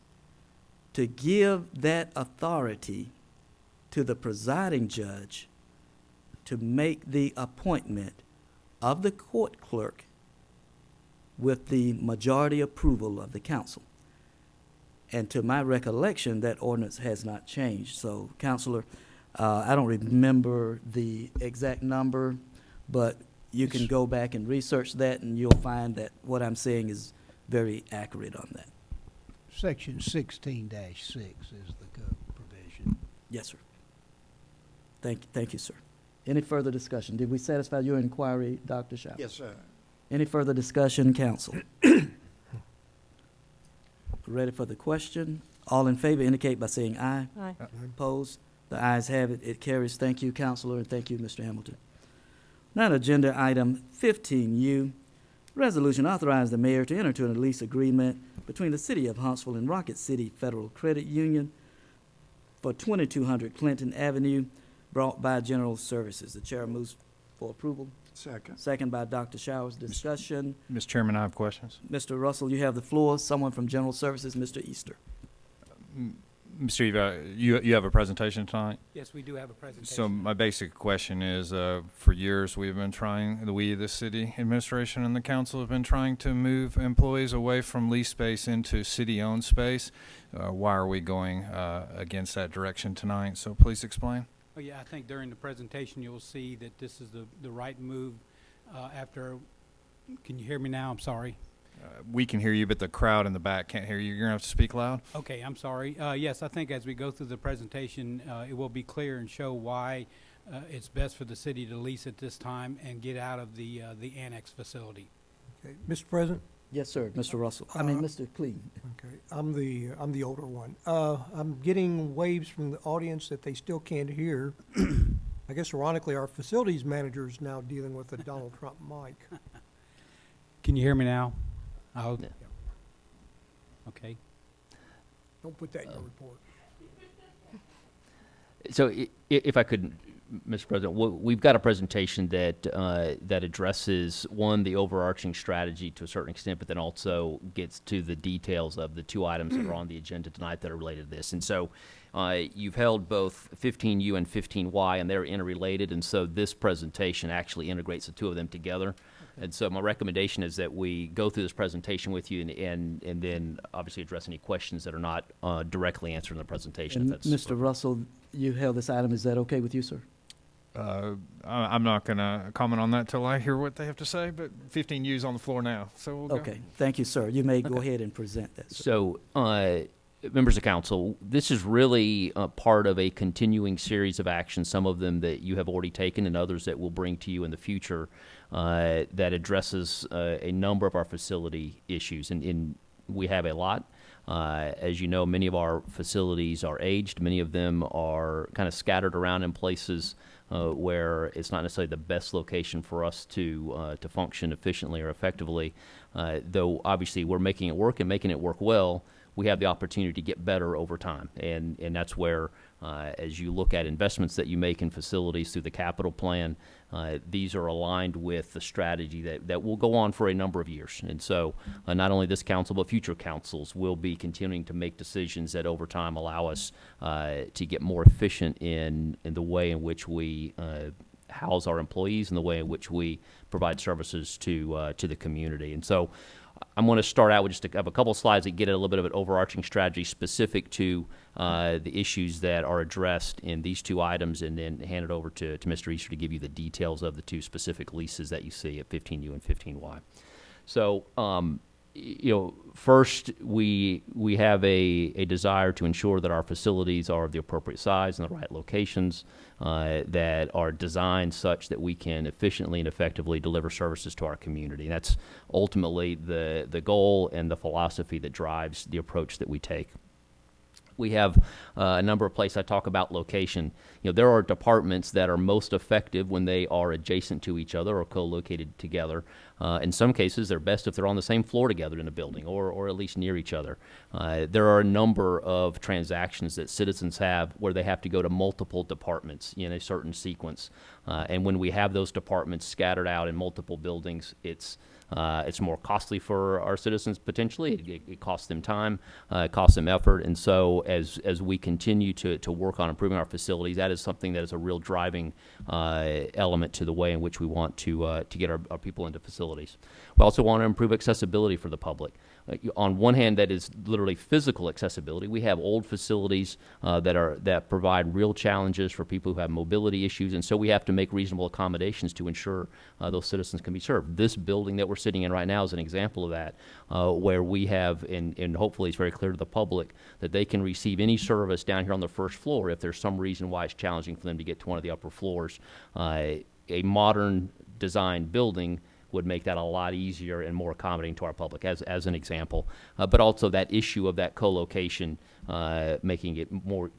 to give that authority to the presiding judge to make the appointment of the court clerk with the majority approval of the council. And to my recollection, that ordinance has not changed. So, Counselor, I don't remember the exact number, but you can go back and research that, and you'll find that what I'm saying is very accurate on that. Section 16-6 is the code provision. Yes, sir. Thank you, sir. Any further discussion? Did we satisfy your inquiry, Dr. Shaw? Yes, sir. Any further discussion, council? Ready for the question? All in favor indicate by saying aye. Aye. Opposed? The ayes have it. It carries. Thank you, Counselor, and thank you, Mr. Hamilton. Now, agenda item 15U, resolution authorizing the mayor to enter into a lease agreement between the City of Huntsville and Rocket City Federal Credit Union for 2200 Clinton Avenue, brought by General Services. The chair moves for approval. Second. Second by Dr. Showers. Discussion. Mr. Chairman, I have questions. Mr. Russell, you have the floor. Someone from General Services, Mr. Easter. Mr. Eva, you have a presentation tonight? Yes, we do have a presentation. So my basic question is, for years we've been trying, the city administration and the council have been trying to move employees away from lease space into city-owned space. Why are we going against that direction tonight? So please explain. Oh, yeah, I think during the presentation you'll see that this is the right move after. Can you hear me now? I'm sorry. We can hear you, but the crowd in the back can't hear you. You're going to have to speak loud. Okay, I'm sorry. Yes, I think as we go through the presentation, it will be clear and show why it's best for the city to lease at this time and get out of the annex facility. Okay, Mr. President? Yes, sir. Mr. Russell. Mr. Clean. Okay, I'm the older one. I'm getting waves from the audience that they still can't hear. I guess ironically, our facilities manager is now dealing with a Donald Trump mic. Can you hear me now? Yeah. Okay. Don't put that in your report. So if I could, Mr. President, we've got a presentation that that addresses, one, the overarching strategy to a certain extent, but then also gets to the details of the two items that are on the agenda tonight that are related to this. And so you've held both 15U and 15Y, and they're interrelated, and so this presentation actually integrates the two of them together. And so my recommendation is that we go through this presentation with you and then obviously address any questions that are not directly answered in the presentation. And Mr. Russell, you held this item. Is that okay with you, sir? I'm not going to comment on that till I hear what they have to say, but 15U's on the floor now, so we'll go. Okay. Thank you, sir. You may go ahead and present that, sir. So, members of council, this is really part of a continuing series of actions, some of them that you have already taken and others that we'll bring to you in the future, that addresses a number of our facility issues. And we have a lot. As you know, many of our facilities are aged. Many of them are kind of scattered around in places where it's not necessarily the best location for us to function efficiently or effectively. Though obviously we're making it work and making it work well, we have the opportunity to get better over time. And that's where, as you look at investments that you make in facilities through the capital plan, these are aligned with the strategy that will go on for a number of years. And so not only this council, but future councils will be continuing to make decisions that over time allow us to get more efficient in the way in which we house our employees and the way in which we provide services to the community. And so I'm going to start out with just a couple of slides that get at a little bit of an overarching strategy specific to the issues that are addressed in these two items, and then hand it over to Mr. Easter to give you the details of the two specific leases that you see at 15U and 15Y. So First, we have a desire to ensure that our facilities are of the appropriate size and the right locations, that are designed such that we can efficiently and effectively deliver services to our community. That's ultimately the goal and the philosophy that drives the approach that we take. We have a number of places I talk about location. There are departments that are most effective when they are adjacent to each other or co-located together. In some cases, they're best if they're on the same floor together in a building or at least near each other. There are a number of transactions that citizens have where they have to go to multiple departments in a certain sequence. And when we have those departments scattered out in multiple buildings, it's more costly for our citizens potentially. It costs them time, it costs them effort, and so as we continue to work on improving our facilities, that is something that is a real driving element to the way in which we want to get our people into facilities. We also want to improve accessibility for the public. On one hand, that is literally physical accessibility. We have old facilities that provide real challenges for people who have mobility issues, and so we have to make reasonable accommodations to ensure those citizens can be served. This building that we're sitting in right now is an example of that, where we have, and hopefully it's very clear to the public, that they can receive any service down here on the first floor if there's some reason why it's challenging for them to get to one of the upper floors. A modern designed building would make that a lot easier and more accommodating to our public, as an example. But also that issue of that co-location, making it more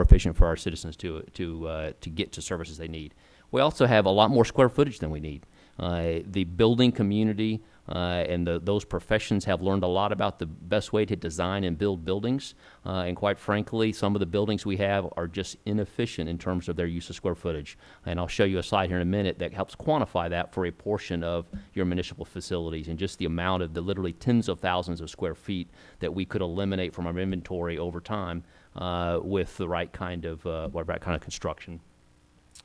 efficient for our citizens to get to services they need. We also have a lot more square footage than we need. The building community and those professions have learned a lot about the best way to design and build buildings. And quite frankly, some of the buildings we have are just inefficient in terms of their use of square footage. And I'll show you a slide here in a minute that helps quantify that for a portion of your municipal facilities and just the amount of the literally tens of thousands of square feet that we could eliminate from our inventory over time with the right kind of construction.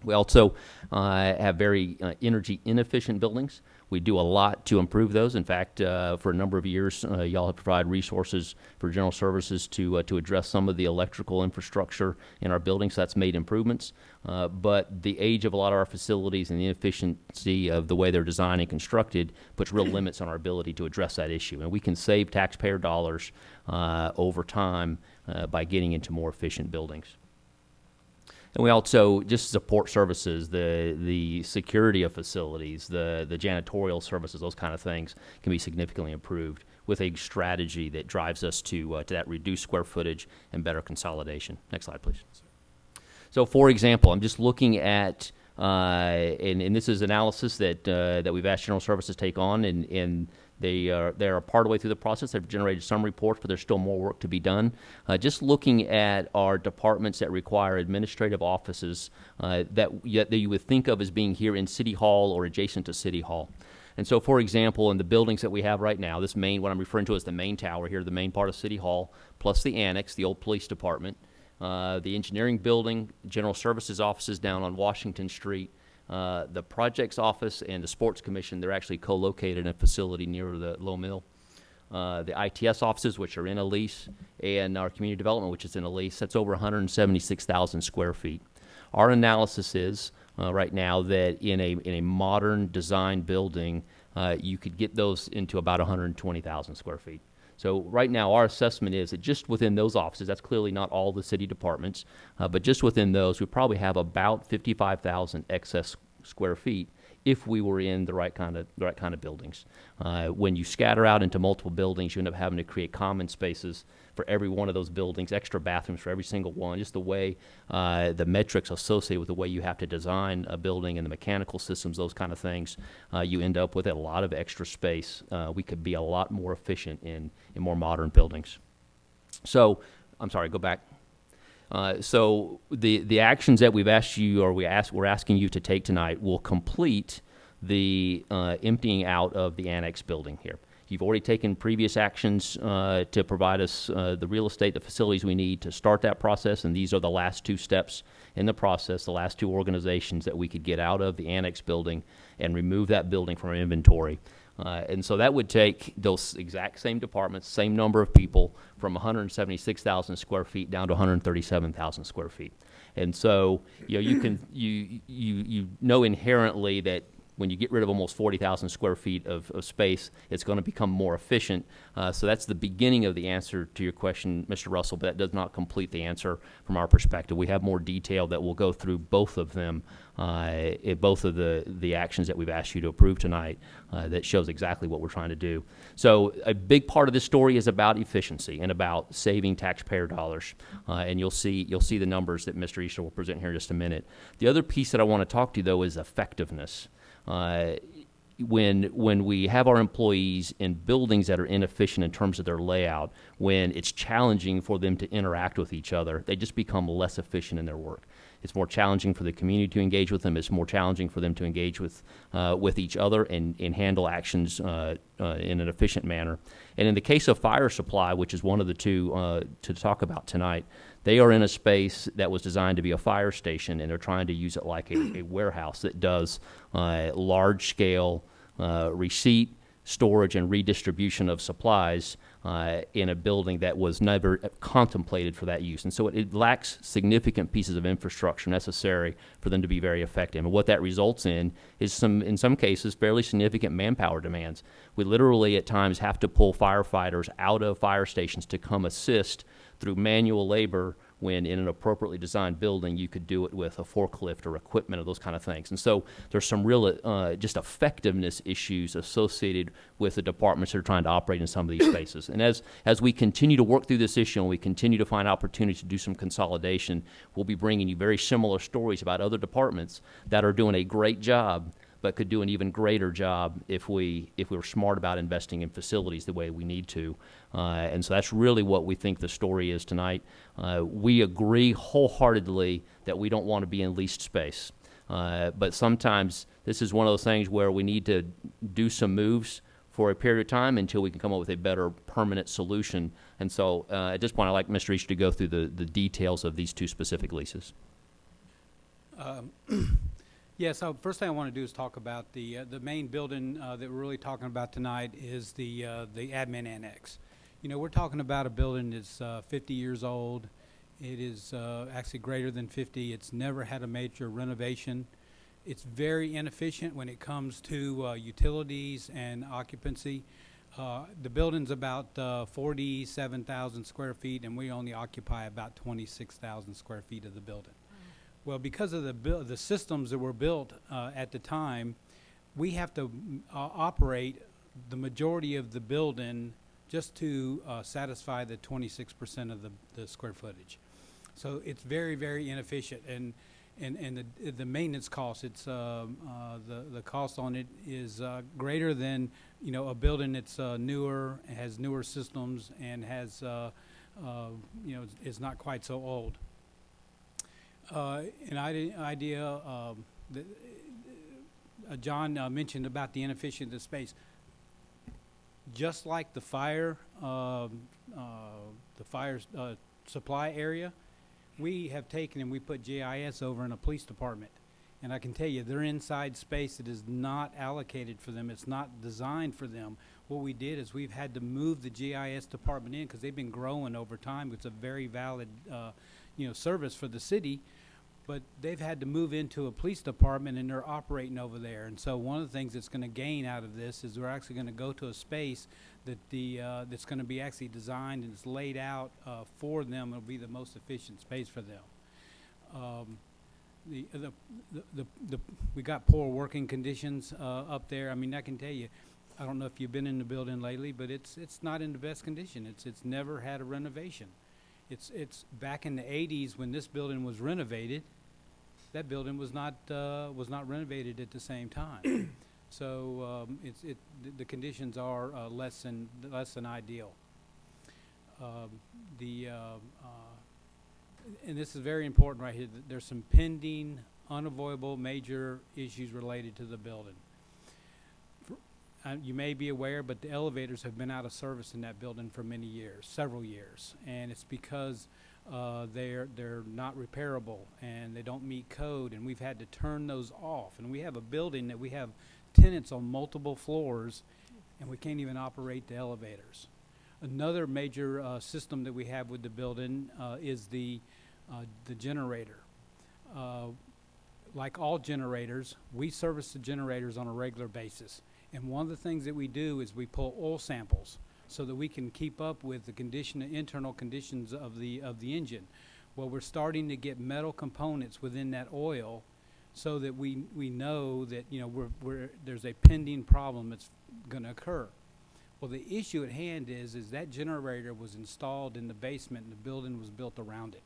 We also have very energy inefficient buildings. We do a lot to improve those. In fact, for a number of years, y'all have provided resources for general services to address some of the electrical infrastructure in our buildings. So that's made improvements. But the age of a lot of our facilities and the inefficiency of the way they're designed and constructed puts real limits on our ability to address that issue. And we can save taxpayer dollars over time by getting into more efficient buildings. And we also just support services, the security of facilities, the janitorial services, those kind of things can be significantly improved with a strategy that drives us to that reduced square footage and better consolidation. Next slide, please. So, for example, I'm just looking at, and this is analysis that we've asked General Services to take on, and they're part of the way through the process. They've generated some reports, but there's still more work to be done. Just looking at our departments that require administrative offices that you would think of as being here in City Hall or adjacent to City Hall. And so, for example, in the buildings that we have right now, what I'm referring to as the main tower here, the main part of City Hall, plus the annex, the old police department, the engineering building, General Services offices down on Washington Street, the projects office and the sports commission, they're actually co-located in a facility near the Low Mill. The ITS offices, which are in a lease, and our community development, which is in a lease, that's over 176,000 square feet. Our analysis is right now that in a modern design building, you could get those into about 120,000 square feet. So right now, our assessment is that just within those offices, that's clearly not all the city departments, but just within those, we probably have about 55,000 excess square feet if we were in the right kind of buildings. When you scatter out into multiple buildings, you end up having to create common spaces for every one of those buildings, extra bathrooms for every single one, just the way the metrics associated with the way you have to design a building and the mechanical systems, those kind of things, you end up with a lot of extra space. We could be a lot more efficient in more modern buildings. So, I'm sorry, go back. So the actions that we've asked you, or we're asking you to take tonight, will complete the emptying out of the annex building here. You've already taken previous actions to provide us the real estate, the facilities we need to start that process, and these are the last two steps in the process, the last two organizations that we could get out of the annex building and remove that building from our inventory. And so that would take those exact same departments, same number of people, from 176,000 square feet down to 137,000 square feet. And so, you know, you know inherently that when you get rid of almost 40,000 square feet of space, it's going to become more efficient. So that's the beginning of the answer to your question, Mr. Russell, but that does not complete the answer from our perspective. We have more detail that will go through both of them, both of the actions that we've asked you to approve tonight, that shows exactly what we're trying to do. So a big part of this story is about efficiency and about saving taxpayer dollars, and you'll see the numbers that Mr. Easter will present here in just a minute. The other piece that I want to talk to you, though, is effectiveness. When we have our employees in buildings that are inefficient in terms of their layout, when it's challenging for them to interact with each other, they just become less efficient in their work. It's more challenging for the community to engage with them. It's more challenging for them to engage with each other and handle actions in an efficient manner. And in the case of fire supply, which is one of the two to talk about tonight, they are in a space that was designed to be a fire station, and they're trying to use it like a warehouse that does large-scale receipt, storage, and redistribution of supplies in a building that was never contemplated for that use. And so it lacks significant pieces of infrastructure necessary for them to be very effective. And what that results in is in some cases, fairly significant manpower demands. We literally at times have to pull firefighters out of fire stations to come assist through manual labor, when in an appropriately designed building you could do it with a forklift or equipment or those kind of things. And so there's some real just effectiveness issues associated with the departments that are trying to operate in some of these spaces. And as we continue to work through this issue and we continue to find opportunities to do some consolidation, we'll be bringing you very similar stories about other departments that are doing a great job but could do an even greater job if we were smart about investing in facilities the way we need to. And so that's really what we think the story is tonight. We agree wholeheartedly that we don't want to be in leased space. But sometimes this is one of those things where we need to do some moves for a period of time until we can come up with a better permanent solution. And so at this point, I'd like Mr. Easter to go through the details of these two specific leases. Yeah, so first thing I want to do is talk about the main building that we're really talking about tonight is the admin annex. You know, we're talking about a building that's 50 years old. It is actually greater than 50. It's never had a major renovation. It's very inefficient when it comes to utilities and occupancy. The building's about 47,000 square feet, and we only occupy about 26,000 square feet of the building. Well, because of the systems that were built at the time, we have to operate the majority of the building just to satisfy the 26% of the square footage. So it's very, very inefficient, and the maintenance cost, it's the cost on it is greater than a building that's newer, has newer systems, and has is not quite so old. An idea that John mentioned about the inefficient of space. Just like the fire supply area, we have taken and we put GIS over in a police department. And I can tell you, they're inside space that is not allocated for them. It's not designed for them. What we did is we've had to move the GIS department in because they've been growing over time. It's a very valid service for the city. But they've had to move into a police department, and they're operating over there. And so one of the things that's going to gain out of this is we're actually going to go to a space that that's going to be actually designed and it's laid out for them. It'll be the most efficient space for them. We got poor working conditions up there. I mean, I can tell you, I don't know if you've been in the building lately, but it's not in the best condition. It's never had a renovation. It's back in the 80s when this building was renovated. That building was not renovated at the same time, so the conditions are less than ideal. And this is very important right here. There's some pending, unavoidable major issues related to the building. You may be aware, but the elevators have been out of service in that building for many years, several years, and it's because they're not repairable and they don't meet code, and we've had to turn those off. And we have a building that we have tenants on multiple floors, and we can't even operate the elevators. Another major system that we have with the building is the generator. like all generators, we service the generators on a regular basis. And one of the things that we do is we pull oil samples so that we can keep up with the internal conditions of the engine. Well, we're starting to get metal components within that oil so that we know that, you know, there's a pending problem that's going to occur. Well, the issue at hand is that generator was installed in the basement and the building was built around it.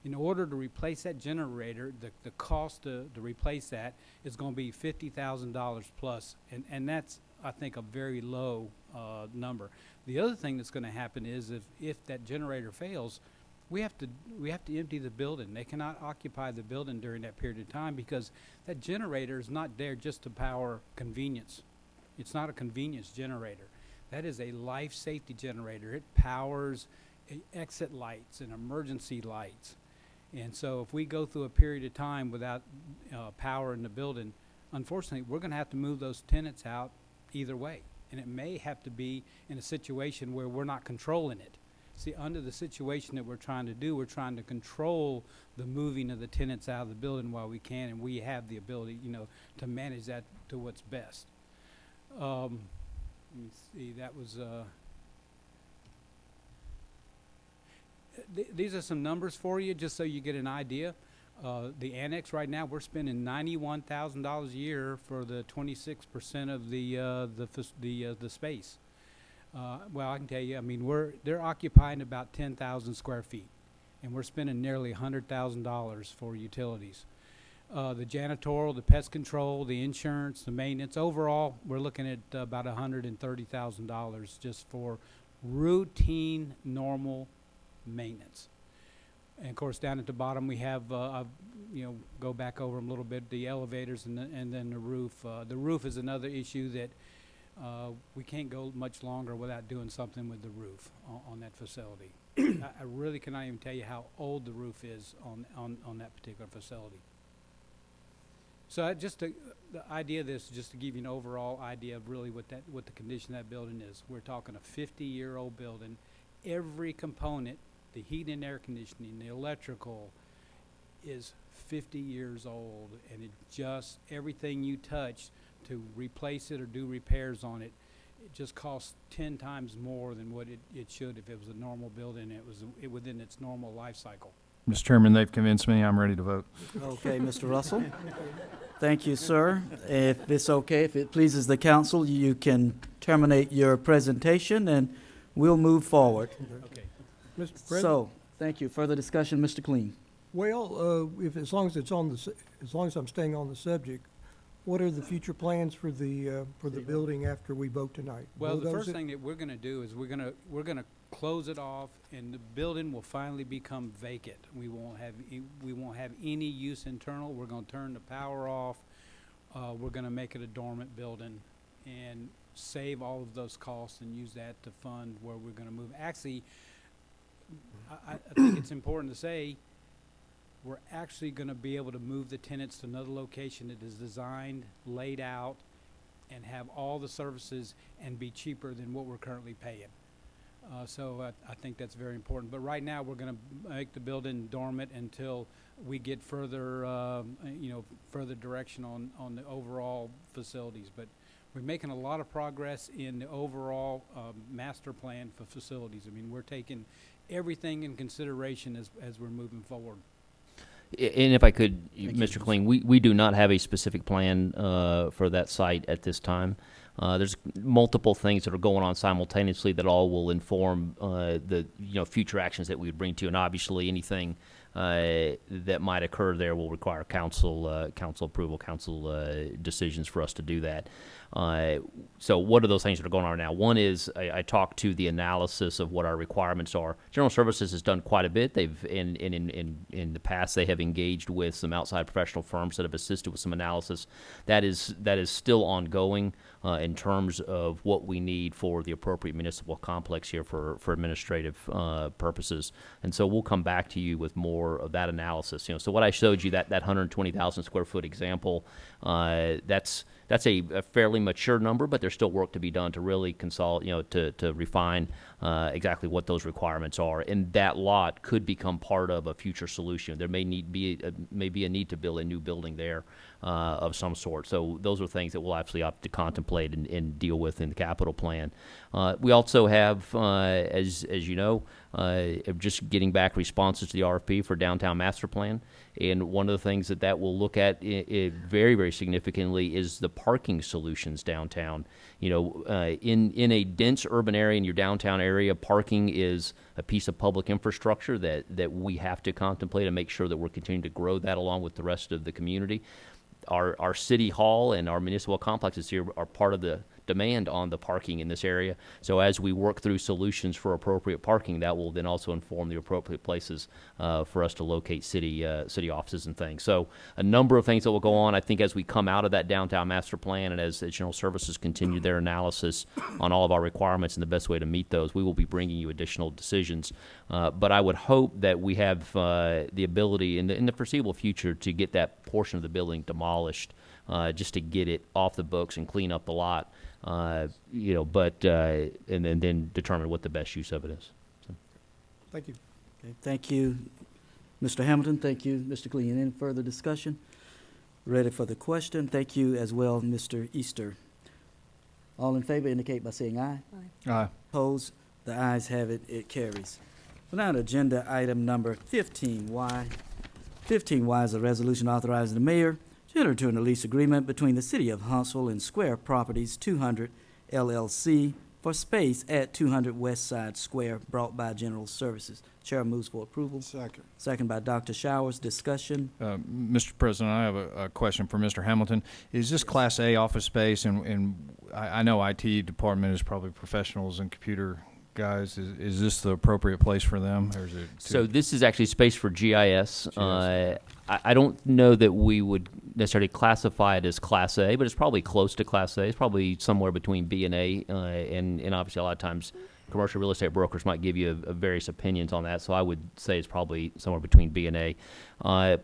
In order to replace that generator, the cost to replace that is going to be $50,000 plus, and that's, I think, a very low number. The other thing that's going to happen is if that generator fails, we have to empty the building. They cannot occupy the building during that period of time because that generator is not there just to power convenience. It's not a convenience generator. That is a life safety generator. It powers exit lights and emergency lights. And so if we go through a period of time without power in the building, unfortunately, we're going to have to move those tenants out either way. And it may have to be in a situation where we're not controlling it. See, under the situation that we're trying to do, we're trying to control the moving of the tenants out of the building while we can, and we have the ability, you know, to manage that to what's best. Let me see, that was... these are some numbers for you, just so you get an idea. The annex right now, we're spending $91,000 a year for the 26% of the space. Well, I can tell you, I mean, they're occupying about 10,000 square feet, and we're spending nearly $100,000 for utilities. The janitorial, the pest control, the insurance, the maintenance. Overall, we're looking at about $130,000 just for routine, normal maintenance. And of course, down at the bottom we have, you know, go back over them a little bit, the elevators and then the roof. The roof is another issue that we can't go much longer without doing something with the roof on that facility. I really cannot even tell you how old the roof is on that particular facility. So the idea of this is just to give you an overall idea of really what the condition of that building is. We're talking a 50-year-old building. Every component, the heat and air conditioning, the electrical, is 50 years old, and it just, everything you touch to replace it or do repairs on it, it just costs 10 times more than what it should if it was a normal building and it was within its normal life cycle. Mr. Chairman, they've convinced me. I'm ready to vote. Okay, Mr. Russell. Thank you, sir. If it's okay, if it pleases the council, you can terminate your presentation and we'll move forward. Okay. Mr. President? So, thank you. Further discussion, Mr. Clean. Well, as long as I'm staying on the subject, what are the future plans for the building after we vote tonight? Well, the first thing that we're going to do is we're going to close it off, and the building will finally become vacant. We won't have any use internal. We're going to turn the power off. We're going to make it a dormant building and save all of those costs and use that to fund where we're going to move. Actually, I think it's important to say we're actually going to be able to move the tenants to another location that is designed, laid out, and have all the services and be cheaper than what we're currently paying. So I think that's very important. But right now we're going to make the building dormant until we get further, further direction on the overall facilities. But we're making a lot of progress in the overall master plan for facilities. I mean, we're taking everything in consideration as we're moving forward. And if I could, Mr. Kling, we do not have a specific plan for that site at this time. There's multiple things that are going on simultaneously that all will inform the future actions that we would bring to you. And obviously, anything that might occur there will require council approval, council decisions for us to do that. So what are those things that are going on now? One is I talked to the analysis of what our requirements are. General Services has done quite a bit. They've in the past they have engaged with some outside professional firms that have assisted with some analysis. That is still ongoing in terms of what we need for the appropriate municipal complex here for administrative purposes. And so we'll come back to you with more of that analysis. So what I showed you, that 120,000 square foot example, that's that's a fairly mature number, but there's still work to be done to really to refine exactly what those requirements are. And that lot could become part of a future solution. There may be a need to build a new building there of some sort. So those are things that we'll actually have to contemplate and deal with in the capital plan. We also have, as you know, just getting back responses to the RFP for downtown master plan. And one of the things that will look at very, very significantly is the parking solutions downtown. In a dense urban area, in your downtown area, parking is a piece of public infrastructure that we have to contemplate and make sure that we're continuing to grow that along with the rest of the community. Our city hall and our municipal complexes here are part of the demand on the parking in this area. So as we work through solutions for appropriate parking, that will then also inform the appropriate places for us to locate city offices and things. So a number of things that will go on. I think as we come out of that downtown master plan and as the General Services continue their analysis on all of our requirements and the best way to meet those, we will be bringing you additional decisions. But I would hope that we have the ability in the foreseeable future to get that portion of the building demolished just to get it off the books and clean up the lot. And then determine what the best use of it is. So. Thank you. Okay, thank you, Mr. Hamilton. Thank you, Mr. Gleason. Any further discussion? Ready for the question? Thank you as well, Mr. Easter. All in favor indicate by saying aye. Aye. Aye. Opposed? The ayes have it. It carries. So now to agenda item number 15Y. 15Y is a resolution authorizing the mayor to enter into a lease agreement between the City of Huntsville and Square Properties 200 LLC for space at 200 West Side Square, brought by General Services. Chair moves for approval. Second. Second by Dr. Showers. Discussion. Mr. President, I have a question for Mr. Hamilton. Is this Class A office space, and I know IT department is probably professionals and computer guys. Is this the appropriate place for them, or is it? So this is actually space for GIS. I don't know that we would necessarily classify it as Class A, but it's probably close to Class A. It's probably somewhere between B and A, and obviously a lot of times commercial real estate brokers might give you various opinions on that, so I would say it's probably somewhere between B and A.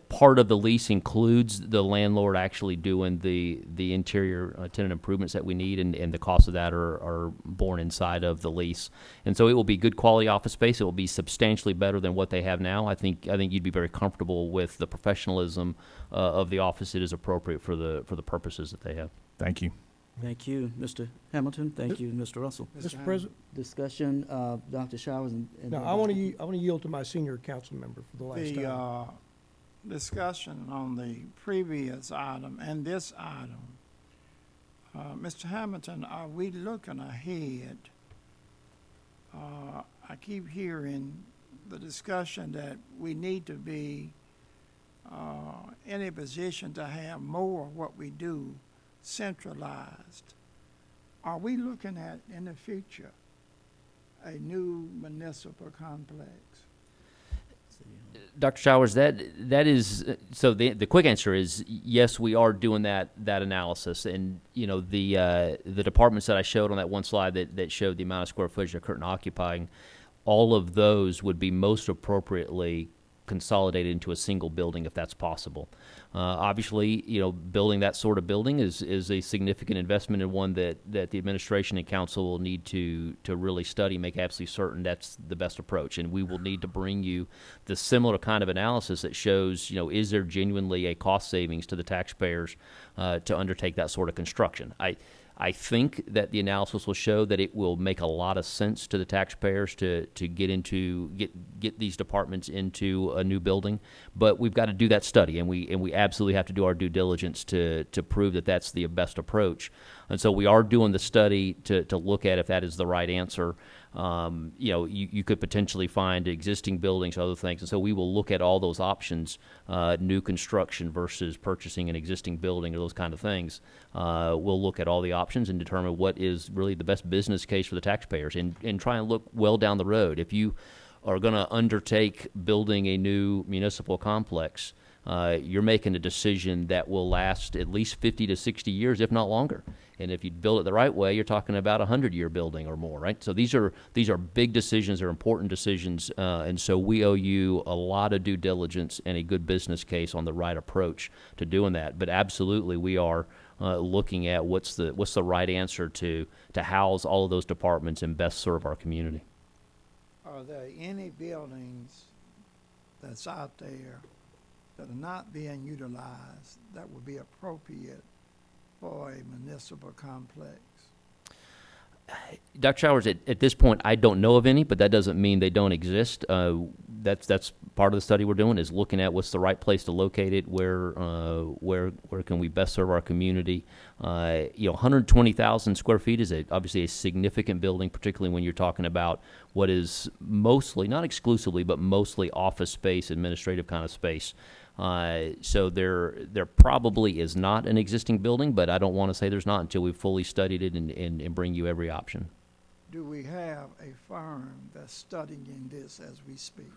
Part of the lease includes the landlord actually doing the interior tenant improvements that we need, and the costs of that are borne inside of the lease. And so it will be good quality office space. It will be substantially better than what they have now. I think you'd be very comfortable with the professionalism of the office. It is appropriate for the purposes that they have. Thank you. Thank you, Mr. Hamilton. Thank you, Mr. Russell. Mr. President? Discussion, Dr. Showers and No, I want to yield to my senior council member for the last time. Discussion on the previous item and this item. Mr. Hamilton, are we looking ahead? I keep hearing the discussion that we need to be in a position to have more of what we do centralized. Are we looking at, in the future, a new municipal complex? Dr. Showers, that is so. The quick answer is yes. We are doing that analysis, and the departments that I showed on that one slide that showed the amount of square footage they're currently occupying, all of those would be most appropriately consolidated into a single building if that's possible. Obviously, building that sort of building is a significant investment, and one that the administration and council will need to really study, make absolutely certain that's the best approach. And we will need to bring you the similar kind of analysis that shows, is there genuinely a cost savings to the taxpayers to undertake that sort of construction. I think that the analysis will show that it will make a lot of sense to the taxpayers to get these departments into a new building, but we've got to do that study, and we absolutely have to do our due diligence to prove that that's the best approach. And so we are doing the study to look at if that is the right answer. You could potentially find existing buildings, other things, and so we will look at all those options, new construction versus purchasing an existing building, or those kind of things. We'll look at all the options and determine what is really the best business case for the taxpayers, and try and look well down the road. If you are going to undertake building a new municipal complex, you're making a decision that will last at least 50 to 60 years, if not longer. And if you build it the right way, you're talking about a 100-year building or more, right? So these are big decisions, they're important decisions, and so we owe you a lot of due diligence and a good business case on the right approach to doing that. But absolutely, we are looking at what's the right answer to house all of those departments and best serve our community. Are there any buildings that's out there that are not being utilized that would be appropriate for a municipal complex? Dr. Showers, at this point, I don't know of any, but that doesn't mean they don't exist. That's part of the study we're doing, is looking at what's the right place to locate it, where can we best serve our community. 120,000 square feet is obviously a significant building, particularly when you're talking about what is mostly, not exclusively, but mostly office space, administrative kind of space. So there probably is not an existing building, but I don't want to say there's not until we've fully studied it and bring you every option. Do we have a firm that's studying this as we speak?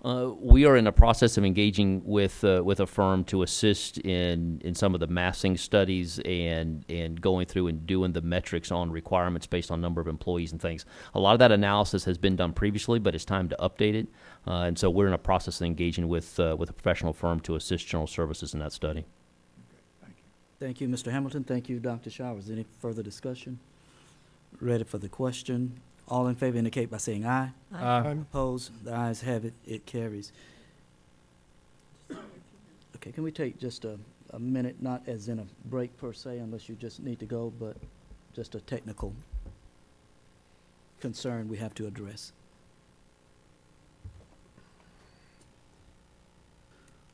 We are in the process of engaging with a firm to assist in some of the massing studies and going through and doing the metrics on requirements based on number of employees and things. A lot of that analysis has been done previously, but it's time to update it. And so we're in a process of engaging with a professional firm to assist General Services in that study. Okay, thank you. Thank you, Mr. Hamilton. Thank you, Dr. Showers. Any further discussion? Ready for the question? All in favor indicate by saying aye. Aye. Opposed? The ayes have it. It carries. Okay, can we take just a minute, not as in a break per se, unless you just need to go, but just a technical concern we have to address.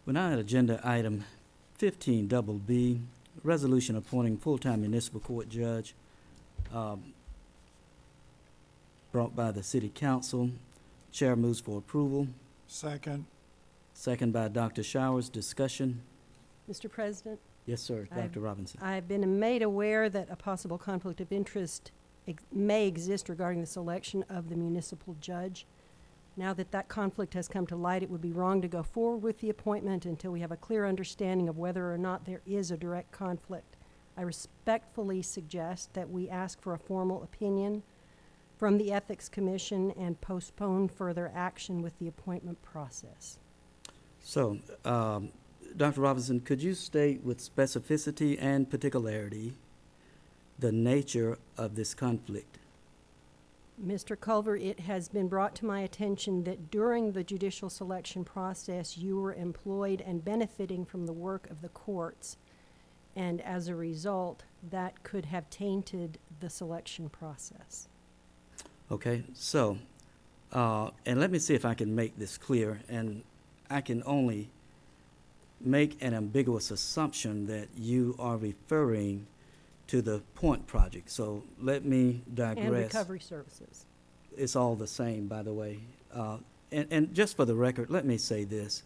We're now at agenda item 15 double B, resolution appointing full-time municipal court judge, brought by the City Council. Chair moves for approval. Second. Second by Dr. Showers. Discussion. Mr. President? Yes, sir. Dr. Robinson. I've been made aware that a possible conflict of interest may exist regarding the selection of the municipal judge. Now that that conflict has come to light, it would be wrong to go forward with the appointment until we have a clear understanding of whether or not there is a direct conflict. I respectfully suggest that we ask for a formal opinion from the Ethics Commission and postpone further action with the appointment process. So, Dr. Robinson, could you state with specificity and particularity the nature of this conflict? Mr. Culver, it has been brought to my attention that during the judicial selection process, you were employed and benefiting from the work of the courts, and as a result, that could have tainted the selection process. Okay, so, and let me see if I can make this clear, and I can only make an ambiguous assumption that you are referring to the Point Project. So let me digress. And recovery services. It's all the same, by the way. And just for the record, let me say this.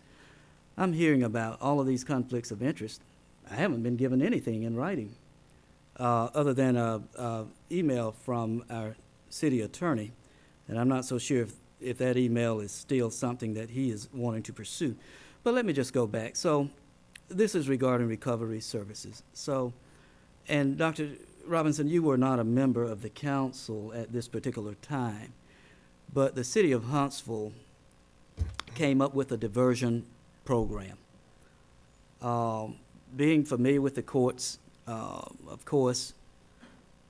I'm hearing about all of these conflicts of interest. I haven't been given anything in writing other than an email from our city attorney, and I'm not so sure if that email is still something that he is wanting to pursue. But let me just go back. So this is regarding recovery services. So, and Dr. Robinson, you were not a member of the council at this particular time, but the city of Huntsville came up with a diversion program. Being familiar with the courts, of course,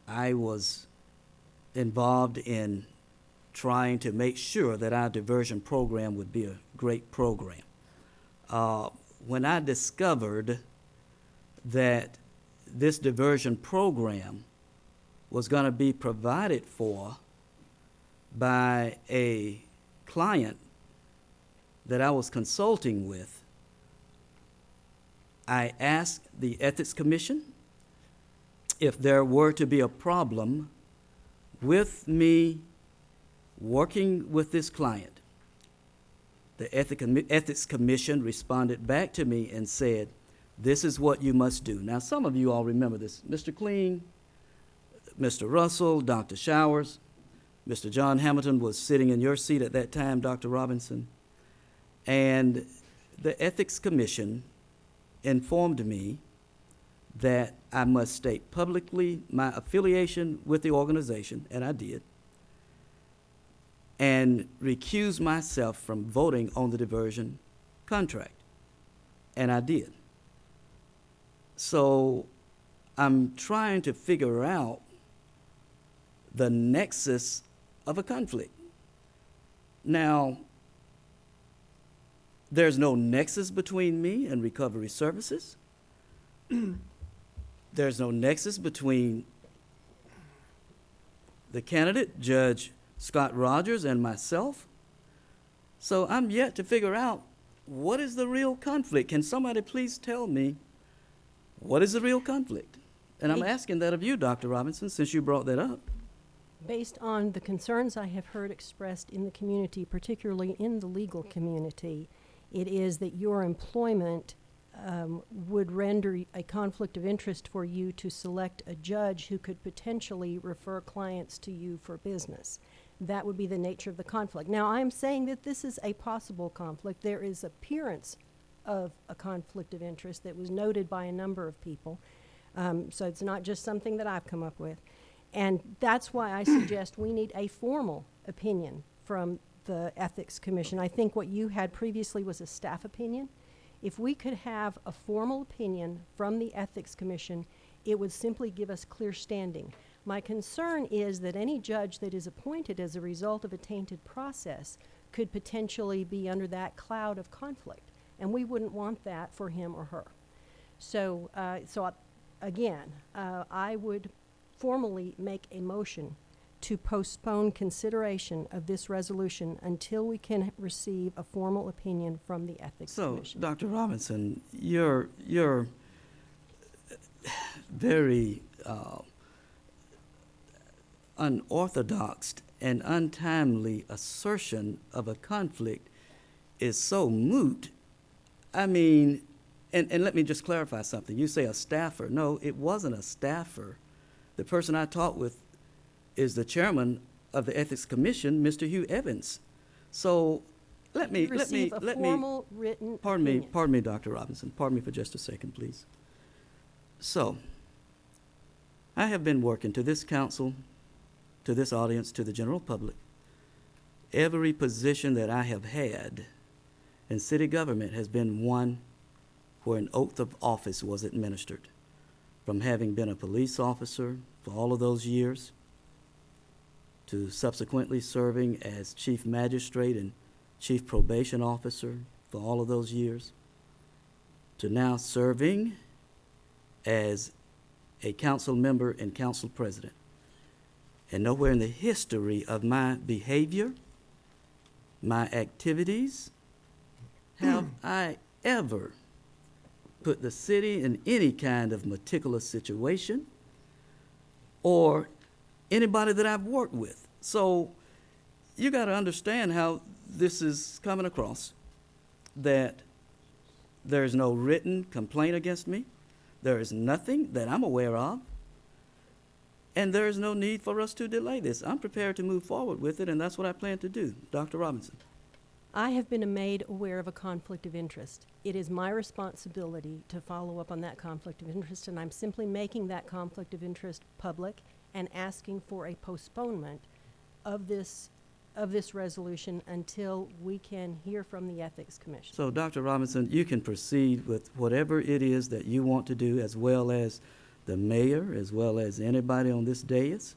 I was involved in trying to make sure that our diversion program would be a great program. When I discovered that this diversion program was going to be provided for by a client that I was consulting with, I asked the Ethics Commission if there were to be a problem with me working with this client. The Ethics Commission responded back to me and said, this is what you must do. Now, some of you all remember this. Mr. Clean, Mr. Russell, Dr. Showers, Mr. John Hamilton was sitting in your seat at that time, Dr. Robinson. And the Ethics Commission informed me that I must state publicly my affiliation with the organization, and I did, and recuse myself from voting on the diversion contract, and I did. So I'm trying to figure out the nexus of a conflict. Now, there's no nexus between me and recovery services. There's no nexus between the candidate, Judge Scott Rogers, and myself. So I'm yet to figure out what is the real conflict. Can somebody please tell me what is the real conflict? And I'm asking that of you, Dr. Robinson, since you brought that up. Based on the concerns I have heard expressed in the community, particularly in the legal community, it is that your employment would render a conflict of interest for you to select a judge who could potentially refer clients to you for business. That would be the nature of the conflict. Now, I'm saying that this is a possible conflict. There is appearance of a conflict of interest that was noted by a number of people. So it's not just something that I've come up with. And that's why I suggest we need a formal opinion from the Ethics Commission. I think what you had previously was a staff opinion. If we could have a formal opinion from the Ethics Commission, it would simply give us clear standing. My concern is that any judge that is appointed as a result of a tainted process could potentially be under that cloud of conflict, and we wouldn't want that for him or her. So, again, I would formally make a motion to postpone consideration of this resolution until we can receive a formal opinion from the Ethics Commission. So, Dr. Robinson, your very unorthodox and untimely assertion of a conflict is so moot. I mean, and let me just clarify something. You say a staffer. No, it wasn't a staffer. The person I talked with is the chairman of the Ethics Commission, Mr. Hugh Evans. So let me written pardon opinion. me, Dr. Robinson. Pardon me for just a second, please. So I have been working to this council, to this audience, to the general public. Every position that I have had in city government has been one where an oath of office was administered. From having been a police officer for all of those years, to subsequently serving as chief magistrate and chief probation officer for all of those years, to now serving as a council member and council president. And nowhere in the history of my behavior, my activities, have I ever put the city in any kind of meticulous situation or anybody that I've worked with. So you got to understand how this is coming across, that there is no written complaint against me. There is nothing that I'm aware of. And there is no need for us to delay this. I'm prepared to move forward with it, and that's what I plan to do. Dr. Robinson. I have been made aware of a conflict of interest. It is my responsibility to follow up on that conflict of interest, and I'm simply making that conflict of interest public and asking for a postponement of this resolution until we can hear from the Ethics Commission. So, Dr. Robinson, you can proceed with whatever it is that you want to do, as well as the mayor, as well as anybody on this dais.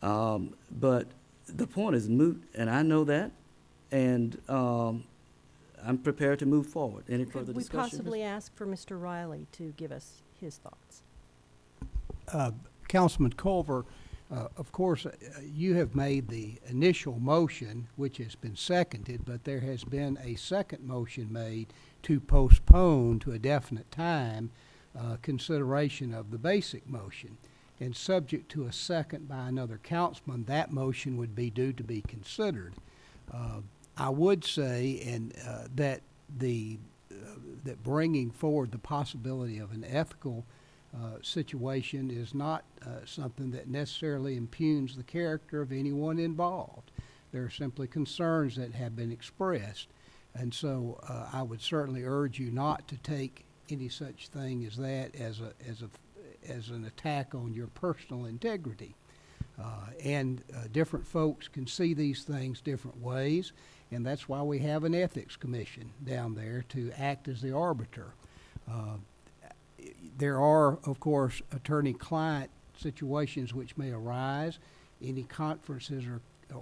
But the point is moot, and I know that, and I'm prepared to move forward. Any further Could we discussion? possibly ask for Mr. Riley to give us his thoughts? Councilman Culver, of course, you have made the initial motion, which has been seconded, but there has been a second motion made to postpone to a definite time consideration of the basic motion. And subject to a second by another councilman, that motion would be due to be considered. I would say that that bringing forward the possibility of an ethical situation is not something that necessarily impugns the character of anyone involved. There are simply concerns that have been expressed, and so I would certainly urge you not to take any such thing as that as an attack on your personal integrity. And different folks can see these things different ways, and that's why we have an ethics commission down there to act as the arbiter. There are, of course, attorney-client situations which may arise. Any conferences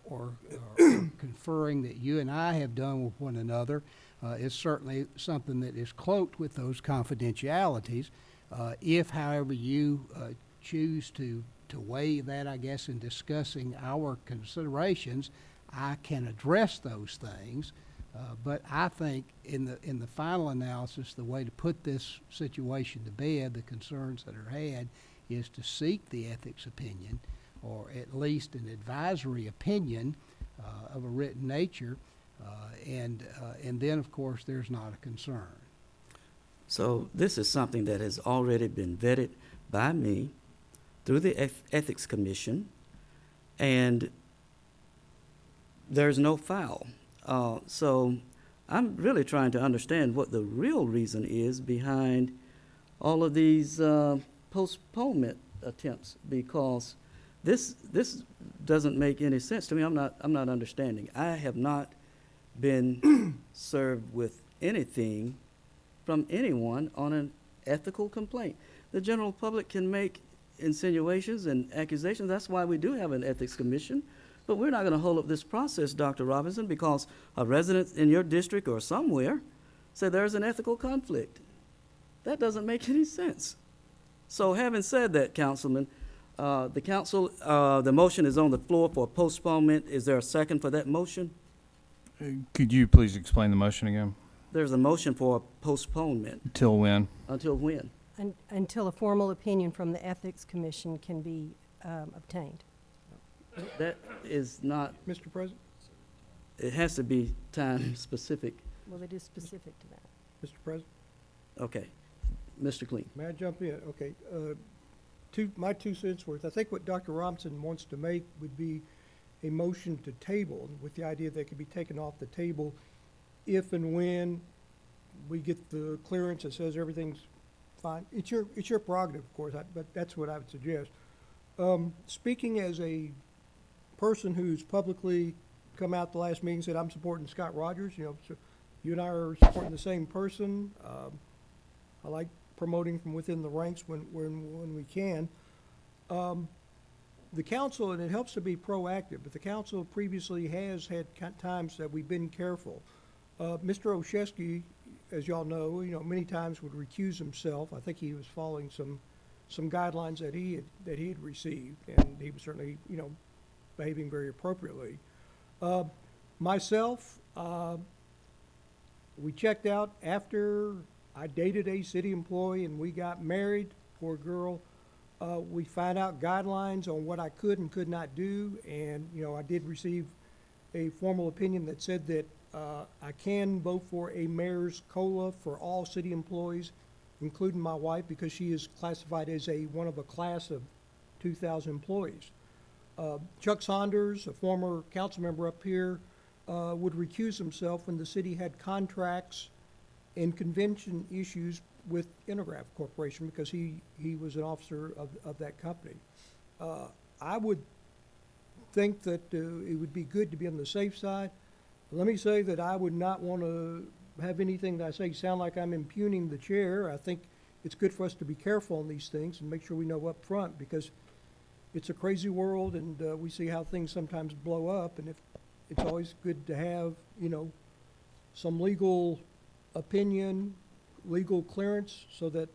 or conferring that you and I have done with one another is certainly something that is cloaked with those confidentialities. If, however, you choose to weigh that, I guess, in discussing our considerations, I can address those things. But I think in the final analysis, the way to put this situation to bed, the concerns that are had, is to seek the ethics opinion, or at least an advisory opinion of a written nature, and then, of course, there's not a concern. So this is something that has already been vetted by me through the Ethics Commission, and there's no foul. So I'm really trying to understand what the real reason is behind all of these postponement attempts, because this doesn't make any sense to me. I'm not understanding. I have not been served with anything from anyone on an ethical complaint. The general public can make insinuations and accusations. That's why we do have an ethics commission. But we're not going to hold up this process, Dr. Robinson, because a resident in your district or somewhere said there's an ethical conflict. That doesn't make any sense. So having said that, Councilman, the motion is on the floor for postponement. Is there a second for that motion? Could you please explain the motion again? There's a motion for postponement. Till when? Until when? Until a formal opinion from the Ethics Commission can be obtained. That is not, Mr. President? it has to be time specific. Well, it is specific to that. Mr. President? Okay. Mr. Clean. May I jump in? Okay. My 2 cents worth. I think what Dr. Robinson wants to make would be a motion to table, with the idea that it could be taken off the table if and when we get the clearance that says everything's fine. It's your prerogative, of course, but that's what I would suggest. Speaking as a person who's publicly come out the last meeting and said, I'm supporting Scott Rogers, so you and I are supporting the same person. I like promoting from within the ranks when we can. The council, and it helps to be proactive, but the council previously has had times that we've been careful. Mr. Olszewski, as y'all know, many times would recuse himself. I think he was following some guidelines that he had received, and he was certainly, behaving very appropriately. Myself, we checked out after I dated a city employee and we got married. Poor girl. We found out guidelines on what I could and could not do, and I did receive a formal opinion that said that I can vote for a mayor's COLA for all city employees, including my wife, because she is classified as one of a class of 2,000 employees. Chuck Saunders, a former council member up here, would recuse himself when the city had contracts and convention issues with Intergraph Corporation, because he was an officer of that company. I would think that it would be good to be on the safe side. Let me say that I would not want to have anything that I say sound like I'm impugning the chair. I think it's good for us to be careful on these things and make sure we know up front, because it's a crazy world, and we see how things sometimes blow up, and if it's always good to have, some legal opinion, legal clearance, so that,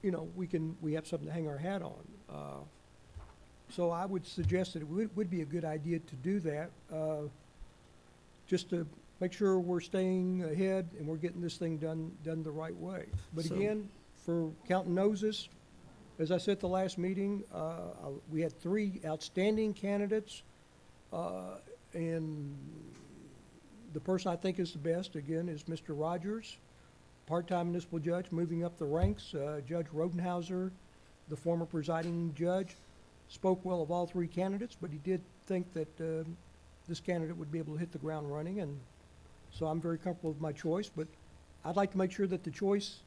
we have something to hang our hat on. So I would suggest that it would be a good idea to do that, just to make sure we're staying ahead and we're getting this thing done the right way. But again, for counting noses, as I said at the last meeting, we had 3 outstanding candidates, and the person I think is the best, again, is Mr. Rogers, part-time municipal judge, moving up the ranks. Judge Rodenhauser, the former presiding judge, spoke well of all 3 candidates, but he did think that this candidate would be able to hit the ground running, and so I'm very comfortable with my choice. But I'd like to make sure that the choice,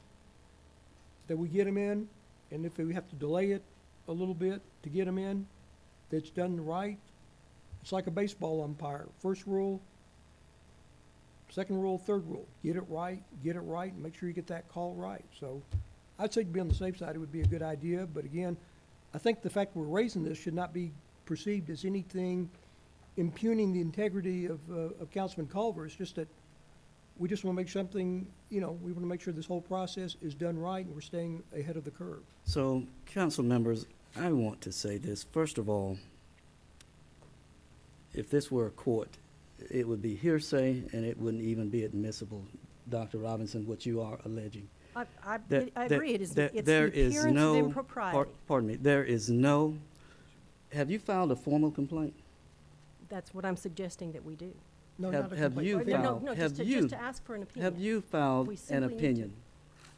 that we get him in, and if we have to delay it a little bit to get him in, that's done right. It's like a baseball umpire. First rule, second rule, third rule. Get it right, and make sure you get that call right. So I'd say to be on the safe side, it would be a good idea, but again, I think the fact we're raising this should not be perceived as anything impugning the integrity of Councilman Culver. It's just that we just want to make something, we want to make sure this whole process is done right and we're staying ahead of the curve. So, council members, I want to say this. First of all, if this were a court, it would be hearsay and it wouldn't even be admissible, Dr. Robinson, what you are alleging. I That- agree, that- it's that the there is appearance of no- impropriety. Pardon me, there is no, have you filed a formal complaint? That's what I'm suggesting that we do. No, Have- not a have complaint. you Or no, filed- no, have just you- to ask for an opinion. Have you filed We an simply need to- opinion?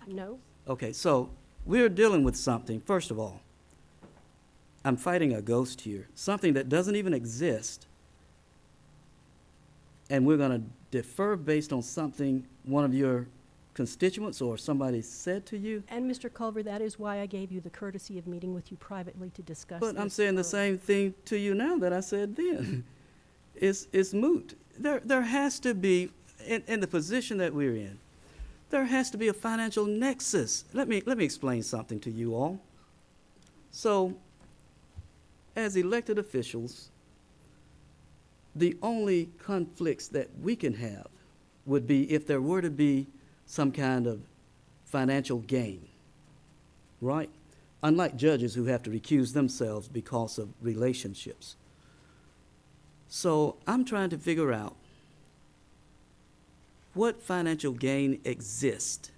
No, Okay, so we're dealing with something, first of all, I'm fighting a ghost here, something that doesn't even exist. And we're going to defer based on something one of your constituents or somebody said to you. and Mr. Culver, that is why I gave you the courtesy of meeting with you privately to discuss this. But I'm saying the same thing to you now that I said then. It's moot. There has to be, in the position that we're in, there has to be a financial nexus. Let me explain something to you all. So, as elected officials, the only conflicts that we can have would be if there were to be some kind of financial gain, right? Unlike judges who have to recuse themselves because of relationships. So I'm trying to figure out what financial gain exists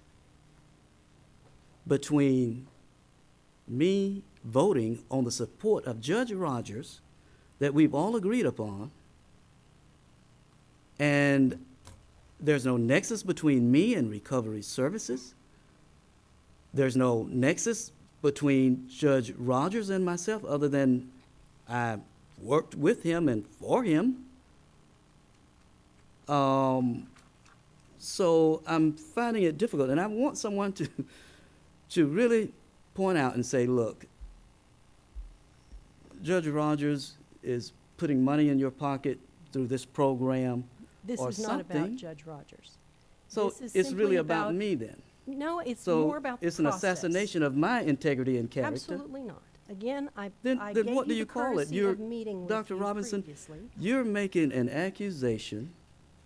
between me voting on the support of Judge Rogers that we've all agreed upon, and there's no nexus between me and recovery services. There's no nexus between Judge Rogers and myself other than I worked with him and for him. So I'm finding it difficult, and I want someone to really point out and say, look, Judge Rogers is putting money in your pocket through this program This or is not about something. Judge Rogers. So This is it's simply really about me then. No, it's So more about the it's an process. assassination of my integrity and character. Absolutely not. Again, I Then gave what do you you the call it? courtesy You're, of meeting with Dr. you Robinson, previously. you're making an accusation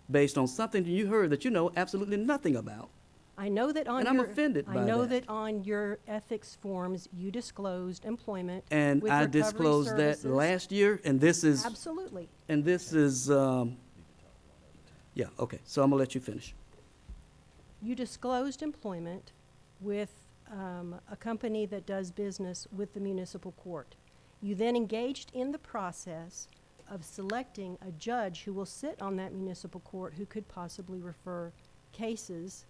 based on something that you heard that you know absolutely nothing about. I know that on And I'm offended I by know that. that on your ethics forms, you disclosed employment And with I recovery disclosed that services. last year, and this is, Absolutely. and this is, yeah, okay, so I'm gonna let you finish. You disclosed employment with a company that does business with the municipal court. You then engaged in the process of selecting a judge who will sit on that municipal court who could possibly refer cases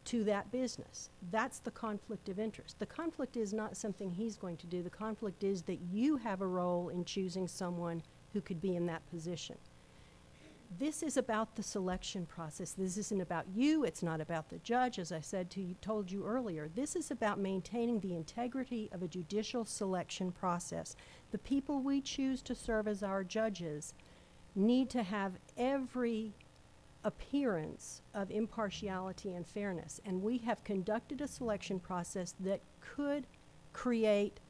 to that business. That's the conflict of interest. The conflict is not something he's going to do. The conflict is that you have a role in choosing someone who could be in that position. This is about the selection process. This isn't about you. It's not about the judge, as I said to you, told you earlier. This is about maintaining the integrity of a judicial selection process. The people we choose to serve as our judges need to have every appearance of impartiality and fairness. And we have conducted a selection process that could create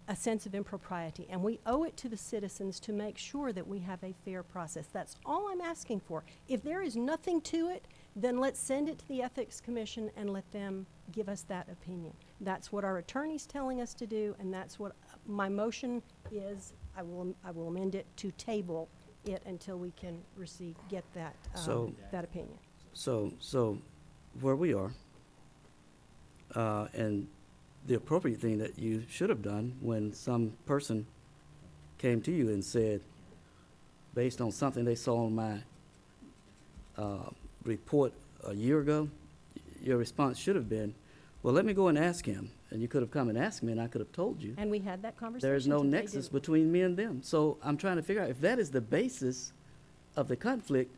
a sense of impropriety, and we owe it to the citizens to make sure that we have a fair process. That's all I'm asking for. If there is nothing to it, then let's send it to the Ethics Commission and let them give us that opinion. That's what our attorney's telling us to do, and that's what my motion is. I will amend it to table it until we can get that, So- that opinion. So where we are, and the appropriate thing that you should have done when some person came to you and said, based on something they saw on my report a year ago, your response should have been, well, let me go and ask him. And you could have come and asked me, and I could have told you. And we had that conversation. There's no today, nexus didn't we? between me and them. So I'm trying to figure out if that is the basis of the conflict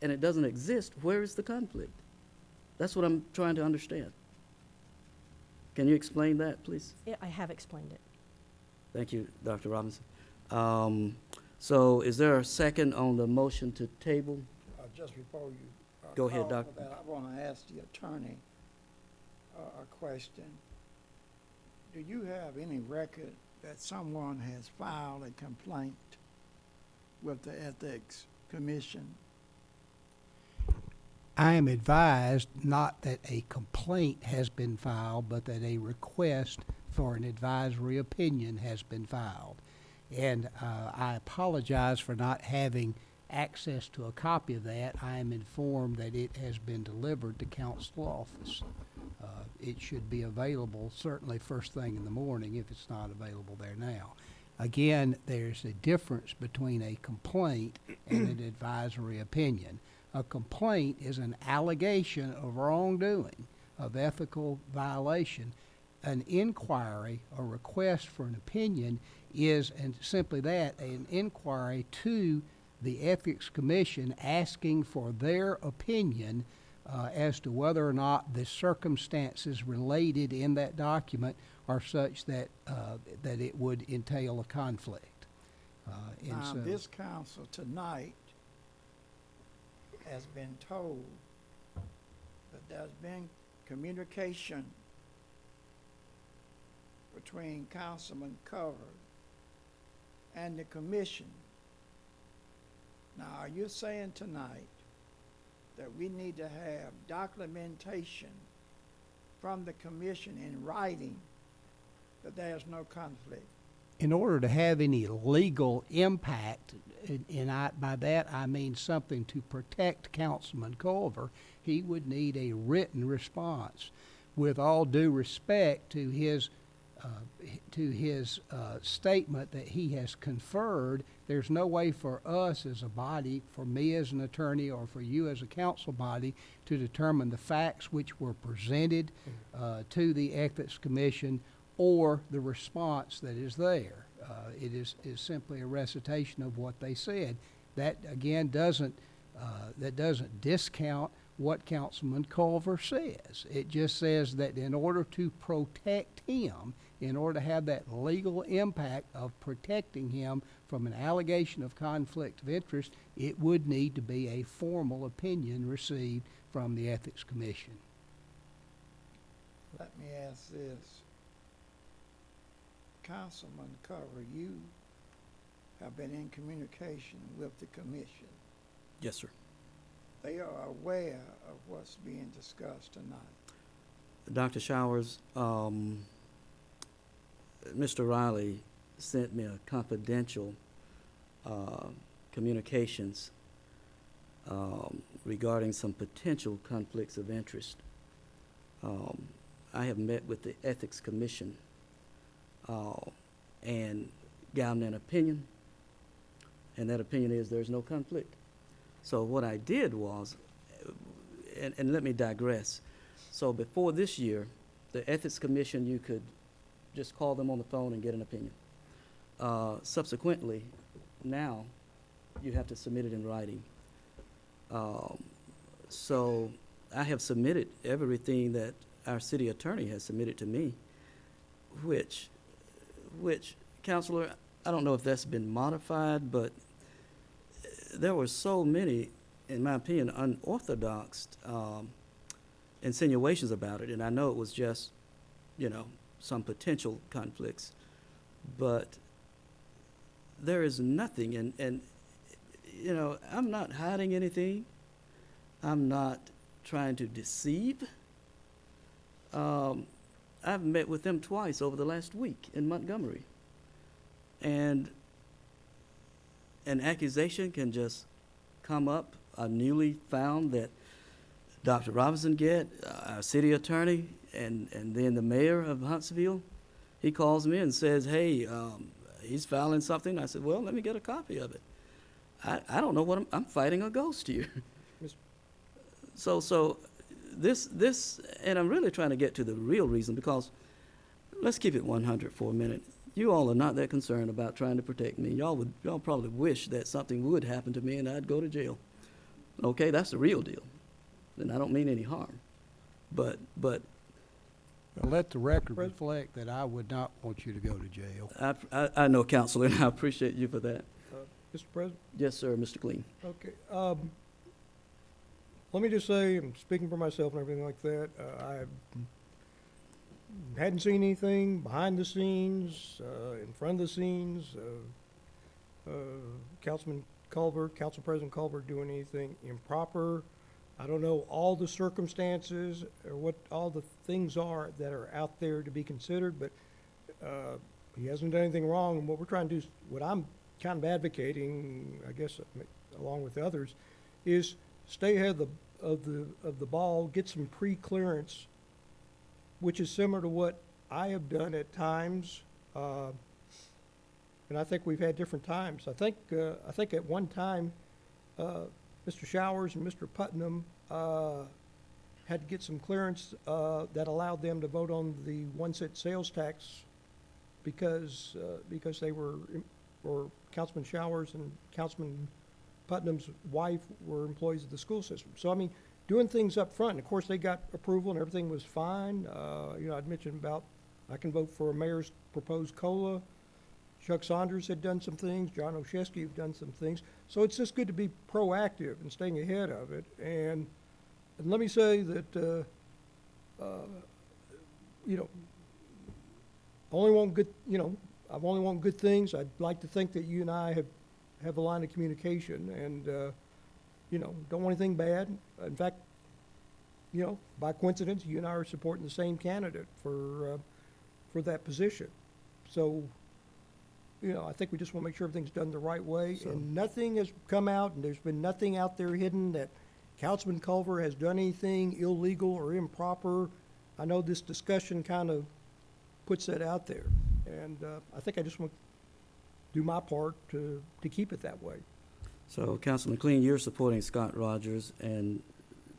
and it doesn't exist, where is the conflict? That's what I'm trying to understand. Can you explain that, please? Yeah, I have explained it. Thank you, Dr. Robinson. So is there a second on the motion to table? Just before you Go ahead, call Doctor. for that, I want to ask the attorney, a question. Do you have any record that someone has filed a complaint with the Ethics Commission? I am advised not that a complaint has been filed, but that a request for an advisory opinion has been filed. And I apologize for not having access to a copy of that. I am informed that it has been delivered to council office. It should be available certainly first thing in the morning if it's not available there now. Again, there's a difference between a complaint and an advisory opinion. A complaint is an allegation of wrongdoing, of ethical violation. An inquiry or request for an opinion is, and simply that, an inquiry to the Ethics Commission asking for their opinion as to whether or not the circumstances related in that document are such that that it would entail a conflict. Now, this council tonight has been told that there's been communication between Councilman Culver and the commission. Now, are you saying tonight that we need to have documentation from the commission in writing that there's no conflict? In order to have any legal impact, by that I mean something to protect Councilman Culver, he would need a written response. With all due respect to his statement that he has conferred, there's no way for us as a body, for me as an attorney, or for you as a council body to determine the facts which were presented to the Ethics Commission or the response that is there. It is simply a recitation of what they said. That again doesn't discount what Councilman Culver says. It just says that in order to protect him, in order to have that legal impact of protecting him from an allegation of conflict of interest, it would need to be a formal opinion received from the Ethics Commission. Let me ask this. Councilman Culver, you have been in communication with the commission. Yes, sir. They are aware of what's being discussed tonight. Dr. Showers, Mr. Riley sent me a confidential communications regarding some potential conflicts of interest. I have met with the Ethics Commission and gotten an opinion, and that opinion is there's no conflict. So what I did was, and let me digress. So before this year, the Ethics Commission, you could just call them on the phone and get an opinion. Subsequently, now you have to submit it in writing. So I have submitted everything that our city attorney has submitted to me, which, Counselor, I don't know if that's been modified, but there were so many, in my opinion, unorthodox insinuations about it, and I know it was just, some potential conflicts, but there is nothing, and I'm not hiding anything. I'm not trying to deceive. I've met with them twice over the last week in Montgomery, and an accusation can just come up. I newly found that Dr. Robinson our city attorney, and then the mayor of Huntsville, he calls me and says, hey, he's filing something. I said, well, let me get a copy of it. I don't know what I'm fighting a ghost here. So this, and I'm really trying to get to the real reason, because let's keep it 100 for a minute. You all are not that concerned about trying to protect me. Y'all probably wish that something would happen to me and I'd go to jail. Okay, that's the real deal. And I don't mean any harm. But let the record reflect that I would not want you to go to jail. I know, Counselor, and I appreciate you for that. Mr. President? Yes, sir, Mr. Clean. Okay. Let me just say, I'm speaking for myself and everything like that. hadn't seen anything behind the scenes, in front of the scenes, Councilman Culver, Council President Culver doing anything improper. I don't know all the circumstances or what all the things are that are out there to be considered, but he hasn't done anything wrong. And what we're trying to do, what I'm kind of advocating, I guess, along with others, is stay ahead of the ball, get some pre-clearance, which is similar to what I have done at times. And I think we've had different times. I think at one time, Mr. Showers and Mr. Putnam had to get some clearance that allowed them to vote on the 1-cent sales tax because they were, or Councilman Showers and Councilman Putnam's wife were employees of the school system. So I mean, doing things up front. And of course, they got approval and everything was fine. You know, I'd mentioned about I can vote for a mayor's proposed COLA. Chuck Saunders had done some things. John Oshesky have done some things. So it's just good to be proactive and staying ahead of it. And let me say that, you know, I only want good, you know, I've only want good things. I'd like to think that you and I have a line of communication and, you know, don't want anything bad. In fact, you know, by coincidence, you and I are supporting the same candidate for that position. So, you know, I think we just want to make sure everything's done the right way. And nothing has come out, and there's been nothing out there hidden that Councilman Culver has done anything illegal or improper. I know this discussion kind of puts that out there. And I think I just want to do my part to keep it that way. So, Councilman Clean, you're supporting Scott Rogers, and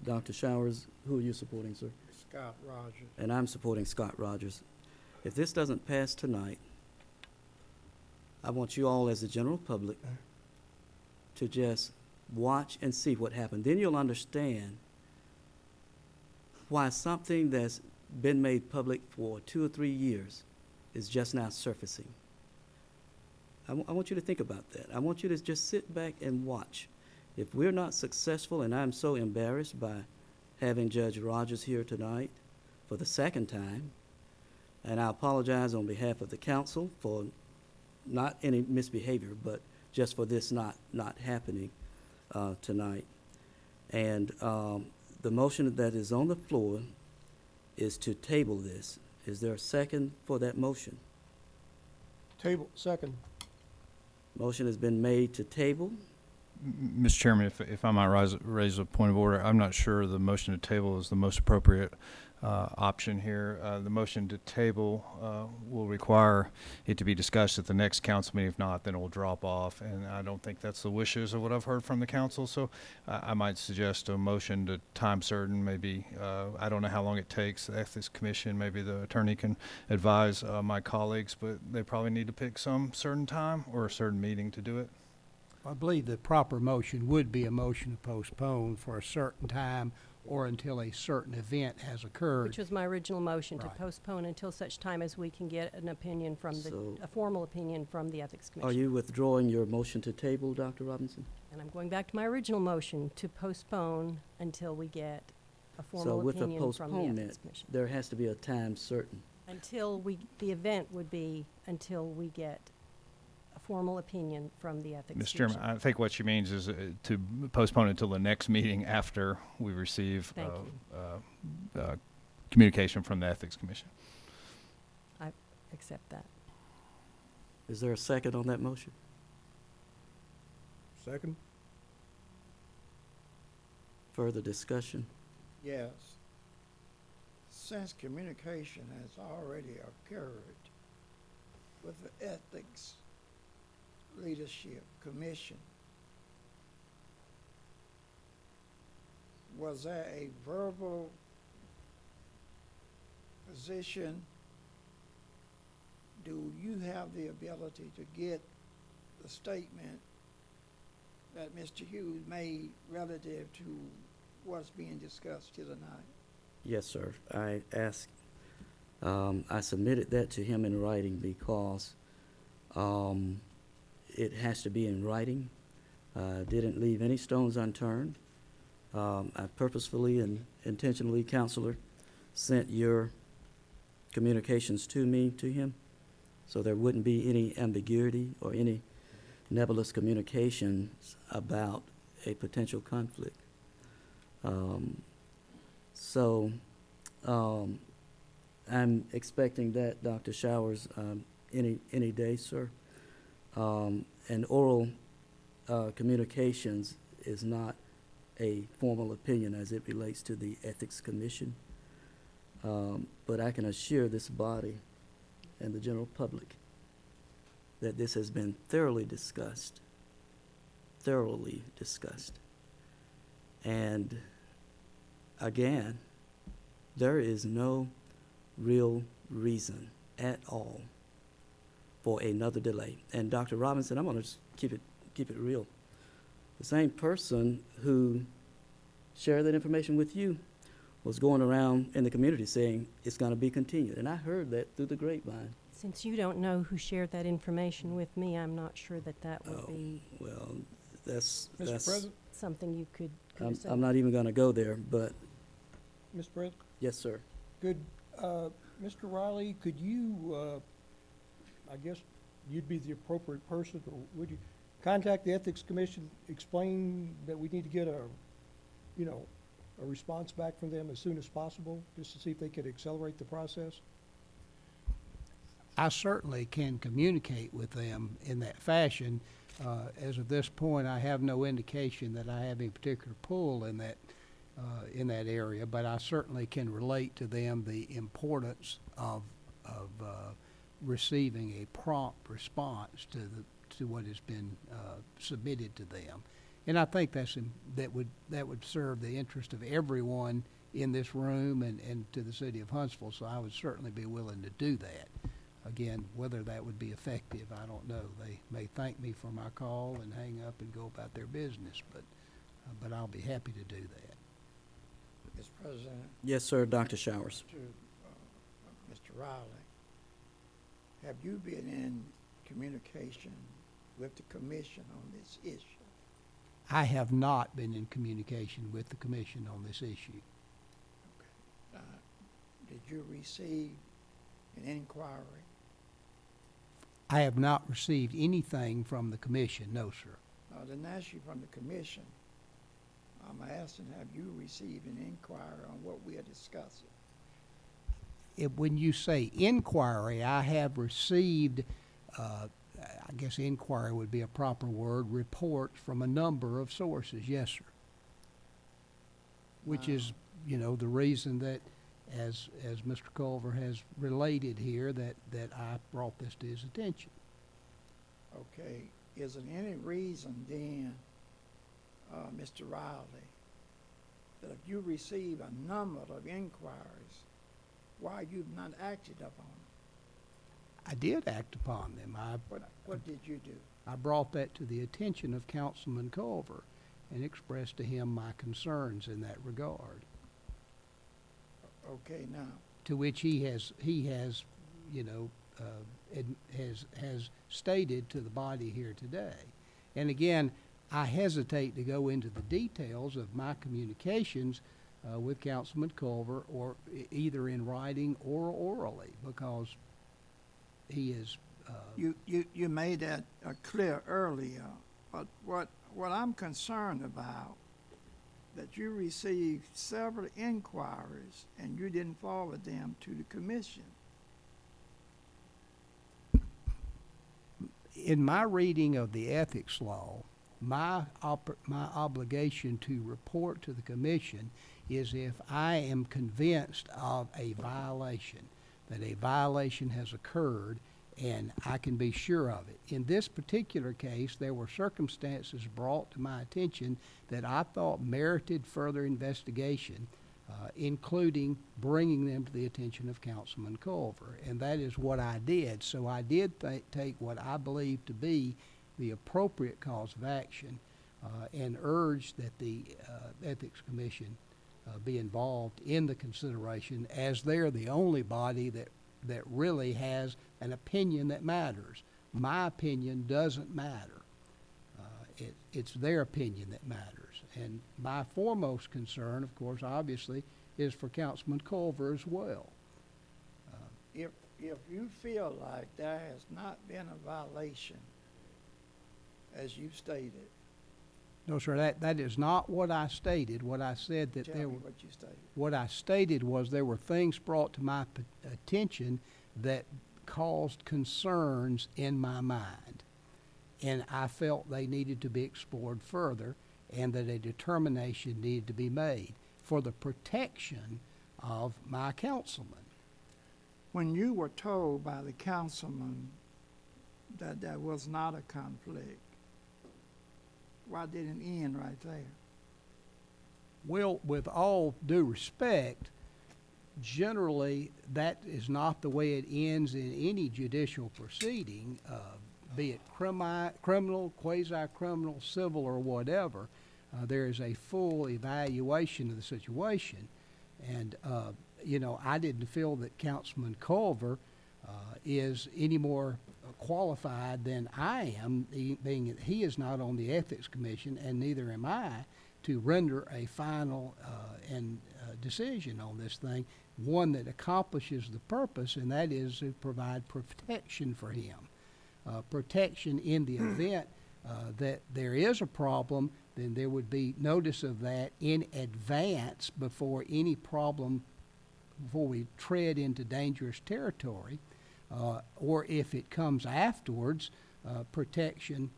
Dr. Showers, who are you supporting, sir? Scott Rogers. And I'm supporting Scott Rogers. If this doesn't pass tonight, I want you all as the general public to just watch and see what happened. Then you'll understand why something that's been made public for 2 or 3 years is just now surfacing. I want you to think about that. I want you to just sit back and watch. If we're not successful, and I'm so embarrassed by having Judge Rogers here tonight for the second time, and I apologize on behalf of the council for not any misbehavior, but just for this not happening tonight. And the motion that is on the floor is to table this. Is there a second for that motion? Table, second. Motion has been made to table. Mr. Chairman, if I might raise a point of order, I'm not sure the motion to table is the most appropriate option here. The motion to table will require it to be discussed at the next council meeting. If not, then it will drop off, and I don't think that's the wishes of what I've heard from the council. So I might suggest a motion to time certain. Maybe I don't know how long it takes. The Ethics Commission, maybe the attorney can advise my colleagues, but they probably need to pick some certain time or a certain meeting to do it. I believe the proper motion would be a motion to postpone for a certain time or until a certain event has occurred. Which was my original motion, to Right. postpone until such time as we can get an opinion from a formal opinion from the Ethics Commission. Are you withdrawing your motion to table, Dr. Robinson? And I'm going back to my original motion to postpone until we get a formal So with the opinion from the postponement, Ethics Commission. there has to be a time certain. The event would be until we get a formal opinion from the Ethics Mr. Commission. Chairman, I think what she means is to postpone it until the next meeting after we receive Thank communication from the Ethics Commission. I accept that. Is there a second on that motion? Second? Further discussion? Yes. Since communication has already occurred with the Ethics Leadership Commission, was there a verbal position? Do you have the ability to get the statement that Mr. Hughes made relative to what's being discussed here tonight? Yes, sir. I submitted that to him in writing because it has to be in writing. Didn't leave any stones unturned. I purposefully and intentionally, Counselor, sent your communications to him, so there wouldn't be any ambiguity or any nebulous communications about a potential conflict. I'm expecting that, Dr. Showers, any day, sir. And oral communications is not a formal opinion as it relates to the Ethics Commission. But I can assure this body and the general public that this has been thoroughly discussed. And again, there is no real reason at all for another delay. And Dr. Robinson, I'm going to keep it real. The same person who shared that information with you was going around in the community saying it's going to be continued. And I heard that through the grapevine. Since you don't know who shared that information with me, I'm not sure that would be Well, that's Mr. President? something you could say. I'm not even going to go there, but Mr. President? yes, sir. Could, Mr. Riley, could you, I guess you'd be the appropriate person, or would you contact the Ethics Commission, explain that we need to get a response back from them as soon as possible, just to see if they could accelerate the process? I certainly can communicate with them in that fashion. As of this point, I have no indication that I have any particular pull in that area, but I certainly can relate to them the importance of receiving a prompt response to what has been submitted to them. And I think that would serve the interest of everyone in this room and to the city of Huntsville, so I would certainly be willing to do that. Again, whether that would be effective, I don't know. They may thank me for my call and hang up and go about their business, but I'll be happy to do that. Mr. President. Yes, sir, Dr. Showers. To Mr. Riley, have you been in communication with the commission on this issue? I have not been in communication with the commission on this issue. Okay. Did you receive an inquiry? I have not received anything from the commission, no, sir. I didn't ask you from the commission. I'm asking, have you received an inquiry on what we are discussing? When you say inquiry, I have received, I guess inquiry would be a proper word, reports from a number of sources, yes, sir. Which is, the reason that, as Mr. Culver has related here, that I brought this to his attention. Okay, is there any reason then, Mr. Riley, that if you receive a number of inquiries, why you've not acted upon them? I did act upon them. What did you do? I brought that to the attention of Councilman Culver and expressed to him my concerns in that regard. Okay, now. To which he has stated to the body here today. And again, I hesitate to go into the details of my communications with Councilman Culver, or either in writing or orally, because he is. You made that clear earlier, but what I'm concerned about, that you received several inquiries and you didn't forward them to the commission. In my reading of the ethics law, my obligation to report to the commission is if I am convinced of a violation, that a violation has occurred, and I can be sure of it. In this particular case, there were circumstances brought to my attention that I thought merited further investigation, including bringing them to the attention of Councilman Culver. And that is what I did. So I did take what I believe to be the appropriate cause of action and urged that the Ethics Commission be involved in the consideration, as they're the only body that really has an opinion that matters. My opinion doesn't matter. It's their opinion that matters. And my foremost concern, of course, obviously, is for Councilman Culver as well. if you feel like there has not been a violation, as you stated, No, sir, that is not what I stated. What I said that tell there me were, what you stated. what I stated was there were things brought to my attention that caused concerns in my mind. And I felt they needed to be explored further and that a determination needed to be made for the protection of my councilman. When you were told by the councilman that there was not a conflict, why didn't it end right there? Well, with all due respect, generally that is not the way it ends in any judicial proceeding, be it criminal, quasi-criminal, civil, or whatever. There is a full evaluation of the situation. And, you know, I didn't feel that Councilman Culver is any more qualified than I am, being that he is not on the Ethics Commission, and neither am I, to render a final decision on this thing, one that accomplishes the purpose, and that is to provide protection for him. Protection in the event that there is a problem, then there would be notice of that in advance before any problem, before we tread into dangerous territory. Or if it comes afterwards, protection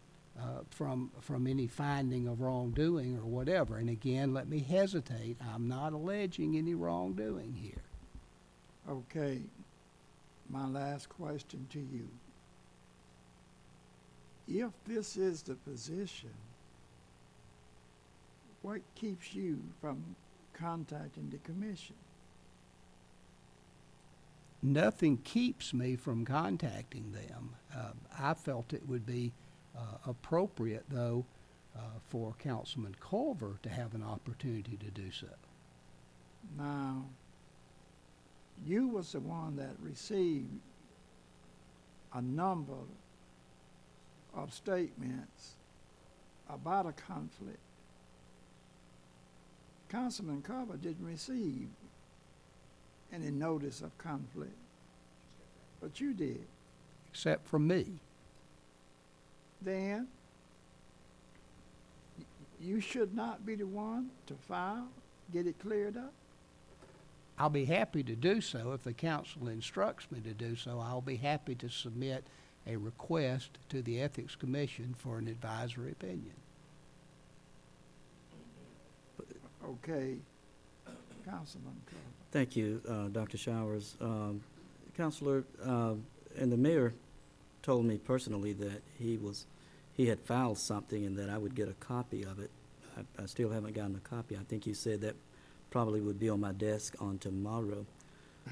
from any finding of wrongdoing or whatever. And again, let me hesitate. I'm not alleging any wrongdoing here. Okay, my last question to you. If this is the position, what keeps you from contacting the commission? Nothing keeps me from contacting them. I felt it would be appropriate, though, for Councilman Culver to have an opportunity to do so. Now, you was the one that received a number of statements about a conflict. Councilman Culver didn't receive any notice of conflict, but you did. Except from me. Then, you should not be the one to file, get it cleared up? I'll be happy to do so. If the council instructs me to do so, I'll be happy to submit a request to the Ethics Commission for an advisory opinion. Okay, Councilman Culver. Thank you, Dr. Showers. Counselor, and the mayor told me personally that he had filed something and that I would get a copy of it. I still haven't gotten a copy. I think you said that probably would be on my desk on tomorrow.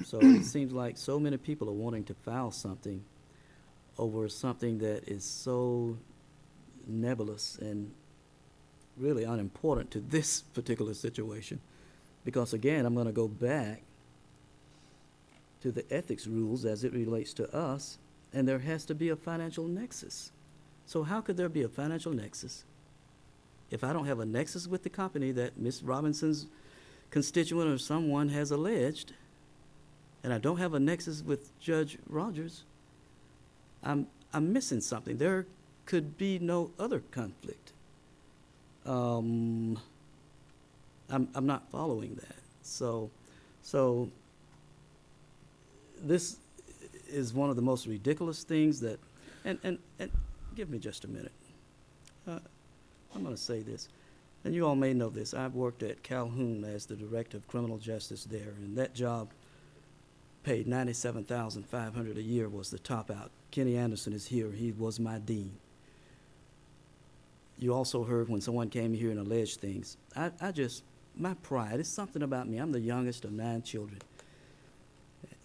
So it seems like so many people are wanting to file something over something that is so nebulous and really unimportant to this particular situation. Because again, I'm going to go back to the ethics rules as it relates to us, and there has to be a financial nexus. So how could there be a financial nexus if I don't have a nexus with the company that Ms. Robinson's constituent or someone has alleged, and I don't have a nexus with Judge Rogers? I'm missing something. There could be no other conflict. I'm not following that. So this is one of the most ridiculous things that, and give me just a minute. I'm going to say this, and you all may know this. I've worked at Calhoun as the Director of Criminal Justice there, and that job paid $97,500 a year was the top out. Kenny Anderson is here. He was my dean. You also heard when someone came here and alleged things. My pride, it's something about me. I'm the youngest of 9 children.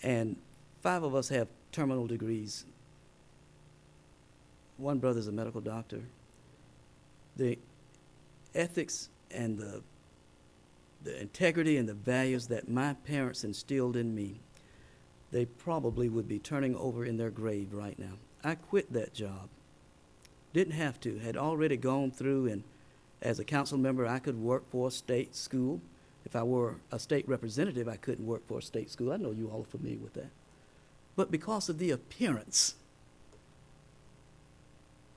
And 5 of us have terminal degrees. One brother's a medical doctor. The ethics and the integrity and the values that my parents instilled in me, they probably would be turning over in their grave right now. I quit that job. Didn't have to. Had already gone through, and as a council member, I could work for a state school. If I were a state representative, I couldn't work for a state school. I know you all are familiar with that. but because of the appearance,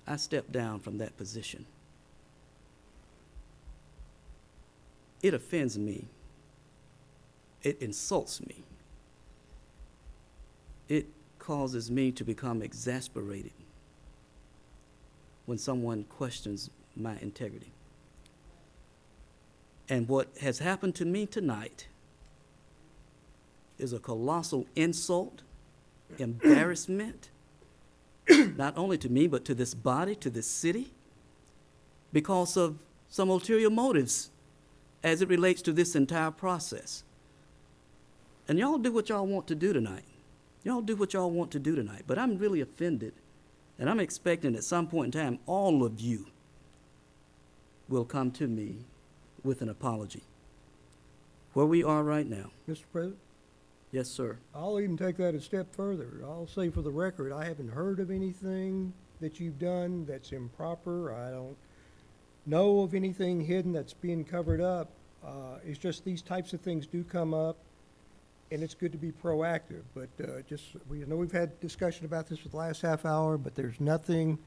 I stepped down from that position. It offends me. It insults me. It causes me to become exasperated when someone questions my integrity. And what has happened to me tonight is a colossal insult, embarrassment, not only to me, but to this body, to this city, because of some ulterior motives as it relates to this entire process. And y'all do what y'all want to do tonight. Y'all do what y'all want to do tonight. But I'm really offended, and I'm expecting at some point in time all of you will come to me with an apology. Where we are right now. Mr. President? Yes, sir. I'll even take that a step further. I'll say for the record, I haven't heard of anything that you've done that's improper. I don't know of anything hidden that's being covered up. It's just these types of things do come up, and it's good to be proactive. But we know we've had discussion about this for the last half hour, but there's nothing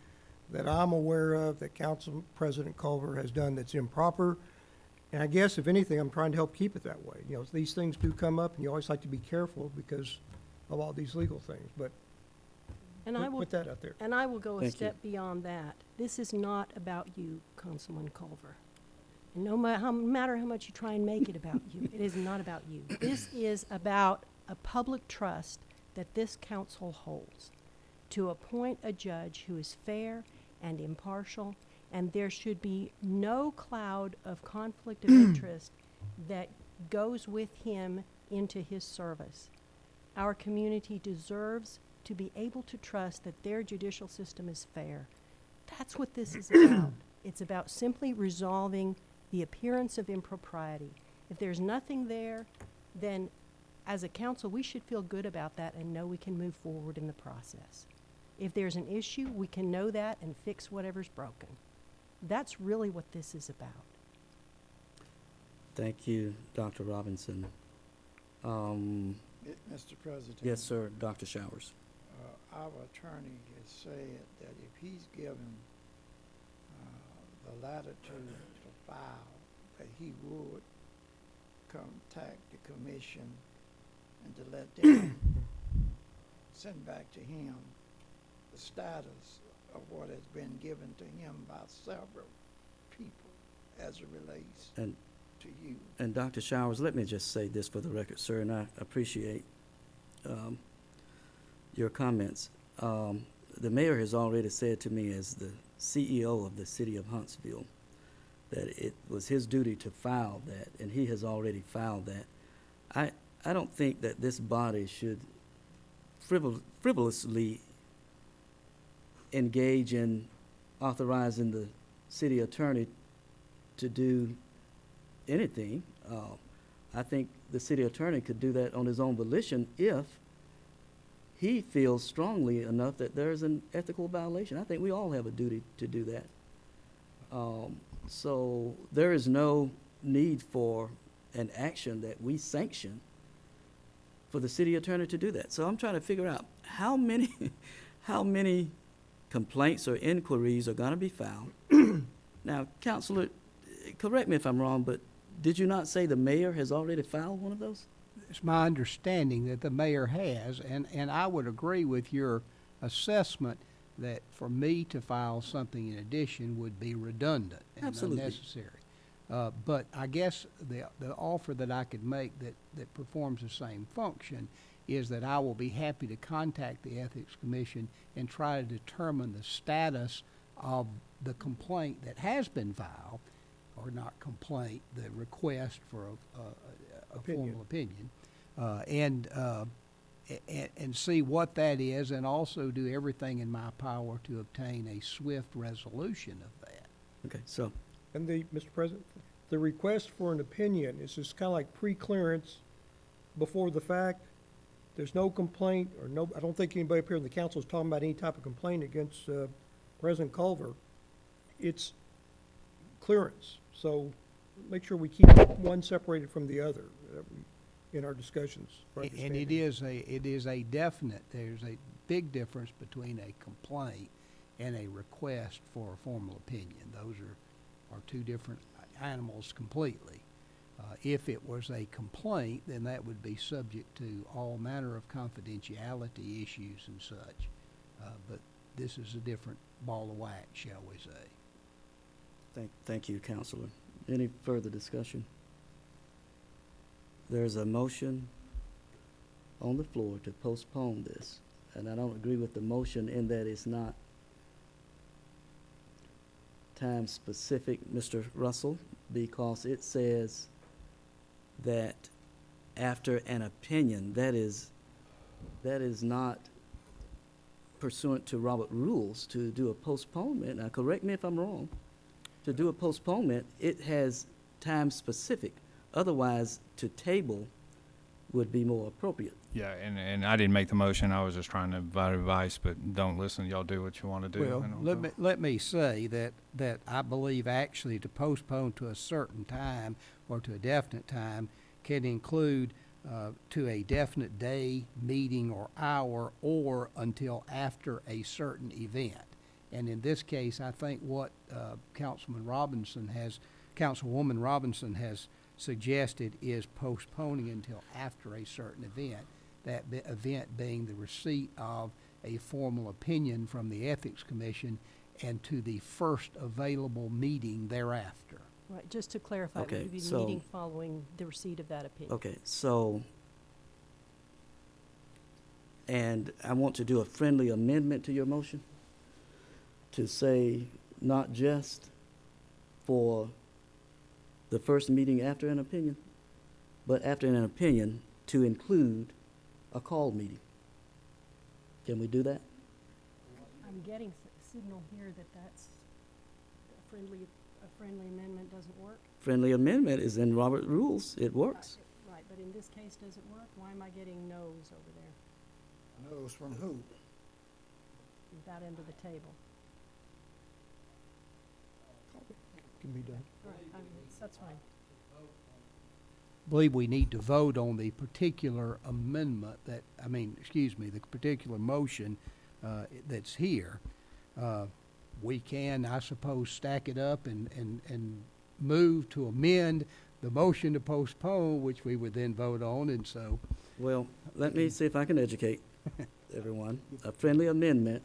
that I'm aware of that Council President Culver has done that's improper. And I guess, if anything, I'm trying to help keep it that way. You know, these things do come up, and you always like to be careful because of all these legal things. But put that out there. And I will go a Thank step beyond that. This is not about you, Councilman Culver. And no matter how much you try and make it about you, it is not about you. This is about a public trust that this council holds to appoint a judge who is fair and impartial, and there should be no cloud of conflict of interest that goes with him into his service. Our community deserves to be able to trust that their judicial system is fair. That's what this is about. It's about simply resolving the appearance of impropriety. If there's nothing there, then as a council, we should feel good about that and know we can move forward in the process. If there's an issue, we can know that and fix whatever's broken. That's really what this is about. Thank you, Dr. Robinson. Mr. President. Yes, sir, Dr. Showers. Our attorney has said that if he's given the latitude to file, that he would contact the commission and to let them send back to him the status of what has been given to him by several people as it relates to you. And Dr. Showers, let me just say this for the record, sir, and I appreciate your comments. The mayor has already said to me, as the CEO of the city of Huntsville, that it was his duty to file that, and he has already filed that. I don't think that this body should frivolously engage in authorizing the city attorney to do anything. I think the city attorney could do that on his own volition if he feels strongly enough that there's an ethical violation. I think we all have a duty to do that. So there is no need for an action that we sanction for the city attorney to do that. So I'm trying to figure out how many complaints or inquiries are going to be filed. Now, Counselor, correct me if I'm wrong, but did you not say the mayor has already filed one of those? It's my understanding that the mayor has, and I would agree with your assessment that for me to file something in addition would be redundant and Absolutely. unnecessary. But I guess the offer that I could make that performs the same function is that I will be happy to contact the Ethics Commission and try to determine the status of the complaint that has been filed, or not complaint, the request for a formal opinion, and see what that is, and also do everything in my power to obtain a swift resolution of that. Okay, so. And Mr. President, the request for an opinion is just kind of like pre-clearance before the fact. There's no complaint, or no, I don't think anybody up here in the council is talking about any type of complaint against President Culver. It's clearance. So make sure we keep one separated from the other. in our discussions. for And understanding. it is a definite, there's a big difference between a complaint and a request for a formal opinion. Those are two different animals completely. If it was a complaint, then that would be subject to all manner of confidentiality issues and such. But this is a different ball of wax, shall we say. Thank you, Counselor. Any further discussion? There's a motion on the floor to postpone this, and I don't agree with the motion in that it's not time specific, Mr. Russell, because it says that after an opinion, that is not pursuant to Robert rules to do a postponement. Now, correct me if I'm wrong. To do a postponement, it has time specific. Otherwise, to table would be more appropriate. Yeah, and I didn't make the motion. I was just trying to provide advice, but don't listen. Y'all do what you want to do. Well, let me say that I believe actually to postpone to a certain time or to a definite time can include to a definite day, meeting, or hour, or until after a certain event. And in this case, I think what Councilwoman Robinson has suggested is postponing until after a certain event, that event being the receipt of a formal opinion from the Ethics Commission and to the first available meeting thereafter. Right, just to clarify, it Okay, would be the so- meeting following the receipt of that opinion. Okay, so, and I want to do a friendly amendment to your motion to say not just for the first meeting after an opinion, but after an opinion to include a call meeting. Can we do that? I'm getting a signal here that that's a friendly amendment doesn't work. Friendly amendment is in Robert rules. It works. Right, but in this case, does it work? Why am I getting no's over there? No's from who? That end of the table. Can be done. Right, that's fine. Believe we need to vote on the particular amendment the particular motion that's here. We can, I suppose, stack it up and move to amend the motion to postpone, which we would then vote on, and so. Well, let me see if I can educate everyone. A friendly amendment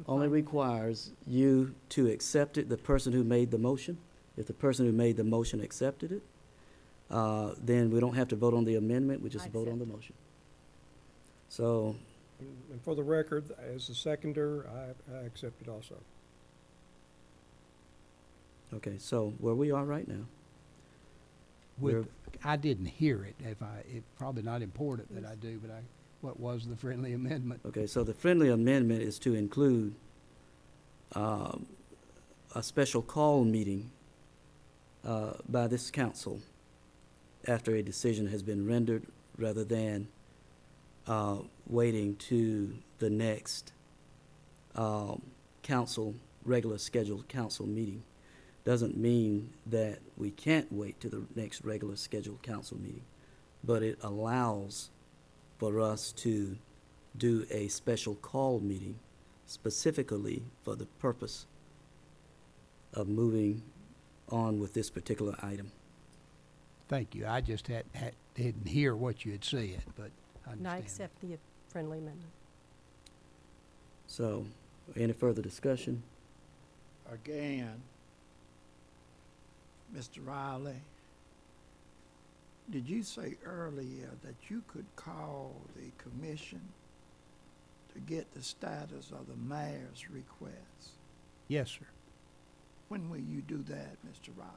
only requires you to accept it, the person who made the motion. If the person who made the motion accepted it, then we don't have to vote on the amendment, we just vote on the motion. So, And for the record, as a seconder, I accept it also. okay, so where we are right now. I didn't hear it. It's probably not important that I do, but what was the friendly amendment? Okay, so the friendly amendment is to include a special call meeting by this council after a decision has been rendered, rather than waiting to the next regular scheduled council meeting. Doesn't mean that we can't wait to the next regular scheduled council meeting, but it allows for us to do a special call meeting specifically for the purpose of moving on with this particular item. Thank you. I just didn't hear what you had said, but I And I understand. accept the friendly amendment. So, any further discussion? Again, Mr. Riley, did you say earlier that you could call the commission to get the status of the mayor's request? Yes, sir. When will you do that, Mr. Riley?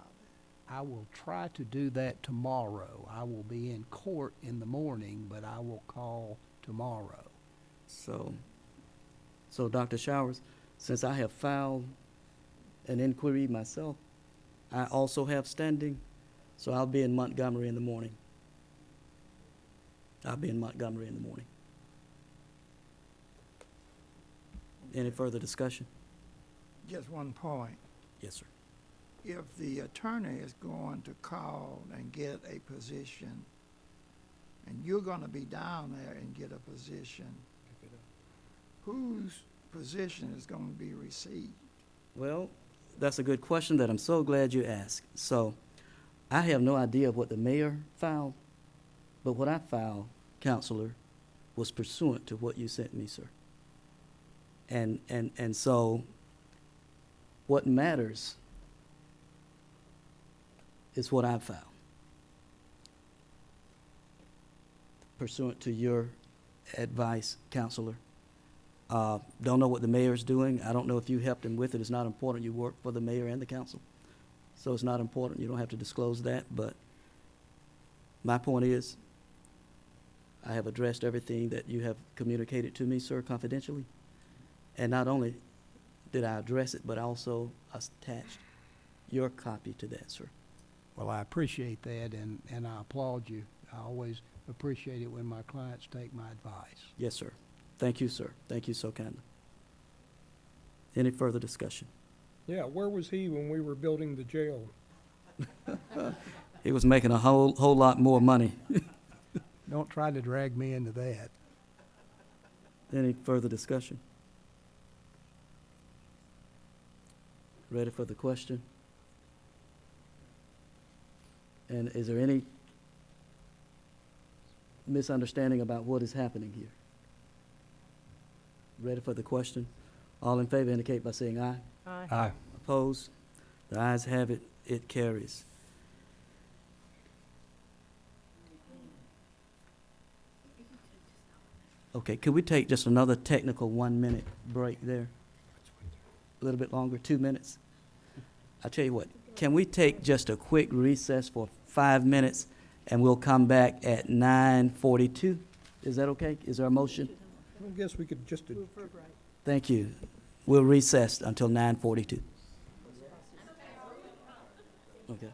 I will try to do that tomorrow. I will be in court in the morning, but I will call tomorrow. So Dr. Showers, since I have filed an inquiry myself, I also have standing, so I'll be in Montgomery in the morning. Any further discussion? Just one point. Yes, sir. If the attorney is going to call and get a position and you're going to be down there and get a position, whose position is going to be received? Well, that's a good question that I'm so glad you asked. So I have no idea what the mayor filed, but what I filed, Counselor, was pursuant to what you sent me, sir. And so what matters is what I filed, pursuant to your advice, Counselor. Don't know what the mayor's doing. I don't know if you helped him with it. It's not important. You work for the mayor and the council. So it's not important. You don't have to disclose that. But my point is, I have addressed everything that you have communicated to me, sir, confidentially. And not only did I address it, but I also attached your copy to that, sir. Well, I appreciate that, and I applaud you. I always appreciate it when my clients take my advice. Yes, sir. Thank you, sir. Thank you so kindly. Any further discussion? Yeah, where was he when we were building the jail? He was making a whole lot more money. Don't try to drag me into that. Any further discussion? Ready for the question? And is there any misunderstanding about what is happening here? Ready for the question? All in favor indicate by saying aye. Aye. Aye. Opposed? The ayes have it. It carries. Okay, could we take just another technical 1 minute break there? A little bit longer, 2 minutes? I'll tell you what, can we take just a quick recess for 5 minutes and we'll come back at 9:42? Is that okay? Is there a motion? I guess we could just, Thank you. We'll recess until 9:42. Okay.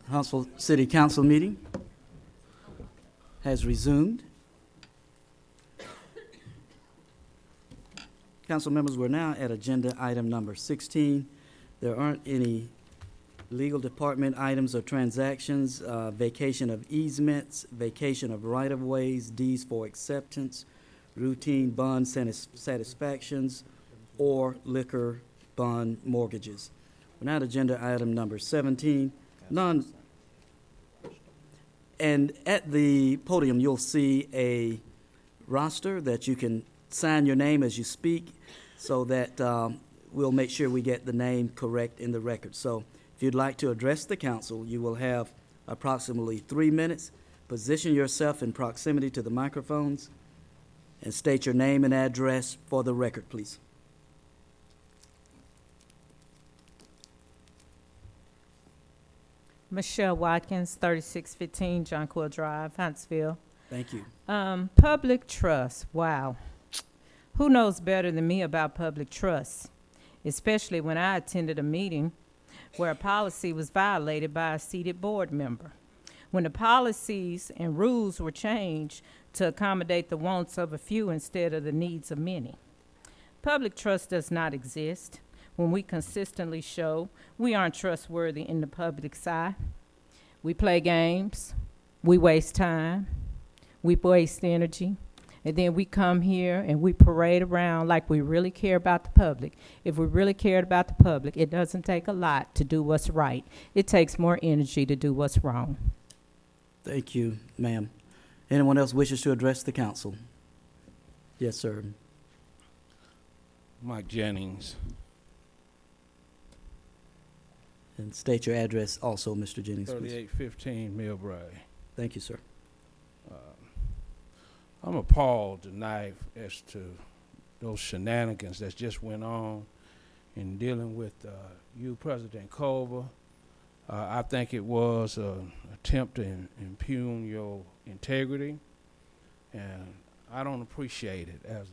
Huntsville City Council meeting has resumed. Council members, we're now at agenda item number 16. There aren't any legal department items or transactions, vacation of easements, vacation of right-of-ways, deeds for acceptance, routine bond satisfactions, or liquor bond mortgages. We're now at agenda item number 17. And at the podium, you'll see a roster that you can sign your name as you speak so that we'll make sure we get the name correct in the record. So if you'd like to address the council, you will have approximately 3 minutes. Position yourself in proximity to the microphones and state your name and address for the record, please. Michelle Watkins, 3615 Jonquil Drive, Huntsville. Thank you. Public trust, wow. Who knows better than me about public trust, especially when I attended a meeting where a policy was violated by a seated board member. When the policies and rules were changed to accommodate the wants of a few instead of the needs of many. Public trust does not exist when we consistently show we aren't trustworthy in the public's eye. We play games, we waste time, we waste energy, and then we come here and we parade around like we really care about the public. If we really cared about the public, it doesn't take a lot to do what's right. It takes more energy to do what's wrong. Thank you, ma'am. Anyone else wishes to address the council? Yes, sir. Mike Jennings. And state your address also, Mr. Jennings, please. 3815 Millbrae. Thank you, sir. I'm appalled tonight as to those shenanigans that just went on in dealing with you, President Culver. I think it was an attempt to impugn your integrity, and I don't appreciate it as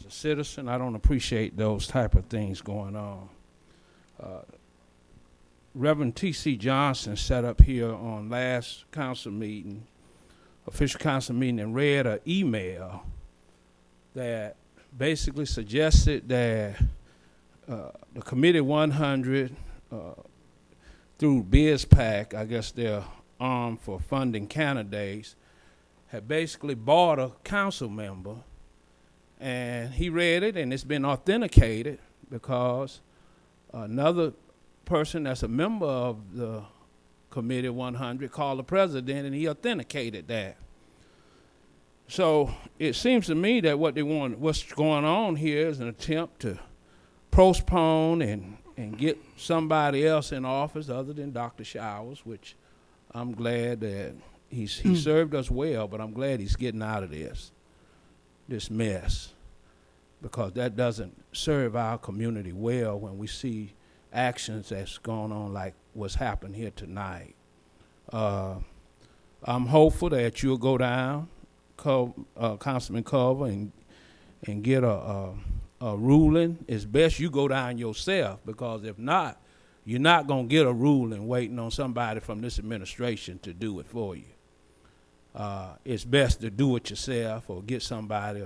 a citizen. I don't appreciate those type of things going on. Reverend T.C. Johnson sat up here on last council meeting, official council meeting, and read an email that basically suggested that the Committee 100 through BizPac, I guess they're arm for funding candidates, had basically bought a council member, and he read it, and it's been authenticated because another person that's a member of the Committee 100 called the president, and he authenticated that. So it seems to me that what's going on here is an attempt to postpone and get somebody else in office other than Dr. Showers, which I'm glad that he served us well, but I'm glad he's getting out of this mess, because that doesn't serve our community well when we see actions that's going on like what's happened here tonight. I'm hopeful that you'll go down, Councilman Culver, and get a ruling. It's best you go down yourself, because if not, you're not going to get a ruling waiting on somebody from this administration to do it for you. It's best to do it yourself or get somebody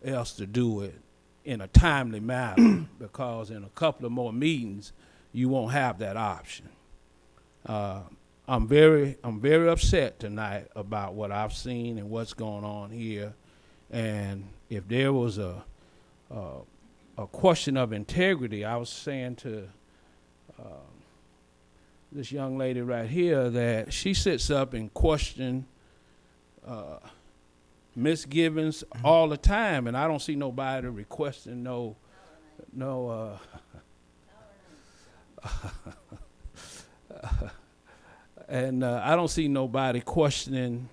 else to do it in a timely manner, because in a couple of more meetings, you won't have that option. I'm very upset tonight about what I've seen and what's going on here. And if there was a question of integrity, I was saying to this young lady right here that she sits up and questions misgivings all the time, and I don't see nobody requesting no and I don't see nobody questioning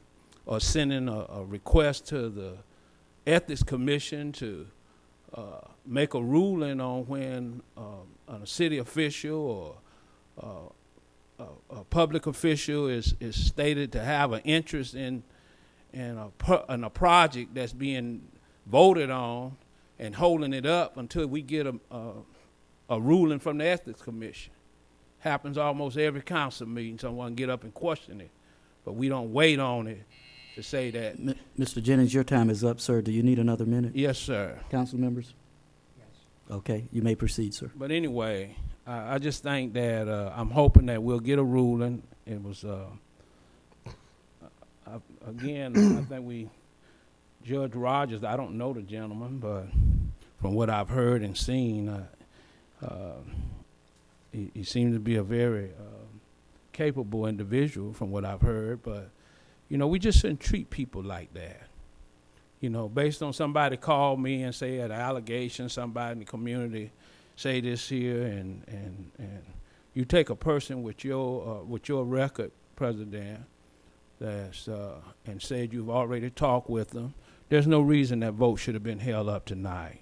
or sending a request to the Ethics Commission to make a ruling on when a city official or a public official is stated to have an interest in a project that's being voted on, and holding it up until we get a ruling from the Ethics Commission. Happens almost every council meeting. Someone get up and question it, but we don't wait on it to say that. Mr. Jennings, your time is up, sir. Do you need another minute? Yes, sir. Council members? Yes. Okay, you may proceed, sir. But anyway, I just think that I'm hoping that we'll get a ruling. It was, again, I think Judge Rogers, I don't know the gentleman, but from what I've heard and seen, he seems to be a very capable individual from what I've heard. But, we just shouldn't treat people like that. Based on somebody called me and say an allegation, somebody in the community say this here, and you take a person with your record, President, that's and said you've already talked with them. There's no reason that vote should have been held up tonight.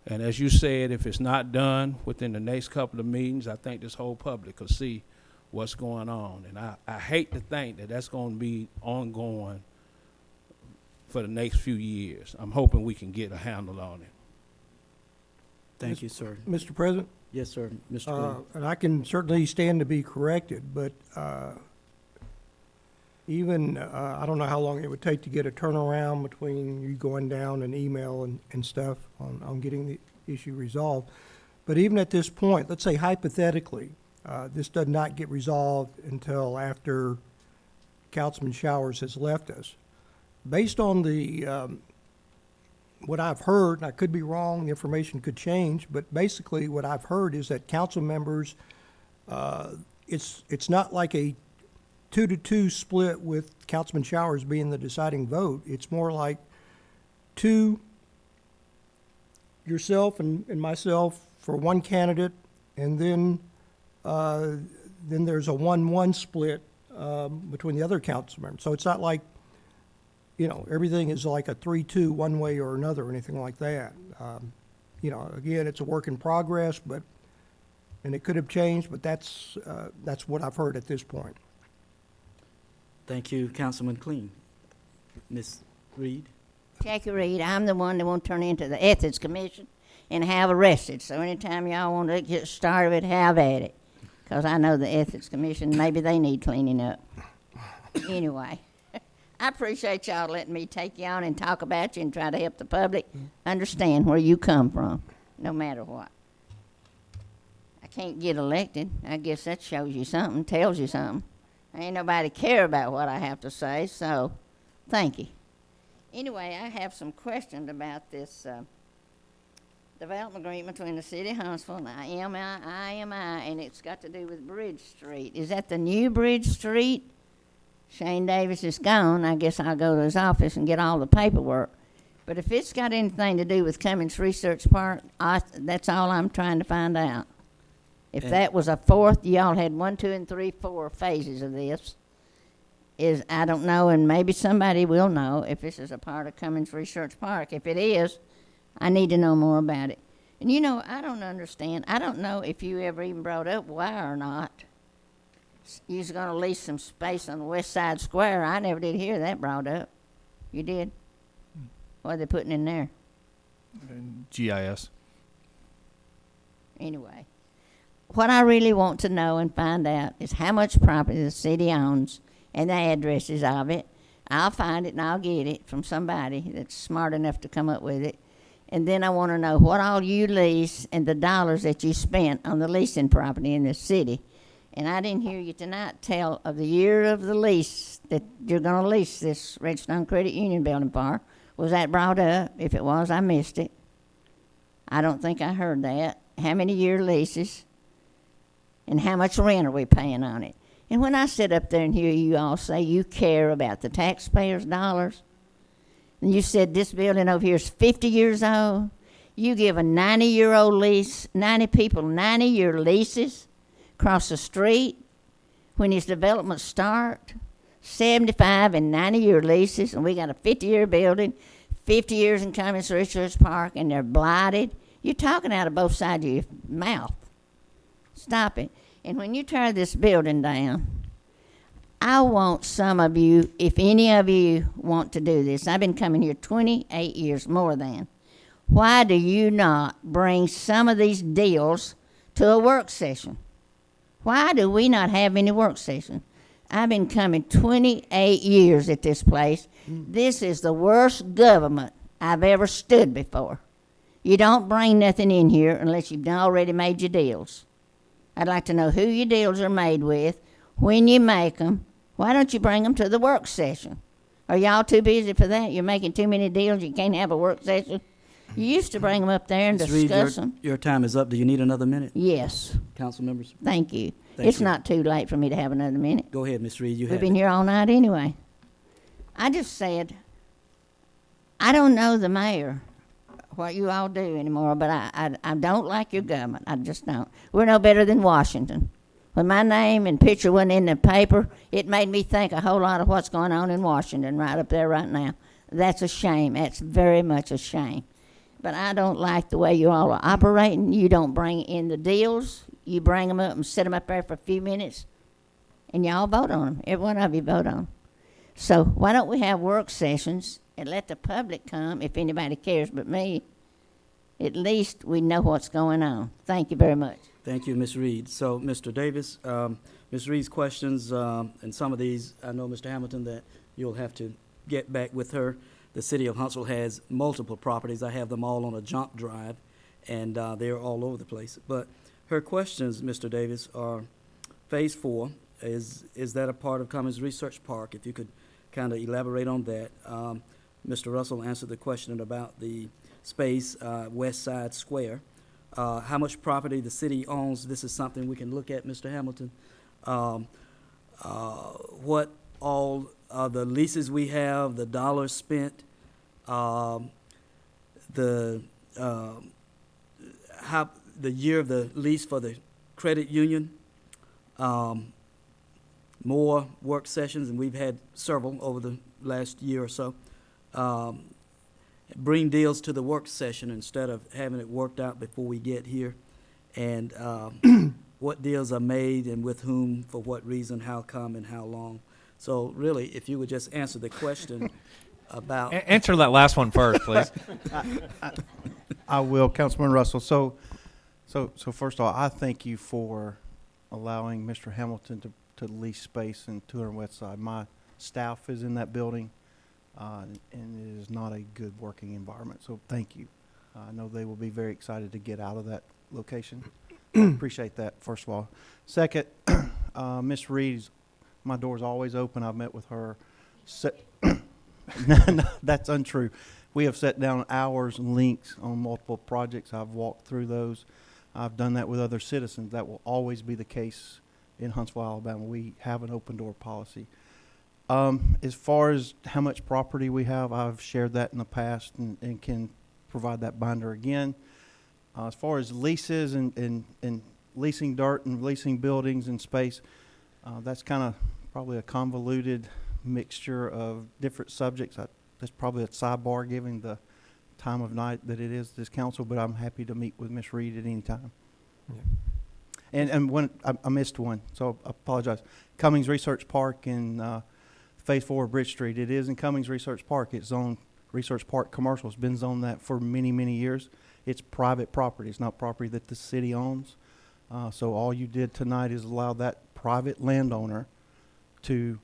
And as you said, if it's not done within the next couple of meetings, I think this whole public will see what's going on. And I hate to think that that's going to be ongoing for the next few years. I'm hoping we can get a handle on it. Thank you, sir. Mr. President? Yes, sir. Mr. Green. And I can certainly stand to be corrected, but even, I don't know how long it would take to get a turnaround between you going down an email and stuff on getting the issue resolved. But even at this point, let's say hypothetically, this does not get resolved until after Councilman Showers has left us. Based on the what I've heard, and I could be wrong, the information could change, but basically what I've heard is that council members, it's not like a 2-2 split with Councilman Showers being the deciding vote. It's more like 2, yourself and myself for one candidate, and then there's a 1-1 split between the other council members. So it's not like, everything is like a 3-2 one way or another or anything like that. Again, it's a work in progress, and it could have changed, but that's what I've heard at this point. Thank you, Councilman Clean. Ms. Reed? Jackie Reed, I'm the one that won't turn into the Ethics Commission and have arrested. So anytime y'all want to get started, have at it. Because I know the Ethics Commission, maybe they need cleaning up. Anyway, I appreciate y'all letting me take you on and talk about you and try to help the public understand where you come from, no matter what. I can't get elected. I guess that shows you something, tells you something. Ain't nobody care about what I have to say, so thank you. Anyway, I have some questions about this development agreement between the city of Huntsville and IMI, and it's got to do with Bridge Street. Is that the new Bridge Street? Shane Davis is gone. I guess I'll go to his office and get all the paperwork. But if it's got anything to do with Cummings Research Park, that's all I'm trying to find out. If that was a fourth, y'all had 1, 2, and 3, 4 phases of this. I don't know, and maybe somebody will know if this is a part of Cummings Research Park. If it is, I need to know more about it. And you know, I don't understand. I don't know if you ever even brought up why or not. You was going to lease some space on the West Side Square. I never did hear that brought up. You did? What are they putting in there? GIS. Anyway, what I really want to know and find out is how much property the city owns and the addresses of it. I'll find it and I'll get it from somebody that's smart enough to come up with it. And then I want to know what all you lease and the dollars that you spent on the leasing property in this city. And I didn't hear you tonight tell of the year of the lease that you're going to lease this Redstone Credit Union building for. Was that brought up? If it was, I missed it. I don't think I heard that. How many year leases? And how much rent are we paying on it? And when I sit up there and hear you all say you care about the taxpayers' dollars, and you said this building over here is 50 years old, you give a 90-year-old lease, 90 people 90-year leases across the street when his developments start, 75 and 90-year leases, and we got a 50-year building, 50 years in Cummings Research Park, and they're blighted. You're talking out of both sides of your mouth. Stop it. And when you tear this building down, I want some of you, if any of you want to do this, I've been coming here 28 years, more than. Why do you not bring some of these deals to a work session? Why do we not have any work session? I've been coming 28 years at this place. This is the worst government I've ever stood before. You don't bring nothing in here unless you've already made your deals. I'd like to know who your deals are made with, when you make them. Why don't you bring them to the work session? Are y'all too busy for that? You're making too many deals, you can't have a work session? You used to bring them up there and Ms. Reed, discuss them. your time is up. Do you need another minute? Yes. Council members? Thank you. Thank It's you. not too late for me to have another minute. Go ahead, Ms. Reed. You We've have been it. here all night anyway. I just said, I don't know the mayor, what you all do anymore, but I don't like your government. I just don't. We're no better than Washington. When my name and picture went in the paper, it made me think a whole lot of what's going on in Washington right up there right now. That's a shame. That's very much a shame. But I don't like the way you all are operating. You don't bring in the deals. You bring them up and sit them up there for a few minutes, and y'all vote on them. Every one of you vote on them. So why don't we have work sessions and let the public come, if anybody cares but me. At least we know what's going on. Thank you very much. Thank you, Ms. Reed. So, Mr. Davis, Ms. Reed's questions, and some of these, I know, Mr. Hamilton, that you'll have to get back with her. The city of Huntsville has multiple properties. I have them all on a jump drive, and they're all over the place. But her questions, Mr. Davis, are Phase 4. Is that a part of Cummings Research Park? If you could kind of elaborate on that. Mr. Russell answered the question about the space, West Side Square. How much property the city owns, this is something we can look at, Mr. Hamilton. What all the leases we have, the dollars spent, how the year of the lease for the credit union, more work sessions, and we've had several over the last year or so. Bring deals to the work session instead of having it worked out before we get here, and what deals are made and with whom, for what reason, how come, and how long. So really, if you would just answer the question about... Answer that last one first, please. I will, Councilman Russell. So first of all, I thank you for allowing Mr. Hamilton to lease space in 200 West Side. My staff is in that building, and it is not a good working environment. So thank you. I know they will be very excited to get out of that location. Appreciate that, first of all. Second, Ms. Reed's My door's always open. I've met with her. No, that's untrue. We have sat down hours and links on multiple projects. I've walked through those. I've done that with other citizens. That will always be the case in Huntsville, Alabama. We have an open door policy. As far as how much property we have, I've shared that in the past and can provide that binder again. As far as leases and leasing dirt and leasing buildings and space, that's kind of probably a convoluted mixture of different subjects. That's probably a sidebar given the time of night that it is this council, but I'm happy to meet with Ms. Reed at any time. Yeah. And when I missed one, so I apologize. Cummings Research Park in Phase 4 of Bridge Street. It is in Cummings Research Park. It's zoned Research Park Commercial. It's been zoned that for many, many years. It's private property. It's not property that the city owns. So all you did tonight is allow that private landowner to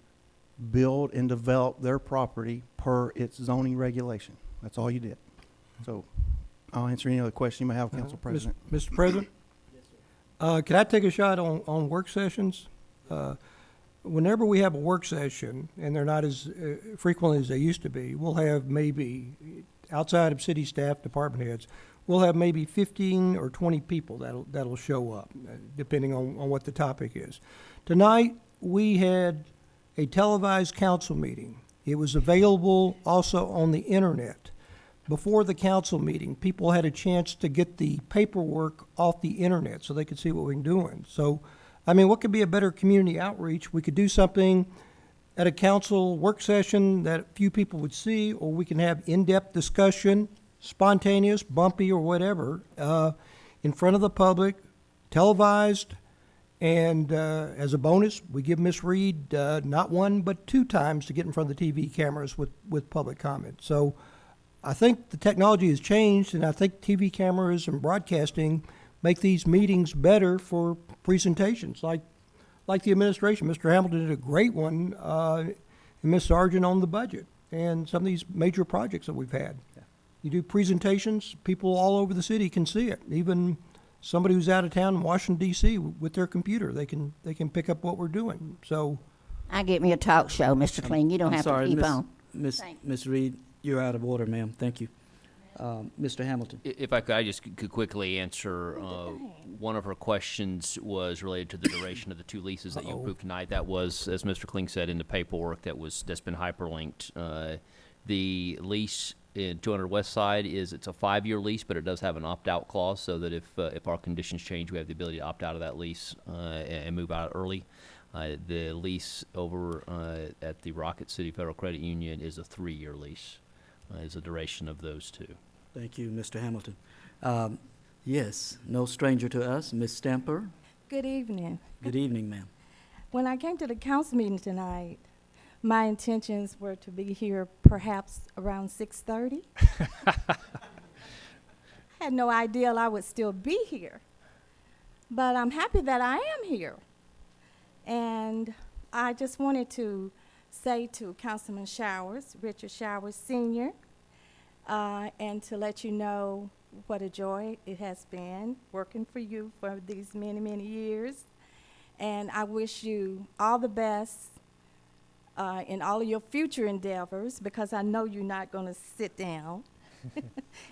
build and develop their property per its zoning regulation. That's all you did. So I'll answer any other question you may have, Council President. Mr. President? Can I take a shot on work sessions? Whenever we have a work session, and they're not as frequently as they used to be, we'll have maybe, outside of city staff, department heads, we'll have maybe 15 or 20 people that'll show up, depending on what the topic is. Tonight, we had a televised council meeting. It was available also on the internet. Before the council meeting, people had a chance to get the paperwork off the internet so they could see what we're doing. So, I mean, what could be a better community outreach? We could do something at a council work session that few people would see, or we can have in-depth discussion, spontaneous, bumpy, or whatever, in front of the public, televised, and as a bonus, we give Ms. Reed not one but 2 times to get in front of the TV cameras with public comment. So I think the technology has changed, and I think TV cameras and broadcasting make these meetings better for presentations, like the administration. Mr. Hamilton did a great one, and Ms. Sargent on the budget, and some of these major projects that we've had. Yeah. You do presentations, people all over the city can see it. Even somebody who's out of town in Washington, D.C. with their computer, they can pick up what we're doing. So I get me a talk show, Mr. Kling. You don't have to keep on. Ms. Reed, you're out of order, ma'am. Thank you. Mr. Hamilton. If I could, I just could quickly answer. One of her questions was related to the duration of the 2 leases that you approved tonight. That was, as Mr. Kling said, in the paperwork that's been hyperlinked. The lease in 200 West Side it's a 5-year lease, but it does have an opt-out clause, so that if our conditions change, we have the ability to opt out of that lease and move out early. The lease over at the Rocket City Federal Credit Union is a 3-year lease. Is the duration of those 2. Thank you, Mr. Hamilton. Yes, no stranger to us, Ms. Stamper. Good evening. Good evening, ma'am. When I came to the council meeting tonight, my intentions were to be here perhaps around 6:30. I had no idea I would still be here, but I'm happy that I am here. And I just wanted to say to Councilman Showers, Richard Showers Sr., and to let you know what a joy it has been working for you for these many, many years. And I wish you all the best in all of your future endeavors, because I know you're not going to sit down.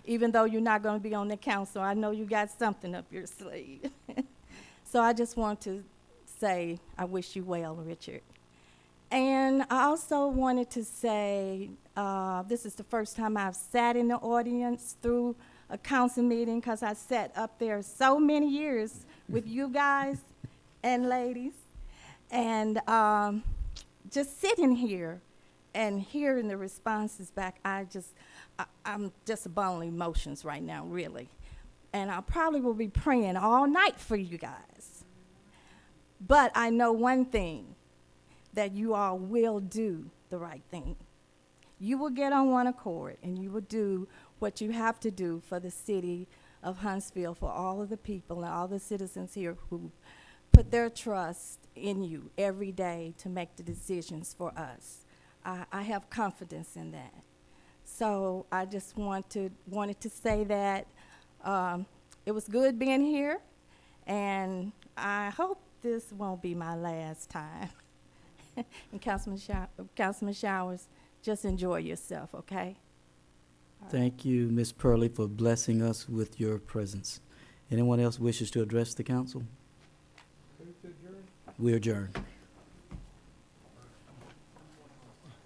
Even though you're not going to be on the council, I know you got something up your sleeve. So I just want to say I wish you well, Richard. And I also wanted to say this is the first time I've sat in the audience through a council meeting, because I sat up there so many years with you guys and ladies. And just sitting here and hearing the responses back, I'm just a bundle of emotions right now, really. And I probably will be praying all night for you guys. But I know one thing, that you all will do the right thing. You will get on one accord, and you will do what you have to do for the city of Huntsville, for all of the people and all the citizens here who put their trust in you every day to make the decisions for us. I have confidence in that. So I just wanted to say that it was good being here, and I hope this won't be my last time. And Councilman Showers, just enjoy yourself, okay? Thank you, Ms. Purley, for blessing us with your presence. Anyone else wishes to address the council? We adjourn.